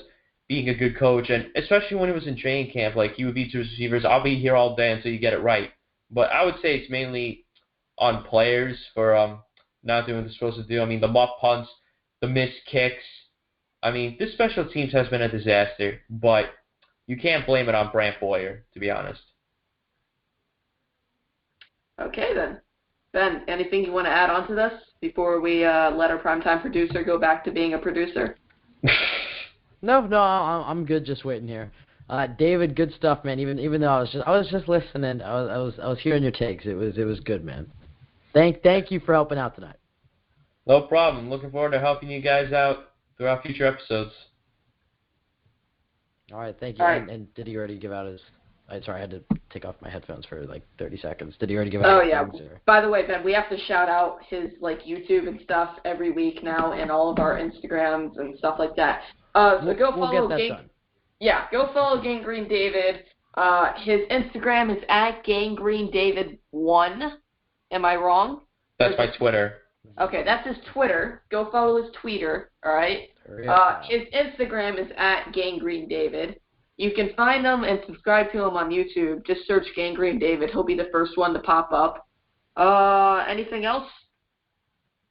being a good coach, and especially when he was in training camp, he would be to his receivers, I'll be here all day until you get it right. But I would say it's mainly on players for not doing what they're supposed to do. I mean, the muff punts, the missed kicks. I mean, this special teams has been a disaster, but you can't blame it on Brant Boyer, to be honest. Okay, then. Ben, anything you want to add on to this before we let our primetime producer go back to being a producer? No, I'm good. Just waiting here. David, good stuff, man. Even though I was just listening, I was hearing your takes. It was good, man. Thank you for helping out tonight. No problem. Looking forward to helping you guys out throughout future episodes. All right, thank you. Right. And did he already give out his? Sorry, I had to take off my headphones for 30 seconds. Did he already give out? Oh yeah. By the way, Ben, we have to shout out his YouTube and stuff every week now, and all of our Instagrams and stuff like that. So go follow. We'll get that done. Yeah, go follow Gangrene David. His Instagram is @GangreneDavid1. Am I wrong? That's my Twitter. Okay, that's his Twitter. Go follow his Twitter. All right. His Instagram is @GangreneDavid. You can find him and subscribe to him on YouTube. Just search Gangrene David. He'll be the first one to pop up. Anything else,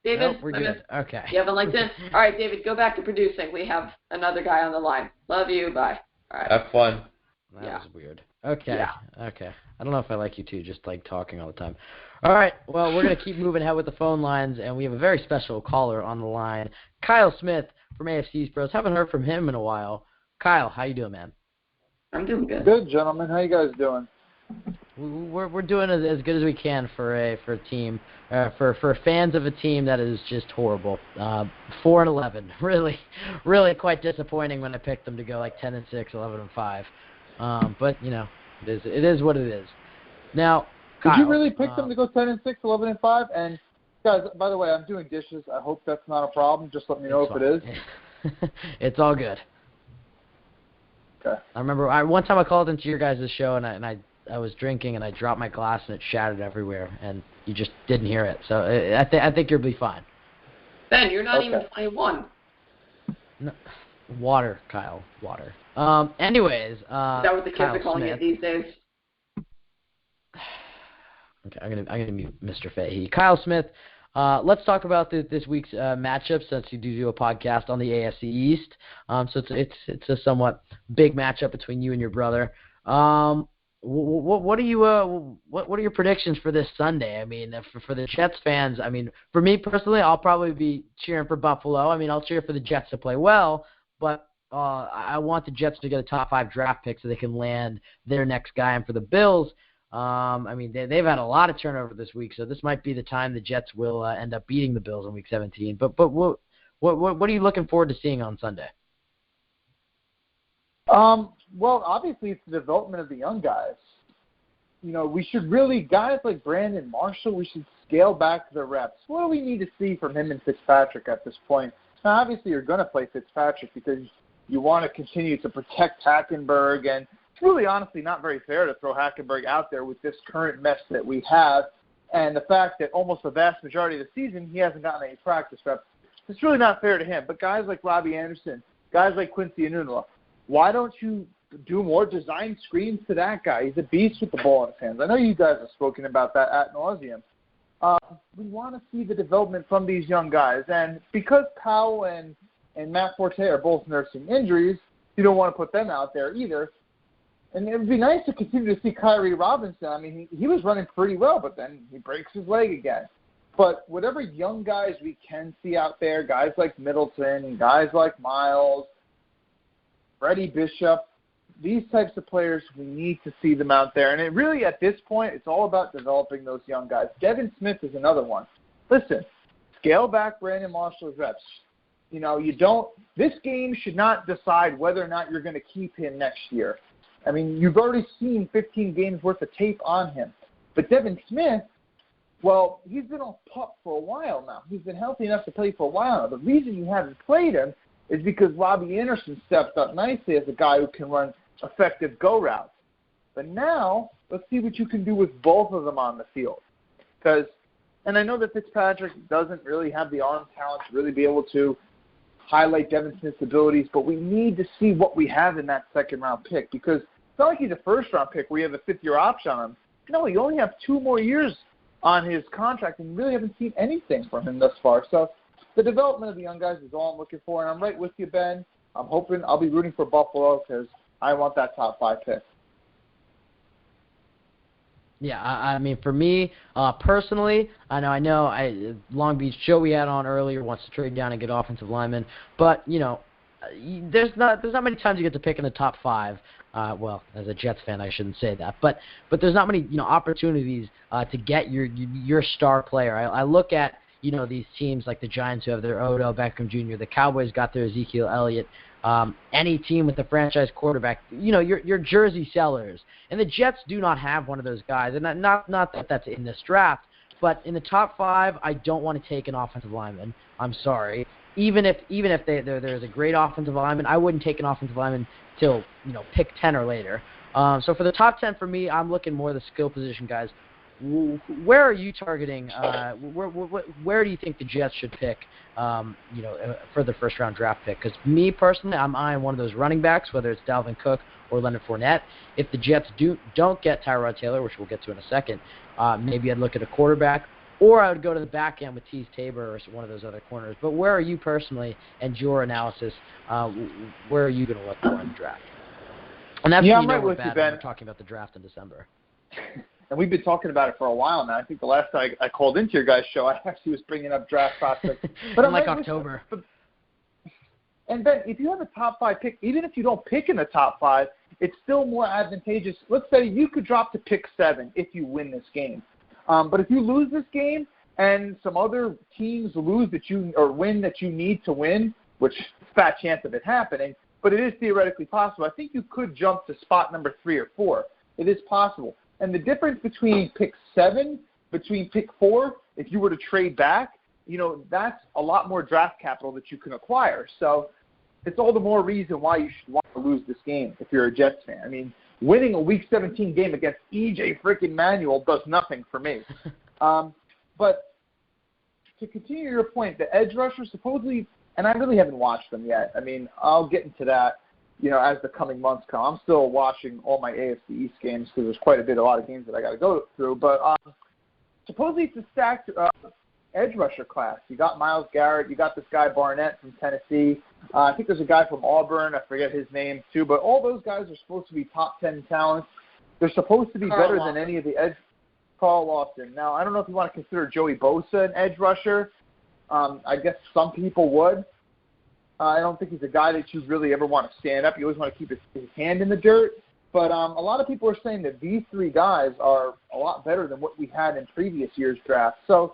David? Nope, we're good. Okay. You have a LinkedIn? All right, David, go back to producing. We have another guy on the line. Love you. Bye. All right. Have fun. That was weird. Okay. Yeah. Okay. I don't know if I like you two, just talking all the time. All right. Well, we're going to keep moving ahead with the phone lines, and we have a very special caller on the line, Kyle Smith from AFC East Bros. Haven't heard from him in a while. Kyle, how you doing, man? I'm doing good. Good, gentlemen. How you guys doing? We're doing as good as we can for a team, for fans of a team that is just horrible. 4-11, really quite disappointing when I picked them to go 10-6, 11-5. But it is what it is. Now, Kyle, did you really pick them to go 10-6, 11-5? And guys, by the way, I'm doing dishes. I hope that's not a problem. Just let me know if it is. It's all good. Okay. I remember one time I called into your guys' show and I was drinking and I dropped my glass and it shattered everywhere and you just didn't hear it. So I think you'll be fine. Ben, you're not even 21. No, water, Kyle, water. Anyways, is that what the kids Kyle are calling Smith. it these days? Okay, I'm gonna mute Mr. Fahey. Kyle Smith. Let's talk about this week's matchup since you do a podcast on the AFC East. So it's a somewhat big matchup between you and your brother. What are your predictions for this Sunday? I mean, for the Jets fans, I mean, for me personally, I'll probably be cheering for Buffalo. I mean, I'll cheer for the Jets to play well, but I want the Jets to get a top 5 draft pick so they can land their next guy. And for the Bills, I mean, they've had a lot of turnover this week, so this might be the time the Jets will end up beating the Bills in Week 17. But what are you looking forward to seeing on Sunday? Well, obviously it's the development of the young guys. We should really, guys like Brandon Marshall, we should scale back the reps. What do we need to see from him and Fitzpatrick at this point? Now, obviously you're going to play Fitzpatrick because you want to continue to protect Hackenberg, and it's really honestly not very fair to throw Hackenberg out there with this current mess that we have and the fact that almost the vast majority of the season he hasn't gotten any practice reps. It's really not fair to him. But guys like Robbie Anderson, guys like Quincy Enunwa, why don't you do more design screens to that guy? He's a beast with the ball in his hands. I know you guys have spoken about that ad nauseum. We want to see the development from these young guys. And because Powell and Matt Forte are both nursing injuries, you don't want to put them out there either. And it would be nice to continue to see Kyrie Robinson. I mean, he was running pretty well, but then he breaks his leg again. But whatever young guys we can see out there, guys like Middleton, guys like Miles, Freddie Bishop, these types of players, we need to see them out there. And it really, at this point, it's all about developing those young guys. Devin Smith is another one. Listen, scale back Brandon Marshall's reps. This game should not decide whether or not you're going to keep him next year. I mean, you've already seen 15 games worth of tape on him. But Devin Smith, well, he's been on PUP for a while now. He's been healthy enough to play for a while now. The reason you haven't played him is because Robbie Anderson stepped up nicely as a guy who can run effective go routes. But now, let's see what you can do with both of them on the field. And I know that Fitzpatrick doesn't really have the arm talent to really be able to highlight Devin Smith's abilities, but we need to see what we have in that second-round pick, because it's not like he's a first-round pick where you have a fifth-year option on him. No, you only have 2 more years on his contract, and you really haven't seen anything from him thus far. So the development of the young guys is all I'm looking for, and I'm right with you, Ben. I'm hoping I'll be rooting for Buffalo because I want that top 5 pick. Yeah, I mean, for me, personally, I know Long Beach Joe we had on earlier wants to trade down and get offensive linemen, but, there's not many times you get to pick in the top 5. Well, as a Jets fan, I shouldn't say that, but there's not many, opportunities to get your star player. I look at, these teams like the Giants who have their Odell Beckham Jr., the Cowboys got their Ezekiel Elliott, any team with a franchise quarterback, your jersey sellers. And the Jets do not have one of those guys. And not that that's in this draft, but in the top 5, I don't want to take an offensive lineman. I'm sorry. Even if there's a great offensive lineman, I wouldn't take an offensive lineman till pick 10 or later. So for the top 10 for me, I'm looking more at the skill position guys. Where are you targeting? Where do you think the Jets should pick? For the first round draft pick? Because me personally, I'm eyeing one of those running backs, whether it's Dalvin Cook or Leonard Fournette. If the Jets don't get Tyrod Taylor, which we'll get to in a second, maybe I'd look at a quarterback, or I would go to the back end with Tease Tabor or one of those other corners. But where are you personally, and your analysis? Where are you going to look for in the draft? And that's I'm right with you, Ben. We're talking about the draft in December. And we've been talking about it for a while now. I think the last time I called into your guys' show, I actually was bringing up draft prospects. But in October. And Ben, if you have a top 5 pick, even if you don't pick in the top 5, it's still more advantageous. Let's say you could drop to pick 7 if you win this game. But if you lose this game and some other teams lose win that you need to win, which is a fat chance of it happening, but it is theoretically possible. I think you could jump to spot number 3 or 4. It is possible. And the difference between pick 7, between pick 4, if you were to trade back, that's a lot more draft capital that you can acquire. So it's all the more reason why you should want to lose this game if you're a Jets fan. I mean, winning a Week 17 game against E.J. freaking Manuel does nothing for me. But to continue your point, the edge rushers supposedly, and I really haven't watched them yet. I mean, I'll get into that. As the coming months come. I'm still watching all my AFC East games because there's a lot of games that I got to go through. But supposedly it's a stacked edge rusher class. You got Myles Garrett. You got this guy Barnett from Tennessee. I think there's a guy from Auburn. I forget his name too. But all those guys are supposed to be top 10 talents. They're supposed to be better than any of the edge. Carl Lawson. Now, I don't know if you want to consider Joey Bosa an edge rusher. I guess some people would. I don't think he's a guy that you really ever want to stand up. You always want to keep his hand in the dirt. But a lot of people are saying that these three guys are a lot better than what we had in previous year's drafts. So,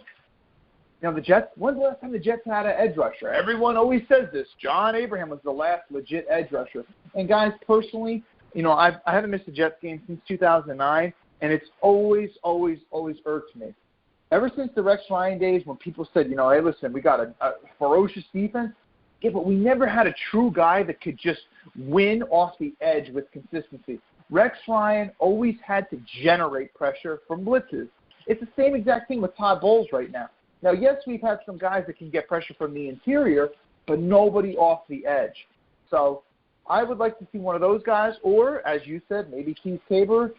the Jets, when's the last time the Jets had an edge rusher? Everyone always says this. John Abraham was the last legit edge rusher. And, guys, personally, I haven't missed a Jets game since 2009, and it's always irked me. Ever since the Rex Ryan days when people said, hey, listen, we got a ferocious defense, yeah, but we never had a true guy that could just win off the edge with consistency. Rex Ryan always had to generate pressure from blitzes. It's the same exact thing with Todd Bowles right now. Now, yes, we've had some guys that can get pressure from the interior, but nobody off the edge. So I would like to see one of those guys, or, as you said, maybe Keith Tabor,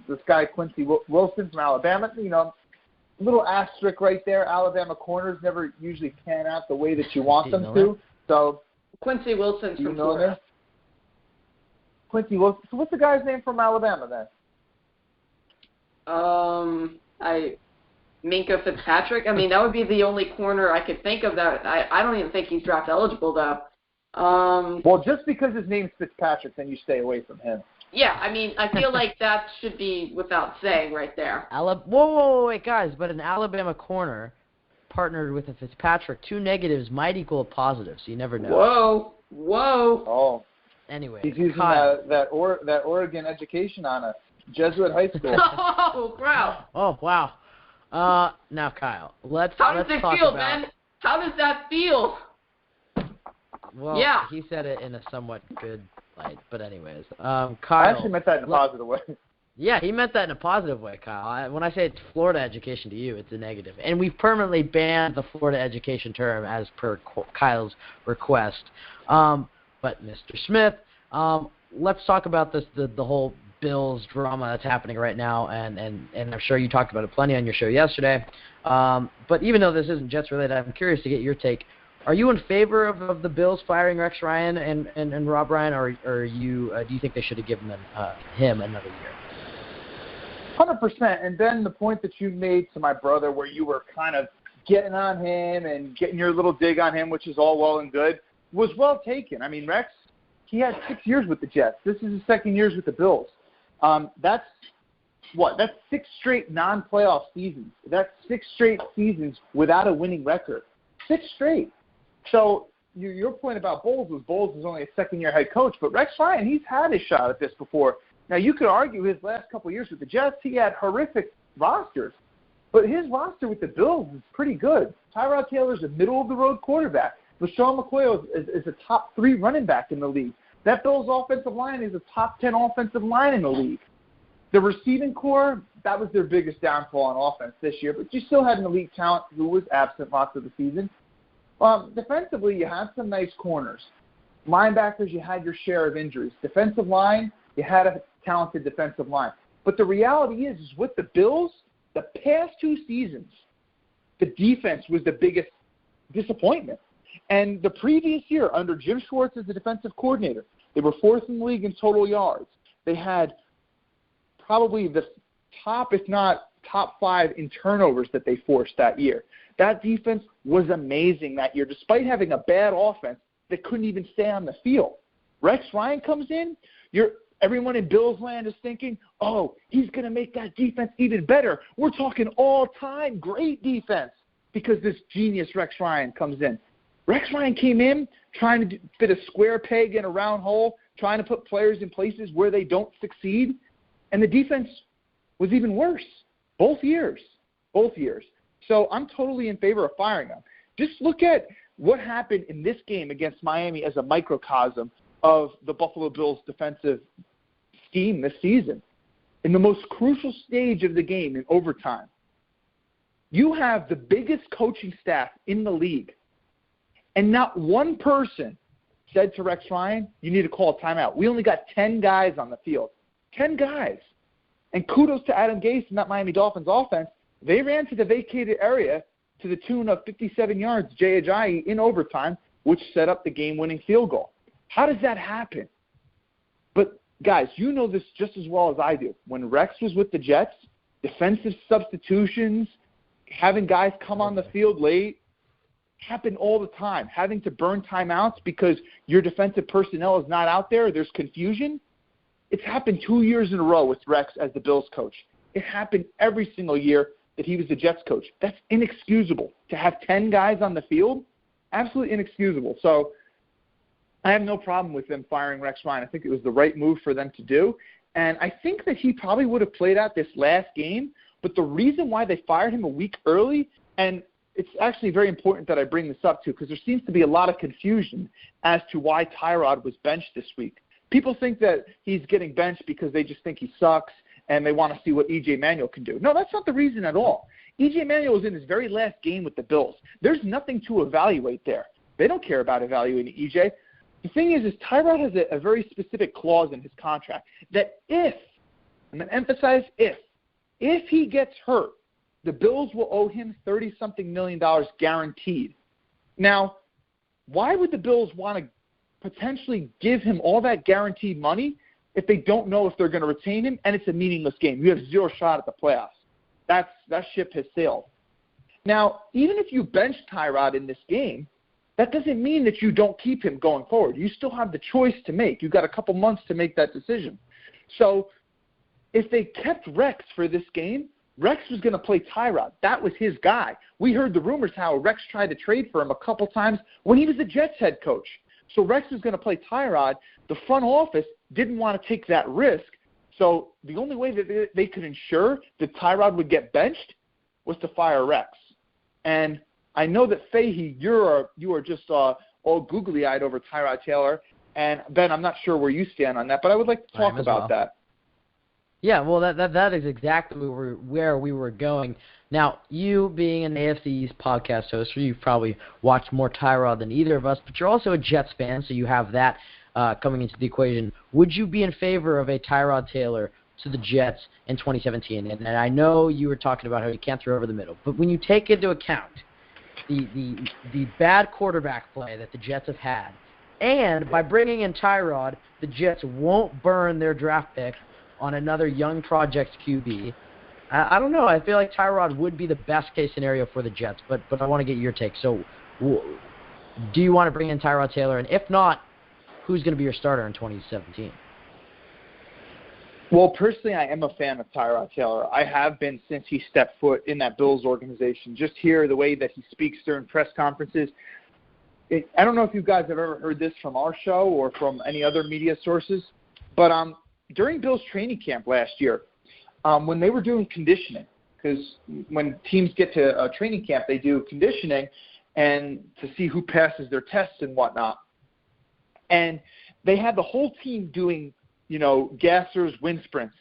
this guy Quincy Wilson from Alabama, little asterisk right there. Alabama corners never usually pan out the way that you want them to. So Quincy Wilson's from Florida. Quincy Wilson. So what's the guy's name from Alabama then? Minka Fitzpatrick. I mean, that would be the only corner I could think of that. I don't even think he's draft eligible though. Well, just because his name's Fitzpatrick, then you stay away from him. Yeah, I mean, I feel like that should be without saying right there. Wait, guys, but an Alabama corner partnered with a Fitzpatrick, 2 negatives might equal a positive, so you never know. Whoa. Oh. Anyway, he's using that Oregon education on a Jesuit high school. Oh, crap. Oh, wow. Now, Kyle, let's How does it feel, about... man? How does that feel? Well, yeah. He said it in a somewhat good light, but anyways. I Kyle, actually meant that in a positive way. Yeah, he meant that in a positive way, Kyle. When I say it's Florida education to you, it's a negative. And we've permanently banned the Florida education term as per Kyle's request. But Mr. Smith, let's talk about the whole Bills drama that's happening right now, and I'm sure you talked about it plenty on your show yesterday. But even though this isn't Jets related, I'm curious to get your take. Are you in favor of the Bills firing Rex Ryan and Rob Ryan, or do you think they should have given him another year? 100%. And then the point that you made to my brother, where you were kind of getting on him and getting your little dig on him, which is all well and good, was well taken. I mean, Rex, he had 6 years with the Jets. This is his second year with the Bills. That's 6 straight non-playoff seasons. That's 6 straight seasons without a winning record. 6 straight. So your point about Bowles was only a second-year head coach, but Rex Ryan, he's had his shot at this before. Now, you could argue his last couple of years with the Jets, he had horrific rosters, but his roster with the Bills is pretty good. Tyrod Taylor's a middle-of-the-road quarterback. LaShawn McCoy is a top 3 running back in the league. That Bills offensive line is a top 10 offensive line in the league. The receiving core, that was their biggest downfall on offense this year, but you still had an elite talent who was absent lots of the season. Defensively, you had some nice corners. Linebackers, you had your share of injuries. Defensive line, you had a talented defensive line. But the reality is with the Bills, the past 2 seasons, the defense was the biggest disappointment. And the previous year, under Jim Schwartz as the defensive coordinator, they were 4th in the league in total yards. They had probably the top, if not top 5 in turnovers that they forced that year. That defense was amazing that year, despite having a bad offense that couldn't even stay on the field. Rex Ryan comes in, everyone in Bills land is thinking, oh, he's going to make that defense even better. We're talking all-time great defense because this genius Rex Ryan comes in. Rex Ryan came in trying to fit a square peg in a round hole, trying to put players in places where they don't succeed, and the defense was even worse both years. So I'm totally in favor of firing him. Just look at what happened in this game against Miami as a microcosm of the Buffalo Bills' defensive scheme this season. In the most crucial stage of the game, in overtime, you have the biggest coaching staff in the league, and not one person said to Rex Ryan, you need to call a timeout. We only got 10 guys on the field. 10 guys. And kudos to Adam Gase and that Miami Dolphins offense. They ran to the vacated area to the tune of 57 yards, Jay Ajayi, in overtime, which set up the game-winning field goal. How does that happen? But, guys, you know this just as well as I do. When Rex was with the Jets, defensive substitutions, having guys come on the field late, happened all the time. Having to burn timeouts because your defensive personnel is not out there, there's confusion. It's happened 2 years in a row with Rex as the Bills coach. It happened every single year that he was the Jets coach. That's inexcusable. To have 10 guys on the field, absolutely inexcusable. So I have no problem with them firing Rex Ryan. I think it was the right move for them to do. And I think that he probably would have played out this last game, but the reason why they fired him a week early, and it's actually very important that I bring this up too, because there seems to be a lot of confusion as to why Tyrod was benched this week. People think that he's getting benched because they just think he sucks and they want to see what E.J. Manuel can do. No, that's not the reason at all. E.J. Manuel was in his very last game with the Bills. There's nothing to evaluate there. They don't care about evaluating E.J. The thing is Tyrod has a very specific clause in his contract that if, I'm going to emphasize if he gets hurt, the Bills will owe him $30-something million guaranteed. Now, why would the Bills want to potentially give him all that guaranteed money if they don't know if they're going to retain him and it's a meaningless game? You have zero shot at the playoffs. That ship has sailed. Now, even if you bench Tyrod in this game, that doesn't mean that you don't keep him going forward. You still have the choice to make. You've got a couple months to make that decision. So if they kept Rex for this game, Rex was going to play Tyrod. That was his guy. We heard the rumors how Rex tried to trade for him a couple times when he was the Jets head coach. So Rex was going to play Tyrod. The front office didn't want to take that risk. So the only way that they could ensure that Tyrod would get benched was to fire Rex. And I know that Fahey, you are just all googly-eyed over Tyrod Taylor. And, Ben, I'm not sure where you stand on that, but I would like to talk about that. Yeah, well, that is exactly where we were going. Now, you being an AFC East podcast host, you've probably watched more Tyrod than either of us, but you're also a Jets fan, so you have that coming into the equation. Would you be in favor of a Tyrod Taylor to the Jets in 2017? And I know you were talking about how you can't throw over the middle, but when you take into account the bad quarterback play that the Jets have had, and by bringing in Tyrod, the Jets won't burn their draft pick on another young project QB. I don't know. I feel like Tyrod would be the best case scenario for the Jets, but I want to get your take. So do you want to bring in Tyrod Taylor? And if not, who's going to be your starter in 2017? Well, personally, I am a fan of Tyrod Taylor. I have been since he stepped foot in that Bills organization. Just hear the way that he speaks during press conferences. I don't know if you guys have ever heard this from our show or from any other media sources, but during Bills training camp last year, when they were doing conditioning, because when teams get to training camp, they do conditioning and to see who passes their tests and whatnot. And they had the whole team doing, gassers, wind sprints.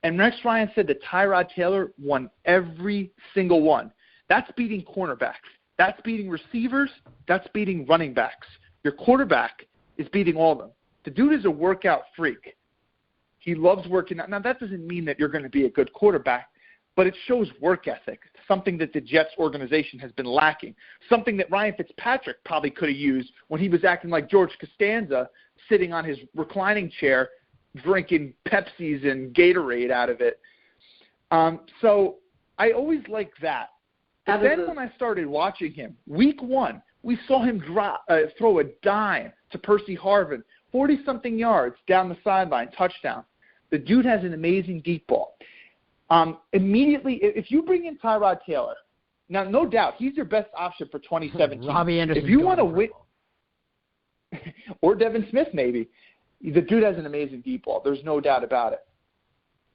And Rex Ryan said that Tyrod Taylor won every single one. That's beating cornerbacks. That's beating receivers. That's beating running backs. Your quarterback is beating all of them. The dude is a workout freak. He loves working out. Now, that doesn't mean that you're going to be a good quarterback, but it shows work ethic, something that the Jets organization has been lacking, something that Ryan Fitzpatrick probably could have used when he was acting like George Costanza, sitting on his reclining chair, drinking Pepsis and Gatorade out of it. So I always liked that. But then when I started watching him, week one, we saw him throw a dime to Percy Harvin, 40-something yards down the sideline, touchdown. The dude has an amazing deep ball. Immediately, if you bring in Tyrod Taylor, now no doubt he's your best option for 2017. Robbie Anderson. If you want to win, or Devin Smith maybe, the dude has an amazing deep ball. There's no doubt about it.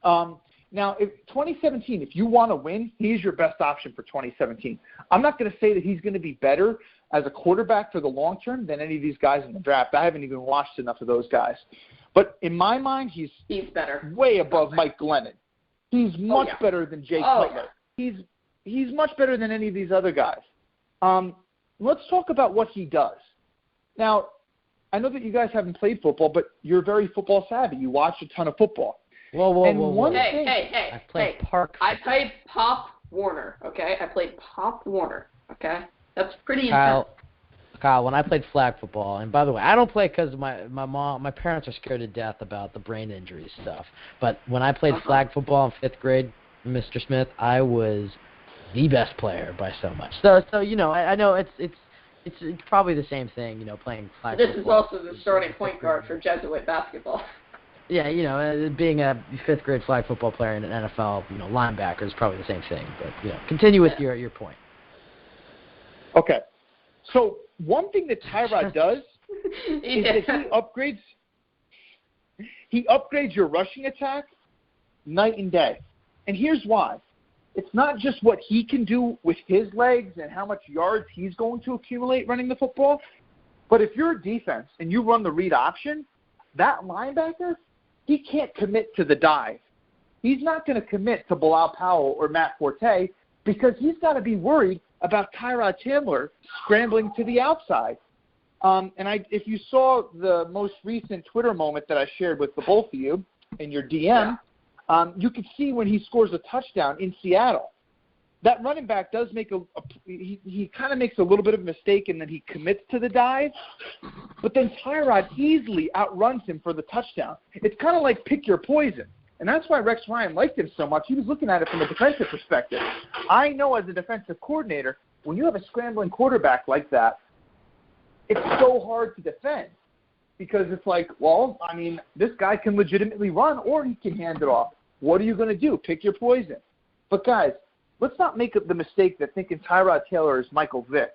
Now, if 2017, if you want to win, he's your best option for 2017. I'm not going to say that he's going to be better as a quarterback for the long term than any of these guys in the draft. I haven't even watched enough of those guys. But in my mind, he's better. Way above Mike Glennon. He's much better than Jay Cutler. Yeah. He's much better than any of these other guys. Let's talk about what he does. Now, I know that you guys haven't played football, but you're very football savvy. You watch a ton of football. Whoa. Hey. I played Park. I played Pop Warner, okay? That's pretty intense. Kyle, when I played flag football, and by the way, I don't play because my parents are scared to death about the brain injury stuff. But when I played flag football in 5th grade, Mr. Smith, I was the best player by so much. So I know it's probably the same thing, playing flag football. This is also the starting point guard for Jesuit basketball. Yeah, being a fifth-grade flag football player in an NFL, linebacker is probably the same thing. But, continue with your point. Okay. So one thing that Tyrod does is that he upgrades your rushing attack night and day. And here's why. It's not just what he can do with his legs and how much yards he's going to accumulate running the football, but if you're a defense and you run the read option, that linebacker, he can't commit to the dive. He's not going to commit to Bilal Powell or Matt Forte because he's got to be worried about Tyrod Taylor scrambling to the outside. If you saw the most recent Twitter moment that I shared with the both of you in your DM, you could see when he scores a touchdown in Seattle. That running back does make he kind of makes a little bit of a mistake and then he commits to the dive, but then Tyrod easily outruns him for the touchdown. It's kind of like pick your poison. And that's why Rex Ryan liked him so much. He was looking at it from a defensive perspective. I know as a defensive coordinator, when you have a scrambling quarterback like that, it's so hard to defend because it's like, this guy can legitimately run or he can hand it off. What are you going to do? Pick your poison. But, guys, let's not make the mistake that thinking Tyrod Taylor is Michael Vick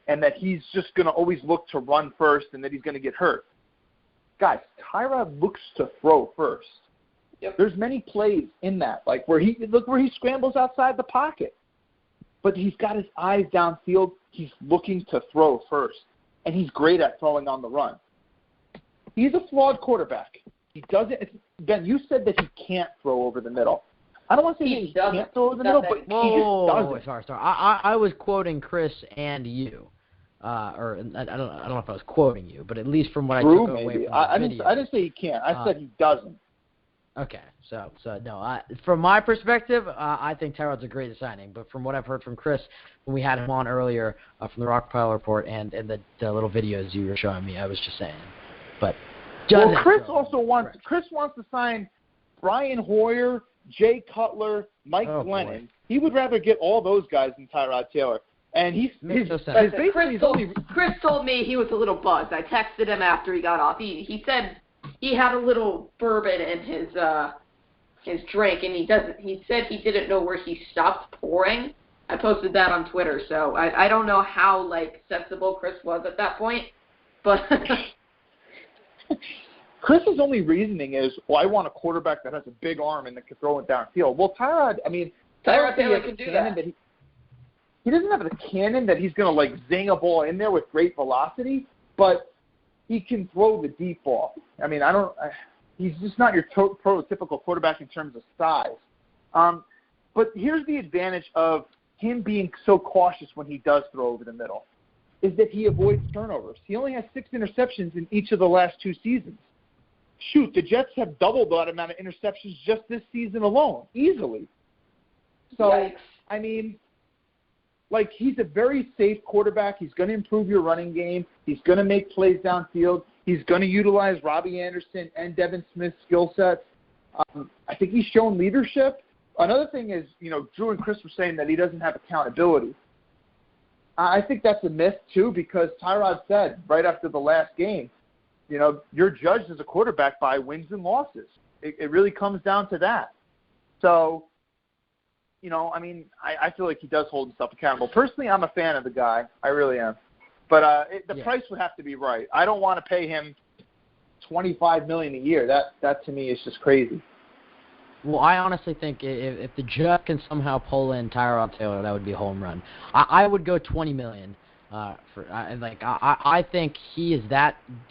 and that he's just going to always look to run first and that he's going to get hurt. Guys, Tyrod looks to throw first. Yep. There's many plays in that, like where he scrambles outside the pocket. But he's got his eyes downfield. He's looking to throw first. And he's great at throwing on the run. He's a flawed quarterback. He doesn't – Ben, you said that he can't throw over the middle. I don't want to say he can't throw over the middle, but he just doesn't. Sorry. I was quoting Chris and you. Or I don't know if I was quoting you, but at least from what I took away from the video. I didn't say he can't. I said he doesn't. Okay, so no. From my perspective, I think Tyrod's a great signing. But from what I've heard from Chris when we had him on earlier from the Rockpile Report and the little videos you were showing me, I was just saying. But Chris wants to sign Brian Hoyer, Jay Cutler, Mike Glennon. Boy. He would rather get all those guys than Tyrod Taylor. And Chris told me he was a little buzzed. I texted him after he got off. He said he had a little bourbon in his drink, and he said he didn't know where he stopped pouring. I posted that on Twitter, so I don't know how sensible Chris was at that point, but Chris's only reasoning is, I want a quarterback that has a big arm and that can throw it downfield. Well, Tyrod Taylor can do that. He doesn't have a cannon that he's going to zing a ball in there with great velocity, but he can throw the deep ball. He's just not your prototypical quarterback in terms of size. But here's the advantage of him being so cautious when he does throw over the middle, is that he avoids turnovers. He only has 6 interceptions in each of the last 2 seasons. Shoot, the Jets have doubled that amount of interceptions just this season alone, easily. So, Yikes. He's a very safe quarterback. He's going to improve your running game. He's going to make plays downfield. He's going to utilize Robbie Anderson and Devin Smith's skill sets. I think he's shown leadership. Another thing is, Drew and Chris were saying that he doesn't have accountability. I think that's a myth, too, because Tyrod said right after the last game, you're judged as a quarterback by wins and losses. It really comes down to that. So, I feel like he does hold himself accountable. Personally, I'm a fan of the guy. I really am. But the price would have to be right. I don't want to pay him $25 million a year. That to me is just crazy. Well, I honestly think if the Jets can somehow pull in Tyrod Taylor, that would be a home run. I would go $20 million. I think he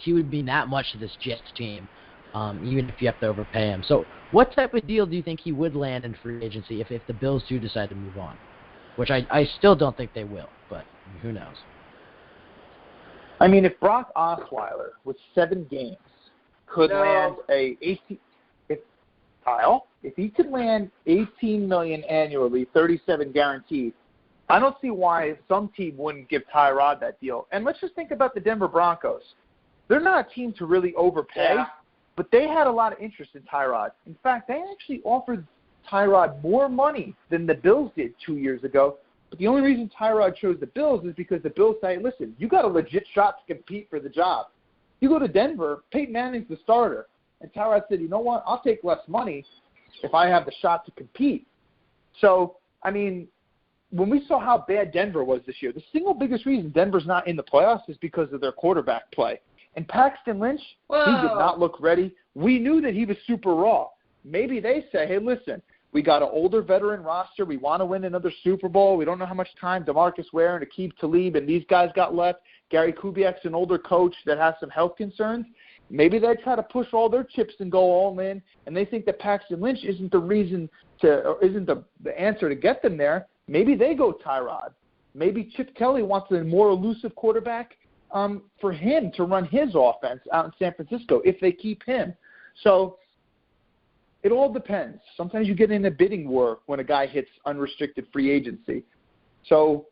would mean that much to this Jets team, even if you have to overpay him. So, what type of deal do you think he would land in free agency if the Bills do decide to move on? Which I still don't think they will, but who knows? If Brock Osweiler with 7 games could land if he could land $18 million annually, 37 guaranteed, I don't see why some team wouldn't give Tyrod that deal. And let's just think about the Denver Broncos. They're not a team to really overpay, but they had a lot of interest in Tyrod. In fact, they actually offered Tyrod more money than the Bills did 2 years ago. But the only reason Tyrod chose the Bills is because the Bills say, listen, you got a legit shot to compete for the job. You go to Denver, Peyton Manning's the starter. And Tyrod said, you know what, I'll take less money if I have the shot to compete. So, I mean, when we saw how bad Denver was this year, the single biggest reason Denver's not in the playoffs is because of their quarterback play. And Paxton Lynch, he did not look ready. We knew that he was super raw. Maybe they say, hey, listen, we got an older veteran roster. We want to win another Super Bowl. We don't know how much time DeMarcus Ware and Aqib Talib and these guys got left. Gary Kubiak's an older coach that has some health concerns. Maybe they try to push all their chips and go all in, and they think that Paxton Lynch isn't the reason or isn't the answer to get them there. Maybe they go Tyrod. Maybe Chip Kelly wants a more elusive quarterback for him to run his offense out in San Francisco if they keep him. So it all depends. Sometimes you get in a bidding war when a guy hits unrestricted free agency. So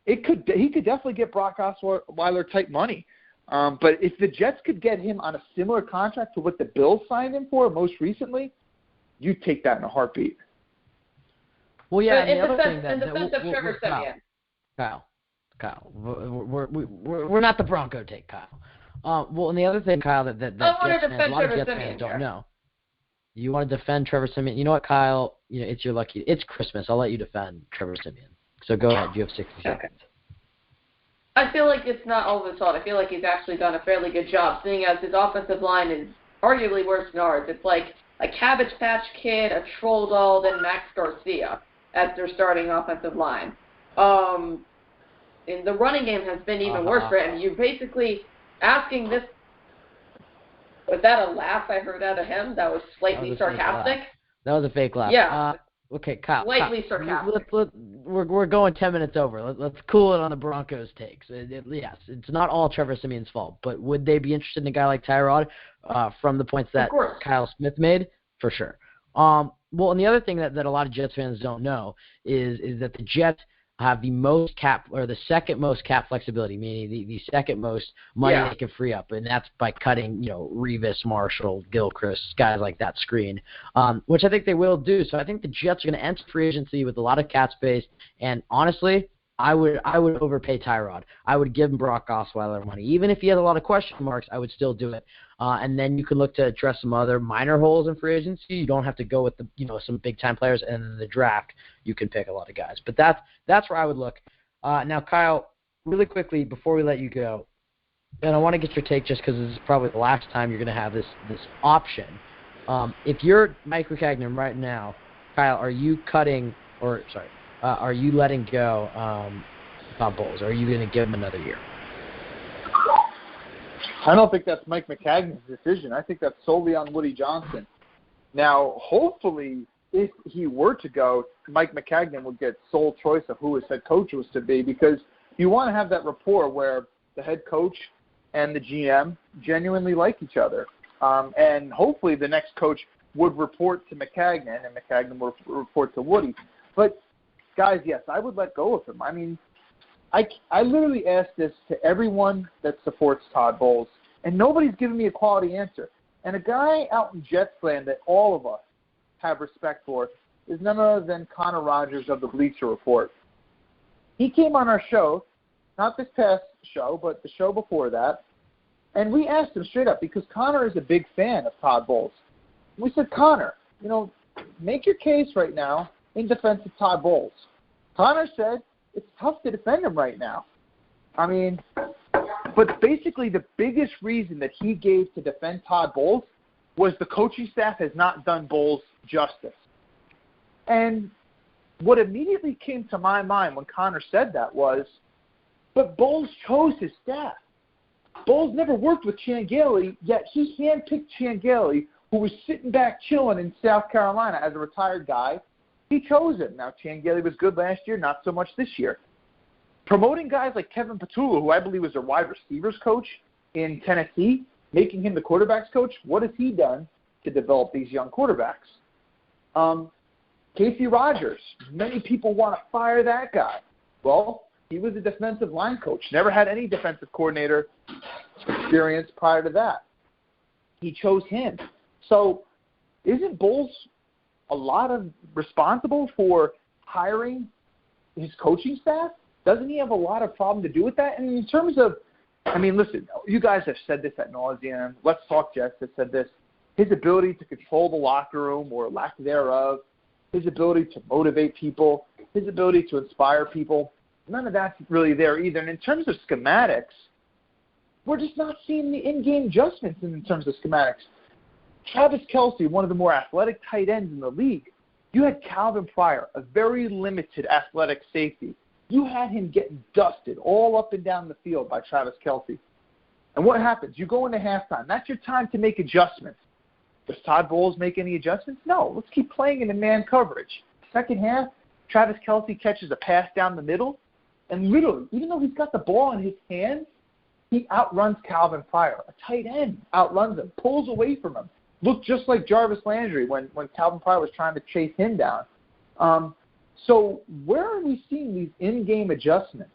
he could definitely get Brock Osweiler type money. But if the Jets could get him on a similar contract to what the Bills signed him for most recently, you'd take that in a heartbeat. Well, yeah. In defense of Trevor Siemian. Kyle, we're not the Bronco take, Kyle. Well, and the other thing, Kyle, that Jets fans, a lot of Jets fans don't know. You want to defend Trevor Siemian? You know what, Kyle? It's your lucky. It's Christmas. I'll let you defend Trevor Siemian. So go ahead. You have 60 seconds. I feel like it's not all of his fault. I feel like he's actually done a fairly good job, seeing as his offensive line is arguably worse than ours. It's like a Cabbage Patch Kid, a Troll Doll, then Max Garcia as their starting offensive line. And the running game has been even worse for him. You're basically asking this. Was that a laugh I heard out of him? That was slightly sarcastic. That was a fake laugh. Yeah. Okay, Kyle. Slightly sarcastic. We're going 10 minutes over. Let's cool it on the Broncos takes. Yes, it's not all Trevor Siemian's fault, but would they be interested in a guy like Tyrod from the points that Kyle Smith made? For sure. Well, and the other thing that a lot of Jets fans don't know is that the Jets have the most cap, or the second most cap flexibility, meaning the second most money they can free up, and that's by cutting, Revis, Marshall, Gilchrist, guys like that screen, which I think they will do. So I think the Jets are going to enter free agency with a lot of cap space, and honestly, I would overpay Tyrod. I would give him Brock Osweiler money. Even if he has a lot of question marks, I would still do it. And then you can look to address some other minor holes in free agency. You don't have to go with some big-time players. And in the draft, you can pick a lot of guys. But that's where I would look. Now, Kyle, really quickly before we let you go, and I want to get your take just because this is probably the last time you're going to have this option. If you're Mike McCagnon right now, Kyle, are you letting go Todd Bowles? Or are you going to give him another year? I don't think that's Mike McCagnon's decision. I think that's solely on Woody Johnson. Now, hopefully, if he were to go, Mike McCagnon would get sole choice of who his head coach was to be, because you want to have that rapport where the head coach and the GM genuinely like each other. And hopefully the next coach would report to McCagnon, and McCagnon would report to Woody. But, guys, yes, I would let go of him. I mean, I literally asked this to everyone that supports Todd Bowles, and nobody's given me a quality answer. And a guy out in Jets land that all of us have respect for is none other than Connor Rogers of the Bleacher Report. He came on our show, not this past show, but the show before that, and we asked him straight up, because Connor is a big fan of Todd Bowles. We said, Connor, make your case right now in defense of Todd Bowles. Connor said, it's tough to defend him right now. I mean, but basically the biggest reason that he gave to defend Todd Bowles was the coaching staff has not done Bowles justice. And what immediately came to my mind when Connor said that was, but Bowles chose his staff. Bowles never worked with Chan Gailey, yet he handpicked Chan Gailey, who was sitting back chilling in South Carolina as a retired guy. He chose him. Now, Chan Gailey was good last year, not so much this year. Promoting guys like Kevin Petula, who I believe was a wide receivers coach in Tennessee, making him the quarterbacks coach, what has he done to develop these young quarterbacks? Casey Rogers, many people want to fire that guy. Well, he was a defensive line coach, never had any defensive coordinator experience prior to that. He chose him. So isn't Bowles a lot of responsible for hiring his coaching staff? Doesn't he have a lot of problem to do with that? And in terms of, listen, you guys have said this ad nauseum. Let's Talk Jets has said this. his ability to control the locker room or lack thereof, his ability to motivate people, his ability to inspire people, none of that's really there either. And in terms of schematics, we're just not seeing the in-game adjustments in terms of schematics. Travis Kelce, one of the more athletic tight ends in the league, you had Calvin Pryor, a very limited athletic safety. You had him getting dusted all up and down the field by Travis Kelce. And what happens? You go into halftime. That's your time to make adjustments. Does Todd Bowles make any adjustments? No. Let's keep playing in man coverage. Second half, Travis Kelce catches a pass down the middle, and literally, even though he's got the ball in his hands, he outruns Calvin Pryor. A tight end outruns him, pulls away from him. Looked just like Jarvis Landry when Calvin Pryor was trying to chase him down. So where are we seeing these in-game adjustments?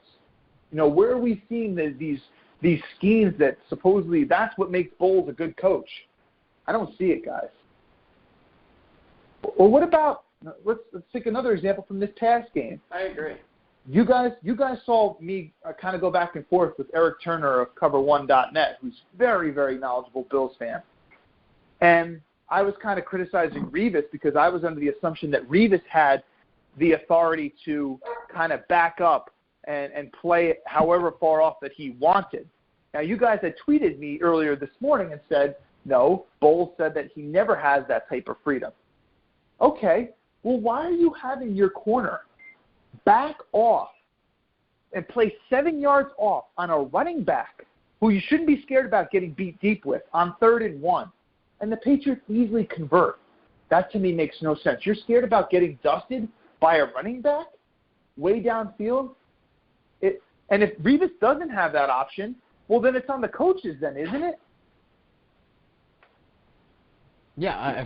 Where are we seeing these schemes that supposedly that's what makes Bowles a good coach? I don't see it, guys. Or what about let's take another example from this past game. I agree. You guys saw me kind of go back and forth with Eric Turner of Cover1.net, who's very, very knowledgeable Bills fan. And I was kind of criticizing Revis because I was under the assumption that Revis had the authority to kind of back up and play it however far off that he wanted. Now, you guys had tweeted me earlier this morning and said, no, Bowles said that he never has that type of freedom. Okay, well, why are you having your corner back off and play 7 yards off on a running back who you shouldn't be scared about getting beat deep with on 3rd and 1, and the Patriots easily convert? That to me makes no sense. You're scared about getting dusted by a running back way downfield? And if Revis doesn't have that option, well, then it's on the coaches then, isn't it? Yeah,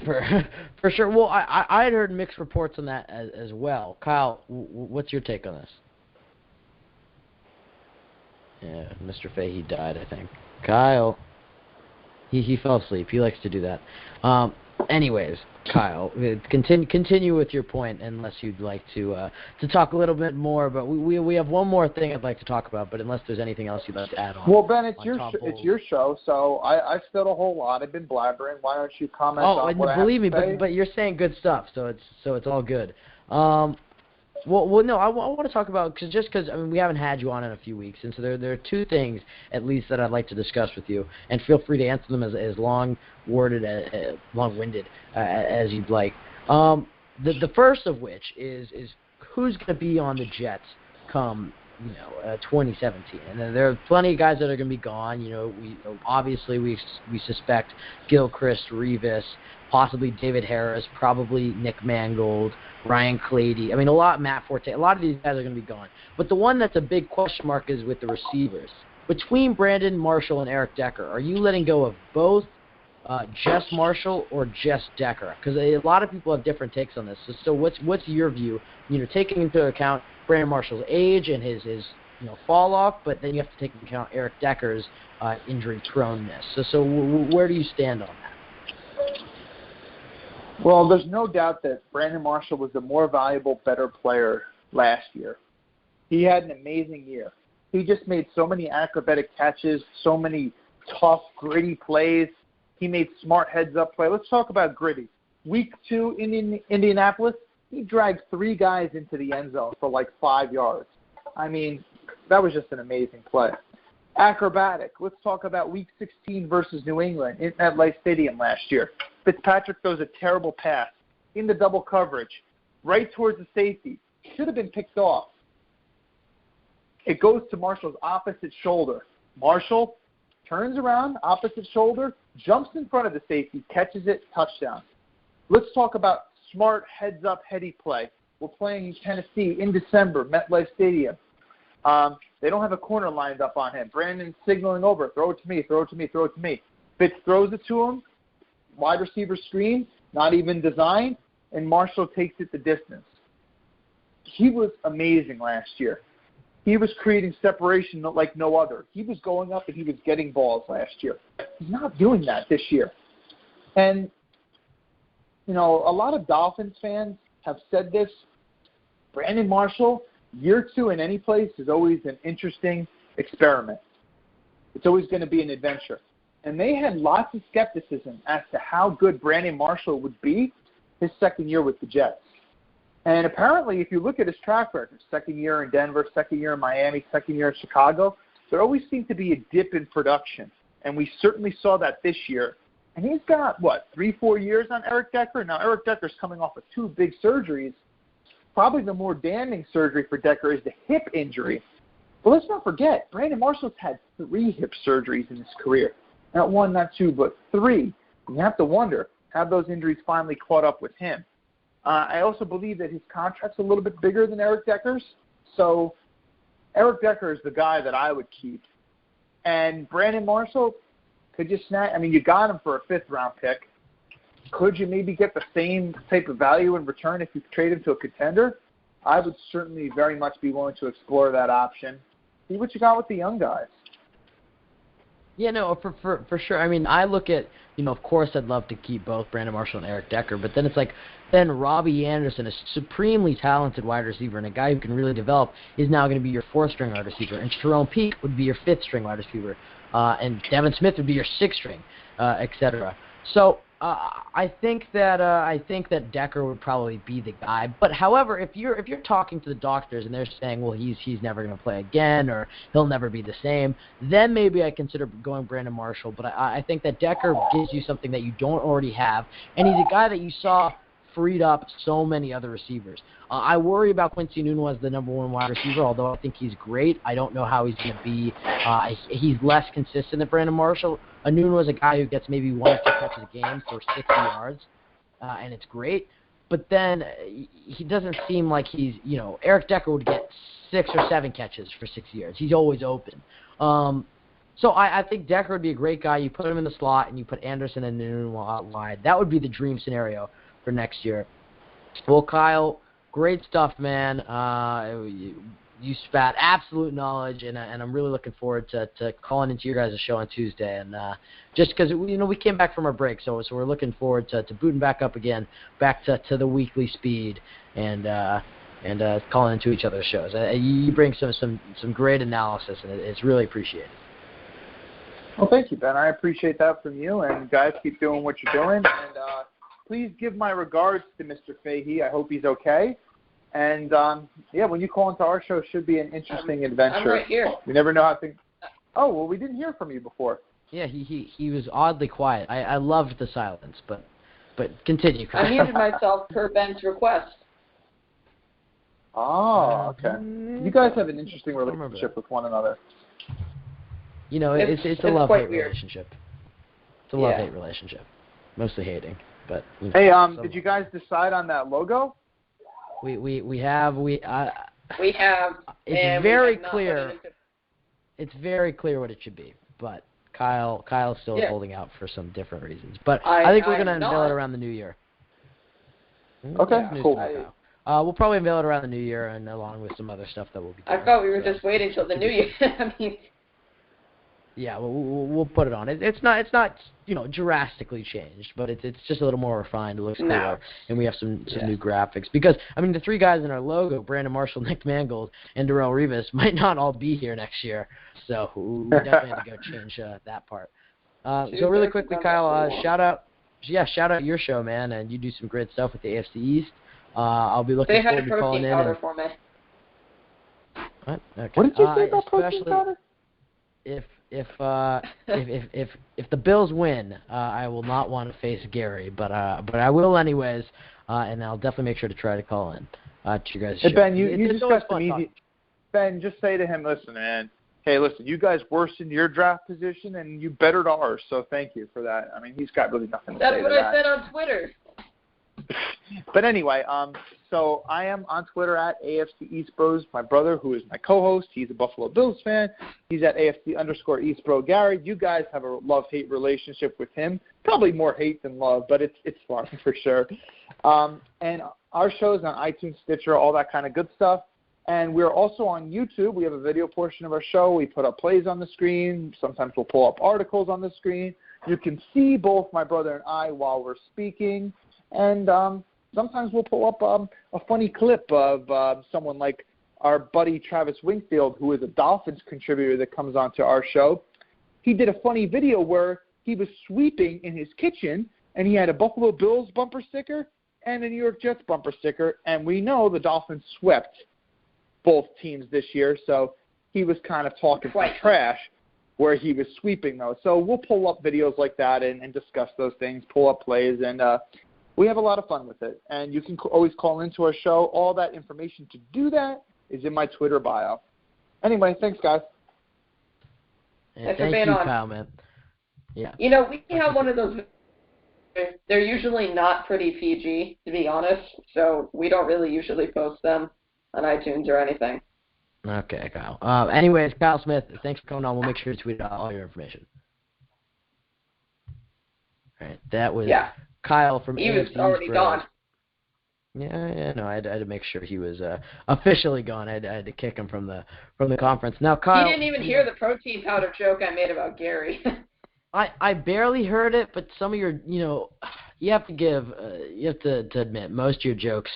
for sure. Well, I had heard mixed reports on that as well. Kyle, what's your take on this? Yeah, Mr. Fahey died, I think. Kyle, he fell asleep. He likes to do that. Anyways, Kyle, continue with your point, unless you'd like to talk a little bit more. But we have one more thing I'd like to talk about. But unless there's anything else you'd like to add on. Well, Ben, it's your show, so I've said a whole lot. I've been blabbering. Why don't you comment on what I have to say? Believe me, but you're saying good stuff, so it's all good. Well, no, I want to talk about because I mean we haven't had you on in a few weeks, and so there are two things at least that I'd like to discuss with you, and feel free to answer them as long-winded as you'd like. The first of which is who's going to be on the Jets come 2017, and then there are plenty of guys that are going to be gone. We suspect Gilchrist, Revis, possibly David Harris, probably Nick Mangold, Ryan Clady. I mean, Matt Forte. A lot of these guys are going to be gone. But the one that's a big question mark is with the receivers. Between Brandon Marshall and Eric Decker, are you letting go of both Jess Marshall or Jess Decker? Because a lot of people have different takes on this. So what's your view? Taking into account Brandon Marshall's age and his fall off, but then you have to take into account Eric Decker's injury proneness. So where do you stand on that? Well, there's no doubt that Brandon Marshall was the more valuable, better player last year. He had an amazing year. He just made so many acrobatic catches, so many tough, gritty plays. He made smart heads-up play. Let's talk about gritty. Week 2 in Indianapolis, he dragged 3 guys into the end zone for like 5 yards. I mean, that was just an amazing play. Acrobatic. Let's talk about Week 16 versus New England in MetLife Stadium last year. Fitzpatrick throws a terrible pass into double coverage, right towards the safety. Should have been picked off. It goes to Marshall's opposite shoulder. Marshall turns around, opposite shoulder, jumps in front of the safety, catches it, touchdown. Let's talk about smart heads-up, heady play. We're playing in Tennessee in December, MetLife Stadium. They don't have a corner lined up on him. Brandon's signaling over, throw it to me, throw it to me, throw it to me. Fitz throws it to him. Wide receiver screen, not even designed, and Marshall takes it the distance. He was amazing last year. He was creating separation like no other. He was going up and he was getting balls last year. He's not doing that this year. And, a lot of Dolphins fans have said this. Brandon Marshall, year 2 in any place is always an interesting experiment. It's always going to be an adventure. and they had lots of skepticism as to how good Brandon Marshall would be his second year with the Jets. And apparently, if you look at his track record, second year in Denver, second year in Miami, second year in Chicago, there always seemed to be a dip in production. And we certainly saw that this year. And he's got, 3-4 years on Eric Decker? Now, Eric Decker's coming off of 2 big surgeries. Probably the more damning surgery for Decker is the hip injury. But let's not forget, Brandon Marshall's had 3 hip surgeries in his career. Not 1, not 2, but 3. You have to wonder, have those injuries finally caught up with him? I also believe that his contract's a little bit bigger than Eric Decker's. So Eric Decker is the guy that I would keep. And Brandon Marshall, could you snag? I mean, you got him for a 5th-round pick. Could you maybe get the same type of value in return if you trade him to a contender? I would certainly very much be willing to explore that option. See what you got with the young guys. Yeah, no, for sure. I mean, I look at, of course I'd love to keep both Brandon Marshall and Eric Decker, but then it's like, then Robbie Anderson, a supremely talented wide receiver and a guy who can really develop, is now going to be your 4th-string wide receiver, and Jerome Peake would be your 5th-string wide receiver, and Devin Smith would be your 6th-string, etc. So I think that Decker would probably be the guy. But however, if you're talking to the doctors and they're saying, well, he's never going to play again or he'll never be the same, then maybe I consider going Brandon Marshall. But I think that Decker gives you something that you don't already have, and he's a guy that you saw freed up so many other receivers. I worry about Quincy Nunez, the number 1 wide receiver, although I think he's great. I don't know how he's going to be. He's less consistent than Brandon Marshall. Nunez is a guy who gets maybe 1 or 2 catches a game for 60 yards, and it's great. But then he doesn't seem like he's, Eric Decker would get 6 or 7 catches for 60 yards. He's always open. So I think Decker would be a great guy. You put him in the slot and you put Anderson and Nunez out wide. That would be the dream scenario for next year. Well, Kyle, great stuff, man. You spat absolute knowledge, and I'm really looking forward to calling into your guys' show on Tuesday. And just because we came back from our break, so we're looking forward to booting back up again, back to the weekly speed, and calling into each other's shows. You bring some great analysis, and it's really appreciated. Well, thank you, Ben. I appreciate that from you, and guys, keep doing what you're doing. And please give my regards to Mr. Fahey. I hope he's okay. And, when you call into our show, it should be an interesting adventure. I'm right here. You never know how things... Oh, well, we didn't hear from you before. Yeah, he was oddly quiet. I loved the silence, but continue, Kyle. I muted myself per Ben's request. Oh, okay. You guys have an interesting relationship with one another. It's a love-hate relationship. It's a love-hate relationship. Mostly hating, but... Hey, did you guys decide on that logo? We have. It's very clear. It's very clear what it should be, but Kyle's still holding out for some different reasons. But I think we're going to unveil it around the new year. Okay, cool. We'll probably unveil it around the new year, and along with some other stuff that we'll be doing. I thought we were just waiting till the new year. I mean. Yeah, we'll put it on. It's not drastically changed, but it's just a little more refined. It looks cooler, and we have some new graphics. Because the 3 guys in our logo, Brandon Marshall, Nick Mangold, and Darrelle Revis, might not all be here next year, so we definitely have to go change that part. So really quickly, Kyle, shout out your show, man, and you do some great stuff with the AFC East. I'll be looking forward to calling in. Powder for me. What? Okay. What did you say about protein powder? If the Bills win, I will not want to face Gary, but I will anyways, and I'll definitely make sure to try to call in to you guys. Hey, Ben, you discussed some easy. Ben, just say to him, listen, man. Hey, listen, you guys worsened your draft position, and you bettered ours, so thank you for that. I mean, he's got really nothing to say to that. That's what I said on Twitter. But anyway, so I am on Twitter at AFC East Bros. My brother, who is my co-host, he's a Buffalo Bills fan. He's at AFC_East Bro Gary. You guys have a love-hate relationship with him. Probably more hate than love, but it's fun for sure. And our show's on iTunes, Stitcher, all that kind of good stuff. And we're also on YouTube. We have a video portion of our show. We put up plays on the screen. Sometimes we'll pull up articles on the screen. You can see both my brother and I while we're speaking. And sometimes we'll pull up a funny clip of someone like our buddy Travis Wingfield, who is a Dolphins contributor that comes onto our show. He did a funny video where he was sweeping in his kitchen, and he had a Buffalo Bills bumper sticker and a New York Jets bumper sticker, and we know the Dolphins swept both teams this year, so he was kind of talking some trash where he was sweeping those. So we'll pull up videos like that and discuss those things, pull up plays, and we have a lot of fun with it. And you can always call into our show. All that information to do that is in my Twitter bio. Anyway, thanks, guys. Yeah, thank you, Kyle, man. Yeah. You know, we have one of those. They're usually not pretty PG, to be honest, so we don't really usually post them on iTunes or anything. Okay, Kyle. Anyways, Kyle Smith, thanks for coming on. We'll make sure to tweet out all your information. All right, that was Kyle from AFC East Bros. He was already gone. Yeah, no, I had to make sure he was officially gone. I had to kick him from the conference. Now, Kyle, he didn't even hear the protein powder joke I made about Gary. I barely heard it, but some of your, you have to admit, most of your jokes,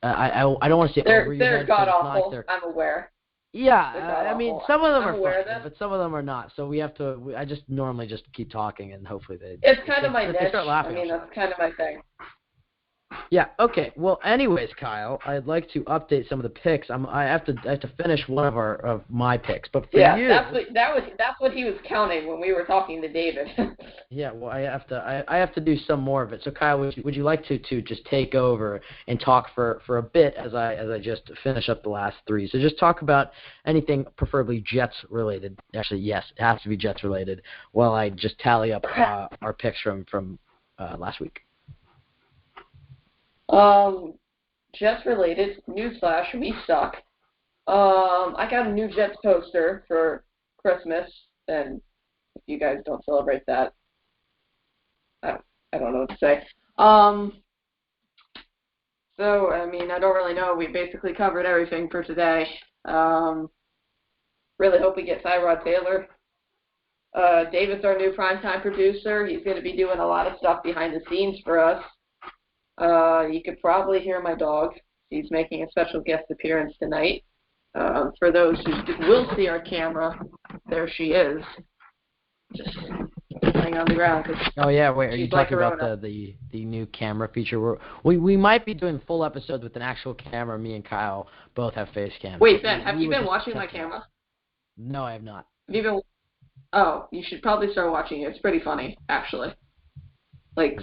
I don't want to say over your head. They're god-awful, like I'm aware. Yeah, I mean, some of them are funny, but some of them are not. So we have to, I just normally just keep talking and hopefully It's kind of my niche. Start laughing. I mean, that's kind of my thing. Yeah. Okay. Well, anyways, Kyle, I'd like to update some of the picks. I have to finish one of my picks, but for you, that's what he was counting when we were talking to David. Yeah. Well, I have to do some more of it. So, Kyle, would you like to just take over and talk for a bit as I just finish up the last three? So just talk about anything, preferably Jets related. Actually, yes, it has to be Jets related. While I just tally up our picks from last week. Jets related, newsflash, we suck. I got a new Jets poster for Christmas, and if you guys don't celebrate that, I don't know what to say. So, I mean, I don't really know. We basically covered everything for today. Really hope we get Tyrod Taylor. David's our new primetime producer. He's going to be doing a lot of stuff behind the scenes for us. You could probably hear my dog. She's making a special guest appearance tonight. For those who will see our camera, there she is, just laying on the ground. Oh yeah, wait. Are you talking about the new camera feature? We might be doing full episodes with an actual camera. Me and Kyle both have face cams. Wait, Ben, have you been watching my camera? No, I have not. Have you been? Oh, you should probably start watching it. It's pretty funny, actually.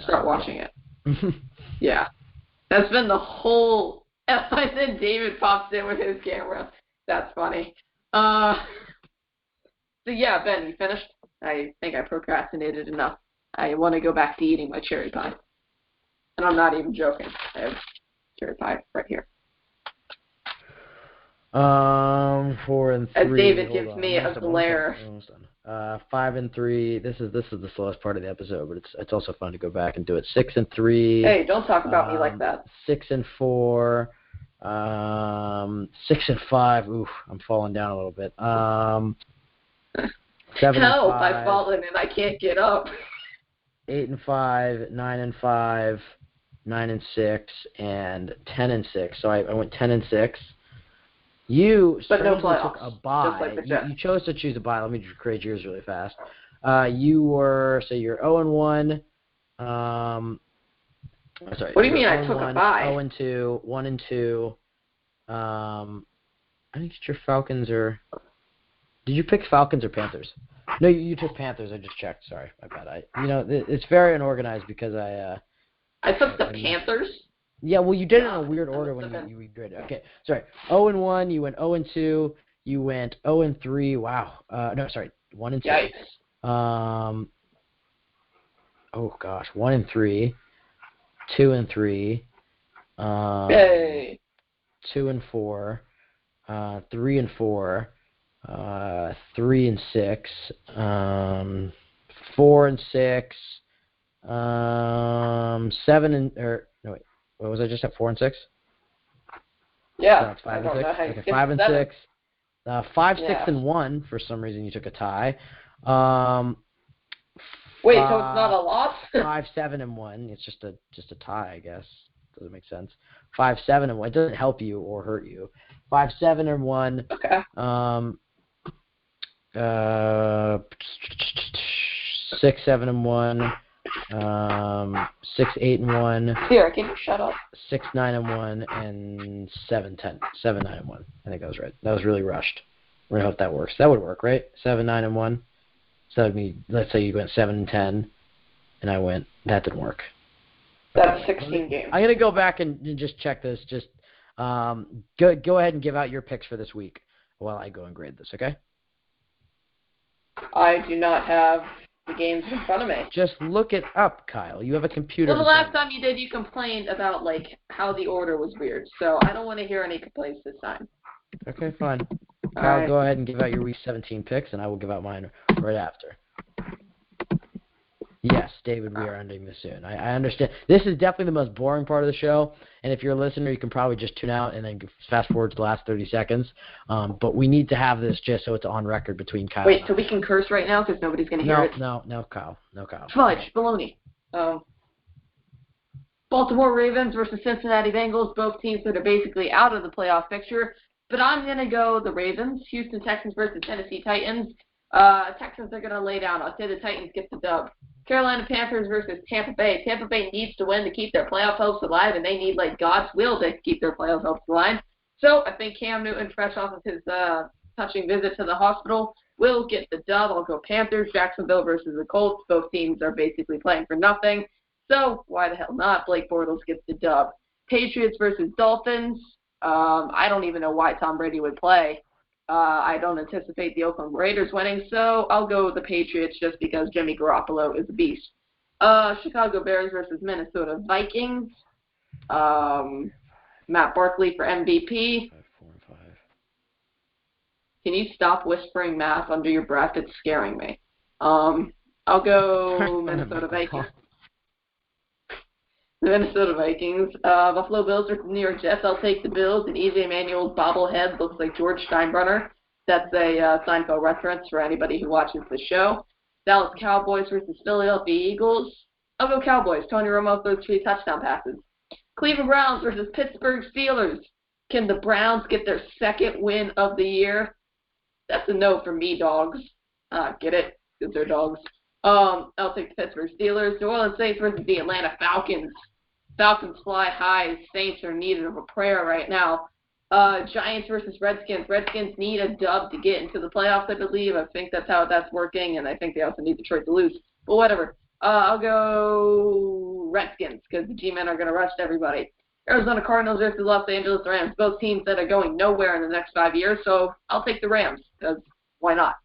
Start watching it. Yeah. That's been the whole... And then David pops in with his camera. That's funny. So, yeah, Ben, you finished? I think I procrastinated enough. I want to go back to eating my cherry pie. And I'm not even joking. I have cherry pie right here. 4 and 3. As David gives me a glare. 5 and 3. This is the slowest part of the episode, but it's also fun to go back and do it. 6 and 3. Hey, don't talk about me like that. 6 and 4. 6 and 5. Oof, I'm falling down a little bit. 7 Help! and 5. I've fallen and I can't get up. 8 and 5. 9 and 5. 9 and 6. And 10 and 6. So I went 10 and 6. You took a bye. You chose to choose a bye. Let me just create yours really fast. You're 0-1. Sorry. What do you mean I took a bye? 0-2, 1-2. I think it's your Falcons or. Did you pick Falcons or Panthers? No, you took Panthers. I just checked. Sorry, my bad. It's very unorganized because I took the Panthers. Yeah, well, you did it in a weird order when you graded. Okay, sorry. 0-1, you went 0-2, you went 0-3. Wow. No, sorry, 1-2. Yikes. Oh gosh, 1-3, 2-3. Yay. 2-4, 3-4, 3-6, 4-6, 7 and or no wait. What was I just at 4 and 6? Yeah. So 5 and 6. Okay, 5 and 6. 5, 6 and 1. For some reason, you took a tie. Wait, so it's not a loss? 5, 7 and 1. It's just a tie, I guess. Doesn't make sense. 5, 7 and 1. It doesn't help you or hurt you. 5, 7 and 1. Okay. 6-7-1, 6-8-1. Here, can you shut up? 6-9-1, and 7-10. 7-9-1. I think that was right. That was really rushed. I hope that works. That would work, right? 7-9-1. So that would be, let's say you went 7-10, and I went. That didn't work. That's 16 games. I'm gonna go back and just check this. Just go ahead and give out your picks for this week while I go and grade this. Okay? I do not have the games in front of me. Just look it up, Kyle. You have a computer. Well, the last time you did, you complained about like how the order was weird. So I don't want to hear any complaints this time. Okay, fine. All Kyle, right. go ahead and give out your Week 17 picks, and I will give out mine right after. Yes, David, we are ending this soon. I understand. This is definitely the most boring part of the show, and if you're a listener, you can probably just tune out and then fast forward to the last 30 seconds. But we need to have this just so it's on record between Kyle Wait, and so we can curse right now because nobody's going to hear it? No, Kyle. No, Kyle. Fudge, baloney. Baltimore Ravens versus Cincinnati Bengals, both teams that are basically out of the playoff picture. But I'm going to go the Ravens. Houston Texans versus Tennessee Titans. Texans are going to lay down. I'll say the Titans get the dub. Carolina Panthers versus Tampa Bay. Tampa Bay needs to win to keep their playoff hopes alive, and they need, like, God's will to keep their playoff hopes alive. So I think Cam Newton, fresh off of his touching visit to the hospital, will get the dub. I'll go Panthers. Jacksonville versus the Colts. Both teams are basically playing for nothing. So why the hell not? Blake Bortles gets the dub. Patriots versus Dolphins. I don't even know why Tom Brady would play. I don't anticipate the Oakland Raiders winning, so I'll go with the Patriots just because Jimmy Garoppolo is a beast. Chicago Bears versus Minnesota Vikings. Matt Barkley for MVP. 5, 4, and 5. Can you stop whispering math under your breath? It's scaring me. I'll go Minnesota Vikings. The Minnesota Vikings. Buffalo Bills versus New York Jets. I'll take the Bills. And EJ Manuel's bobblehead looks like George Steinbrenner. That's a Seinfeld reference for anybody who watches the show. Dallas Cowboys versus Philadelphia Eagles. I'll go Cowboys. Tony Romo throws 3 touchdown passes. Cleveland Browns versus Pittsburgh Steelers. Can the Browns get their second win of the year? That's a no for me, dogs. Get it? Because they're dogs. I'll take the Pittsburgh Steelers. New Orleans Saints versus the Atlanta Falcons. Falcons fly high. Saints are needed of a prayer right now. Giants versus Redskins. Redskins need a dub to get into the playoffs, I believe. I think that's how that's working, and I think they also need Detroit to lose. But whatever. I'll go Redskins because the G-men are going to rush everybody. Arizona Cardinals versus Los Angeles Rams. Both teams that are going nowhere in the next 5 years, so I'll take the Rams because why not?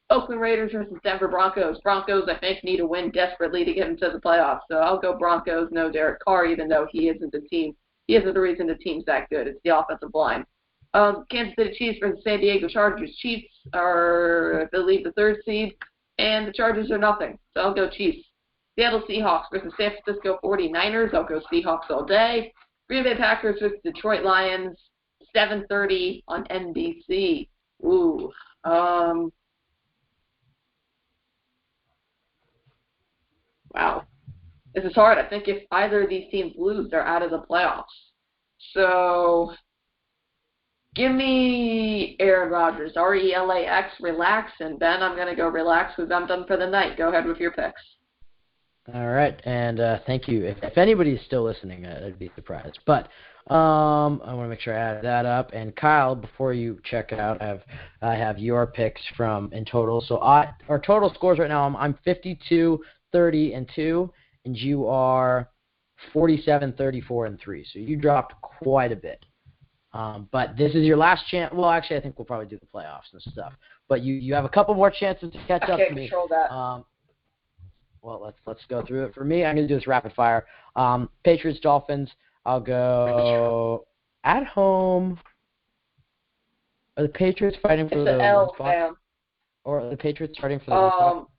Oakland Raiders versus Denver Broncos. Broncos, I think, need a win desperately to get into the playoffs. So I'll go Broncos. No Derek Carr, even though he isn't the team. He isn't the reason the team's that good. It's the offensive line. Kansas City Chiefs versus San Diego Chargers. Chiefs are, I believe, the 3rd seed, and the Chargers are nothing. So I'll go Chiefs. Seattle Seahawks versus San Francisco 49ers. I'll go Seahawks all day. Green Bay Packers versus Detroit Lions. 7:30 on NBC. Ooh. Wow. This is hard. I think if either of these teams lose, they're out of the playoffs. So, give me Aaron Rodgers. RELAX, relax. And Ben, I'm going to go relax because I'm done for the night. Go ahead with your picks. All right, and thank you. If anybody's still listening, I'd be surprised. But I want to make sure I add that up. And Kyle, before you check out, I have your picks in total. So our total scores right now, I'm 52, 30, and 2, and you are 47, 34, and 3. So you dropped quite a bit. But this is your last chance. Well, actually, I think we'll probably do the playoffs and stuff. But you have a couple more chances to catch up to me. I can't control that. Well, let's go through it. For me, I'm going to do this rapid fire. Patriots, Dolphins. I'll go at home. Are the Patriots fighting for the L spot? Or are the Patriots fighting for the spot?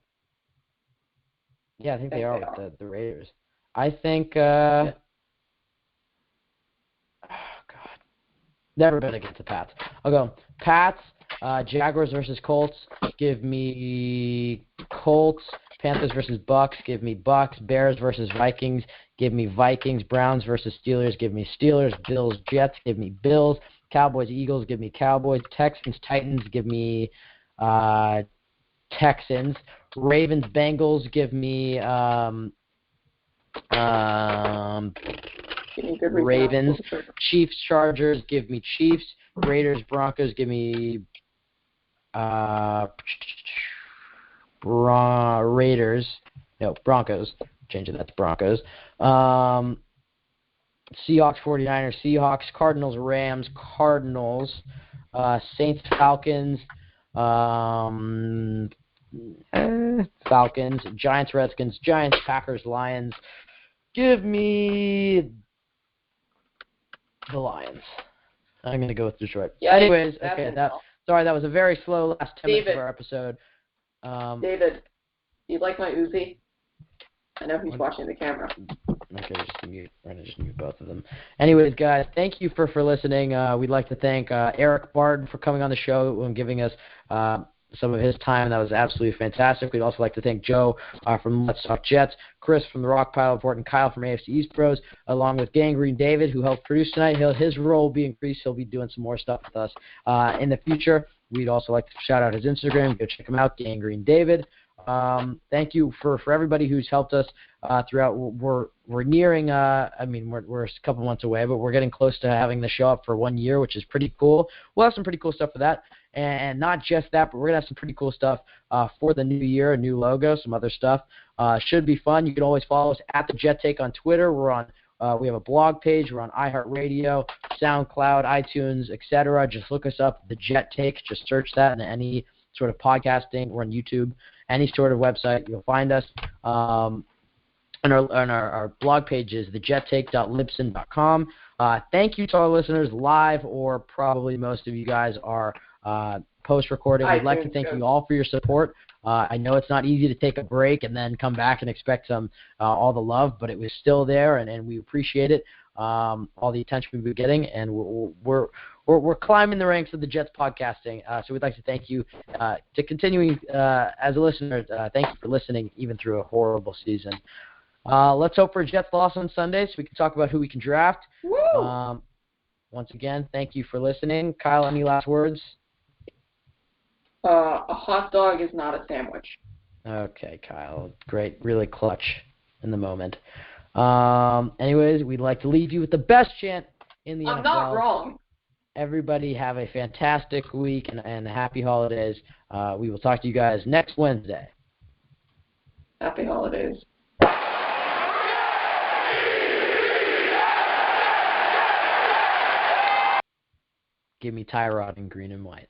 Yeah, I think they are with the Raiders. I think. Oh God, never bet against the Pats. I'll go Pats. Jaguars versus Colts. Give me Colts. Panthers versus Bucks. Give me Bucks. Bears versus Vikings. Give me Vikings. Browns versus Steelers. Give me Steelers. Bills Jets. Give me Bills. Cowboys Eagles. Give me Cowboys. Texans Titans. Give me Texans. Ravens, Bengals, give me Ravens. Chiefs, Chargers, give me Chiefs. Raiders, Broncos, give me Raiders. No, Broncos. Changing that to Broncos. Seahawks, 49ers, Seahawks. Cardinals, Rams, Cardinals. Saints, Falcons. Falcons. Giants, Redskins. Giants, Packers, Lions. Give me the Lions. I'm going to go with Detroit. Yeah, anyways, okay. That was a very slow last 10 minutes of our episode. David, do you like my Uzi? I know he's watching the camera. Okay, we're going to just mute both of them. Anyways, guys, thank you for listening. We'd like to thank Eric Barton for coming on the show and giving us some of his time. That was absolutely fantastic. We'd also like to thank Joe from Let's Talk Jets, Chris from the Rock Pile Report, and Kyle from AFC East Bros, along with Gangrene David, who helped produce tonight. His role will be increased. He'll be doing some more stuff with us in the future. We'd also like to shout out his Instagram. Go check him out, Gangrene David. Thank you for everybody who's helped us throughout. We're nearing, we're a couple months away, but we're getting close to having the show up for 1 year, which is pretty cool. We'll have some pretty cool stuff for that. And not just that, but we're going to have some pretty cool stuff for the new year, a new logo, some other stuff. Should be fun. You can always follow us at thejettake on Twitter. We're on. We have a blog page. We're on iHeartRadio, SoundCloud, iTunes, etc. Just look us up, The Jet Take. Just search that in any sort of podcasting. We're on YouTube. Any sort of website, you'll find us. And our blog page is thejettake.libsyn.com. Thank you to our listeners live, or probably most of you guys are post-recording. We'd like to thank you all for your support. I know it's not easy to take a break and then come back and expect some all the love, but it was still there, and we appreciate it, all the attention we've been getting, and we're climbing the ranks of the Jets podcasting. So we'd like to thank you to continuing as a listener. Thank you for listening even through a horrible season. Let's hope for a Jets loss on Sunday so we can talk about who we can draft. Woo! Once again, thank you for listening. Kyle, any last words? A hot dog is not a sandwich. Okay, Kyle. Great. Really clutch in the moment. Anyways, we'd like to leave you with the best chant in the NFL. I'm not wrong. Everybody have a fantastic week and happy holidays. We will talk to you guys next Wednesday. Happy holidays. Give me Tyrod in green and white.